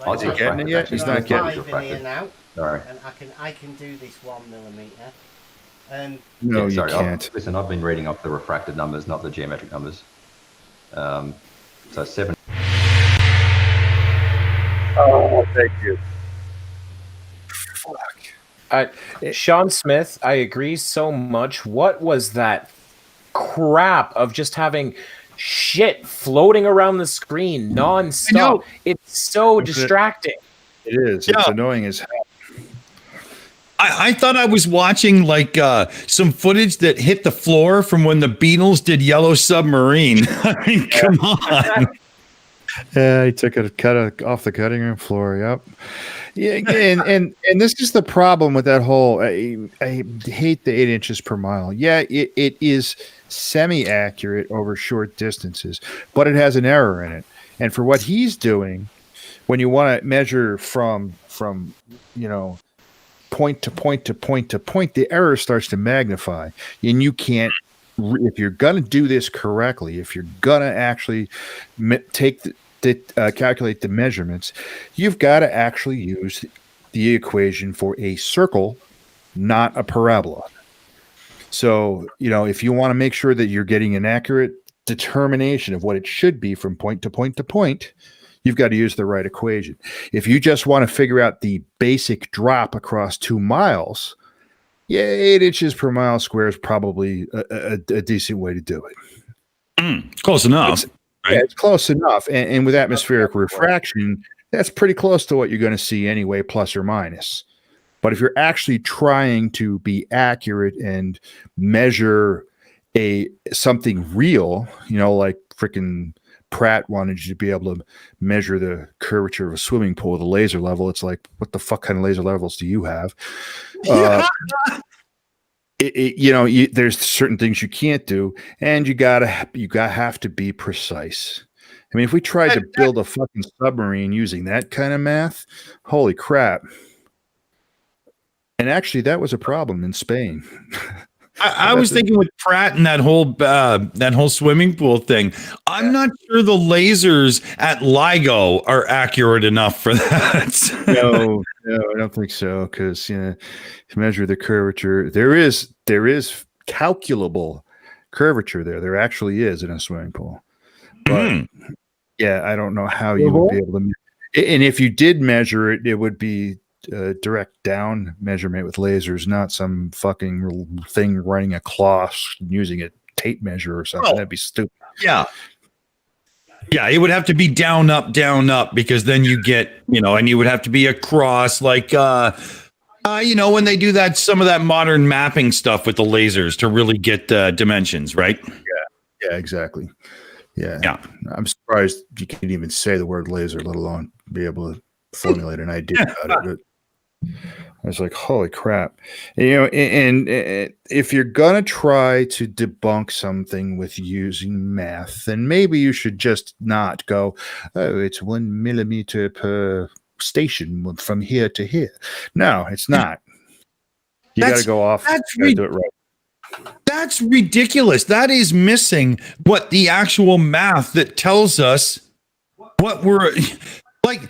Right. Is he getting it yet? He's not getting it. Here now, Sorry. and I can do this 1 millimeter. No, you sorry, can't. Listen, I've been reading off the refracted numbers, not the geometric numbers. So 7. Oh, thank you. Sean Smith, I agree so much. What was that crap of just having shit floating around the screen nonstop? It's so distracting. It is. It's annoying as hell. I thought I was watching like some footage that hit the floor from when the Beatles did Yellow Submarine. I mean, come on. Yeah, he took it, cut it off the cutting room floor. Yep. Yeah, and this is the problem with that whole. I hate the 8 inches per mile. Yeah, it is semi-accurate over short distances, but it has an error in it. And for what he's doing, when you want to measure from point to point to point to point, the error starts to magnify, and you can't. If you're gonna do this correctly, if you're gonna actually take calculate the measurements, you've got to actually use the equation for a circle, not a parabola. So, if you want to make sure that you're getting an accurate determination of what it should be from point to point to point, you've got to use the right equation. If you just want to figure out the basic drop across 2 miles, 8 inches per mile square is probably a decent way to do it. Close enough. Yeah, it's close enough. And with atmospheric refraction, that's pretty close to what you're going to see anyway, plus or minus. But if you're actually trying to be accurate and measure something real, like freaking Pratt wanted you to be able to measure the curvature of a swimming pool with a laser level. It's like, what the fuck kind of laser levels do you have? There's certain things you can't do, and you have to be precise. I mean, if we tried to build a fucking submarine using that kind of math, holy crap. And actually, that was a problem in Spain. I was thinking with Pratt and that whole swimming pool thing. I'm not sure the lasers at LIGO are accurate enough for that. No, I don't think so. Because to measure the curvature, there is calculable curvature there. There actually is in a swimming pool. But I don't know how you would be able to. And if you did measure it, it would be direct down measurement with lasers, not some fucking thing running across using a tape measure or something. That'd be stupid. Yeah, it would have to be down up, because then you get, and you would have to be across, like when they do some of that modern mapping stuff with the lasers to really get dimensions, right? Yeah, exactly. Yeah. I'm surprised you can't even say the word laser, let alone be able to formulate an idea about it. But I was like, holy crap. And if you're going to try to debunk something with using math, then maybe you should just not go, it's 1 millimeter per station from here to here. No, it's not. You got to go off. Do it right. That's ridiculous. That is missing what the actual math that tells us what we're like.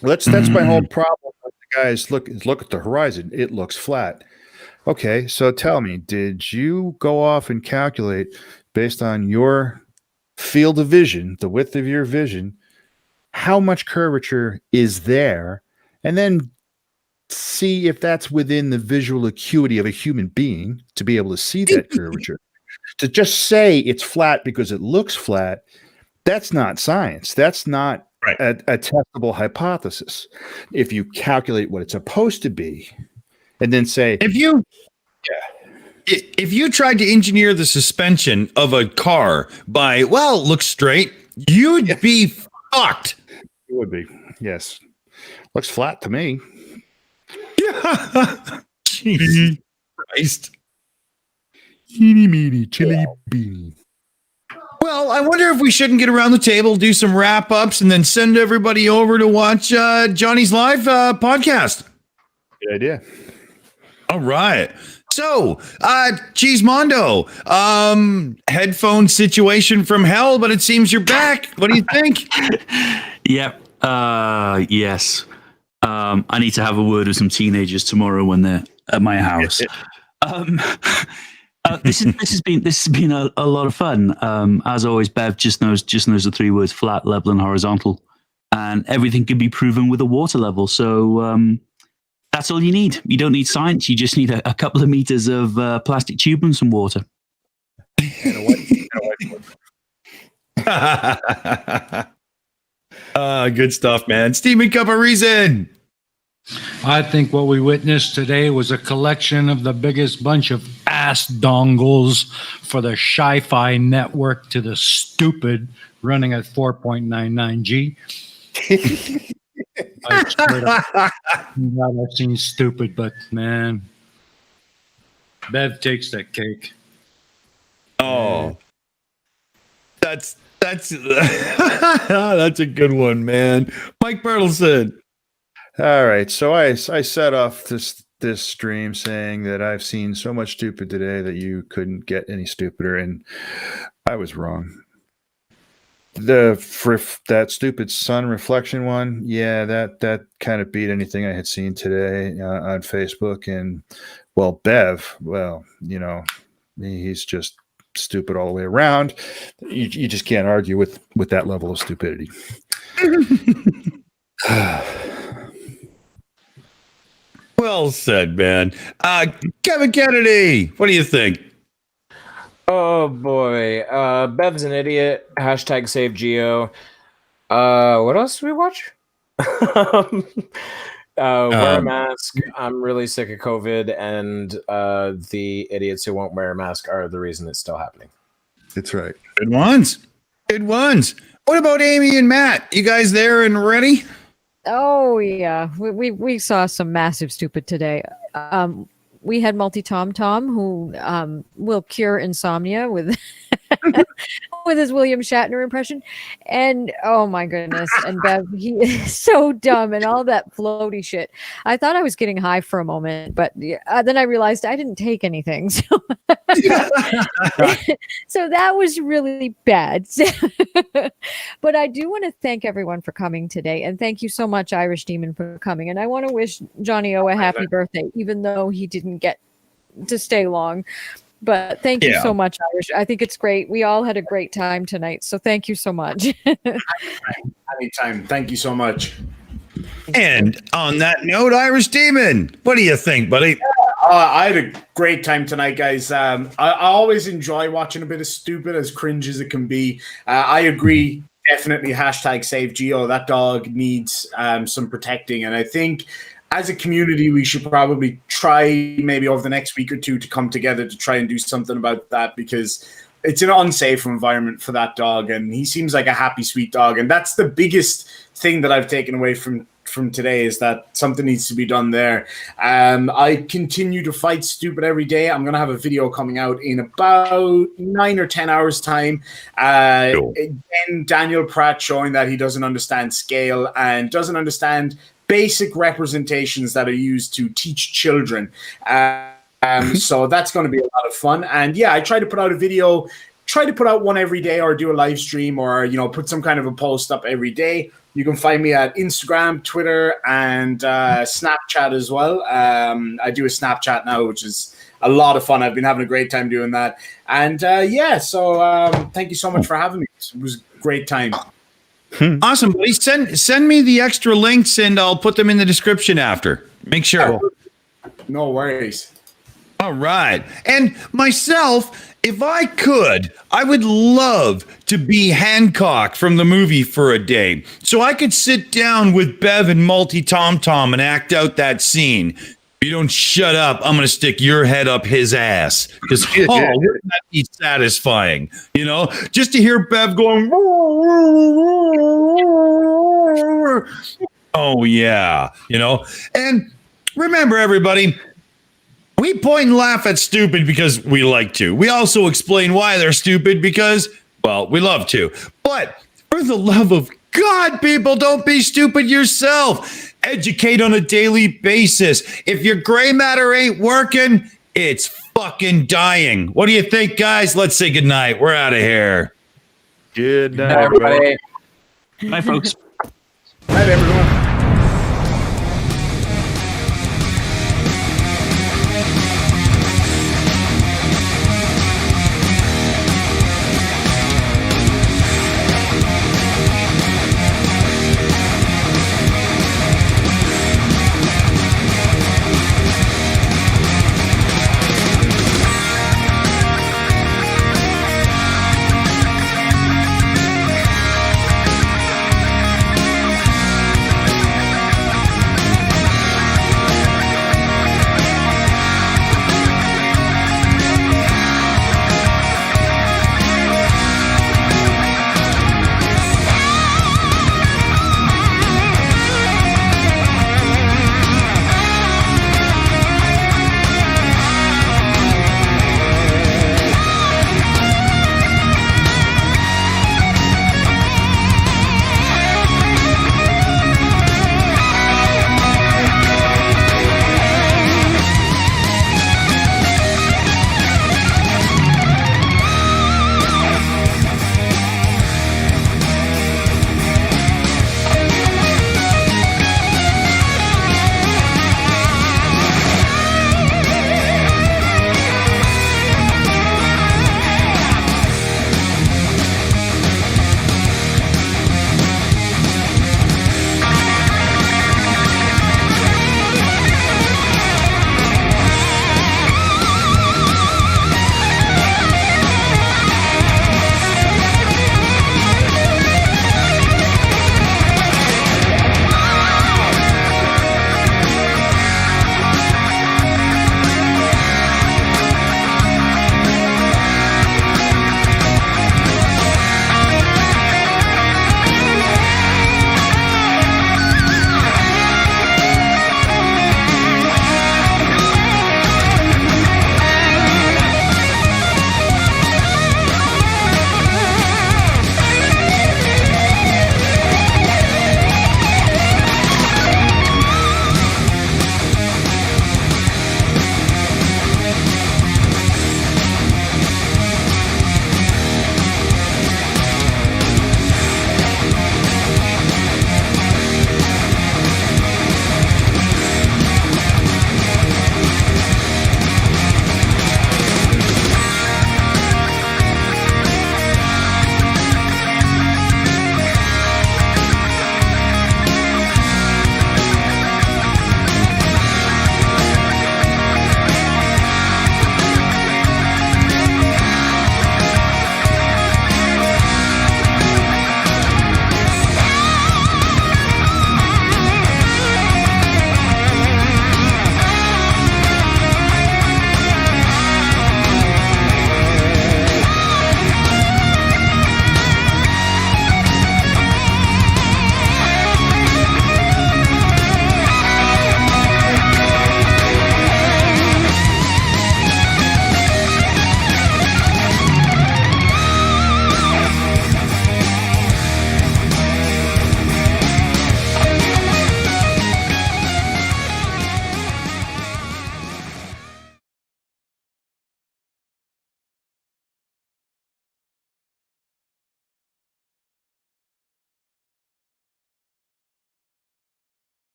That's my whole problem with the guys. Look at the horizon. It looks flat. Okay, so tell me, did you go off and calculate based on your field of vision, the width of your vision, how much curvature is there, and then see if that's within the visual acuity of a human being to be able to see that curvature? To just say it's flat because it looks flat, that's not science. That's not a testable hypothesis. If you calculate what it's supposed to be, and then say, if you tried to engineer the suspension of a car by, well, it looks straight, you'd be fucked. It would be, yes. Looks flat to me. Jesus Christ. Eeny meeny chili beanie. Well, I wonder if we shouldn't get around the table, do some wrap ups, and then send everybody over to watch Johnny's live podcast. Good idea. All right. So, Cheesemondo, headphone situation from hell, but it seems you're back. What do you think? Yep. Yes. I need to have a word with some teenagers tomorrow when they're at my house. This has been a lot of fun. As always, Bev just knows the 3 words: flat, level, and horizontal, and everything can be proven with a water level. So That's all you need. You don't need science. You just need a couple of meters of plastic tube and some water. Good stuff, man. Steaming Cup of Reason. I think what we witnessed today was a collection of the biggest bunch of ass dongles for the Sci-Fi network to the stupid running at 4.99G. I've seen stupid, but man, Bev takes that cake. Oh, that's that's a good one, man. Mike Bertelson. All right, so I set off this stream saying that I've seen so much stupid today that you couldn't get any stupider, and I was wrong. That stupid sun reflection one, yeah, that kind of beat anything I had seen today on Facebook. And well, Bev, well, you know, he's just stupid all the way around. You just can't argue with that level of stupidity. Well said, man. Kevin Kennedy, what do you think? Oh boy, Bev's an idiot. Hashtag save Geo. What else do we watch? Wear a mask. I'm really sick of COVID, and the idiots who won't wear a mask are the reason it's still happening. That's right. Good ones. Good ones. What about Aimee and Matt? You guys there and ready? Oh yeah, we saw some massive stupid today. We had Multi Tom who will cure insomnia with with his William Shatner impression, and oh my goodness, and Bev, he is so dumb and all that floaty shit. I thought I was getting high for a moment, but then I realized I didn't take anything, so so that was really bad. But I do want to thank everyone for coming today, and thank you so much, Irish Demon, for coming. And I want to wish Johnny O a happy birthday, even though he didn't get to stay long. But thank you so much, Irish. I think it's great. We all had a great time tonight, so thank you so much. Anytime. Thank you so much. And on that note, Irish Demon, what do you think, buddy? I had a great time tonight, guys. I always enjoy watching a bit of stupid, as cringe as it can be. I agree. Definitely hashtag save Geo. That dog needs some protecting. And I think as a community, we should probably try maybe over the next week or two to come together to try and do something about that, because it's an unsafe environment for that dog. And he seems like a happy, sweet dog. And that's the biggest thing that I've taken away from today, is that something needs to be done there. I continue to fight stupid every day. I'm going to have a video coming out in about 9 or 10 hours time. Again, Daniel Pratt showing that he doesn't understand scale and doesn't understand basic representations that are used to teach children. So that's going to be a lot of fun. And yeah, I try to put out a video, try to put out one every day, or do a live stream, or, you know, put some kind of a post up every day. You can find me at Instagram, Twitter, and Snapchat as well. I do a Snapchat now, which is a lot of fun. I've been having a great time doing that. And so thank you so much for having me. It was a great time. Awesome, buddy. Send me the extra links, and I'll put them in the description after. Make sure. No worries. All right. And myself, if I could, I would love to be Hancock from the movie for a day, so I could sit down with Bev and Multi Tom and act out that scene. If you don't shut up, I'm going to stick your head up his ass. Because, wouldn't that be satisfying? You know, just to hear Bev going, oh, yeah, you know. And remember, everybody, we point and laugh at stupid because we like to. We also explain why they're stupid because, well, we love to. But for the love of God, people, don't be stupid yourself. Educate on a daily basis. If your gray matter ain't working, it's fucking dying. What do you think, guys? Let's say goodnight. We're out of here. Good night, everybody. Bye, folks. Night, everyone.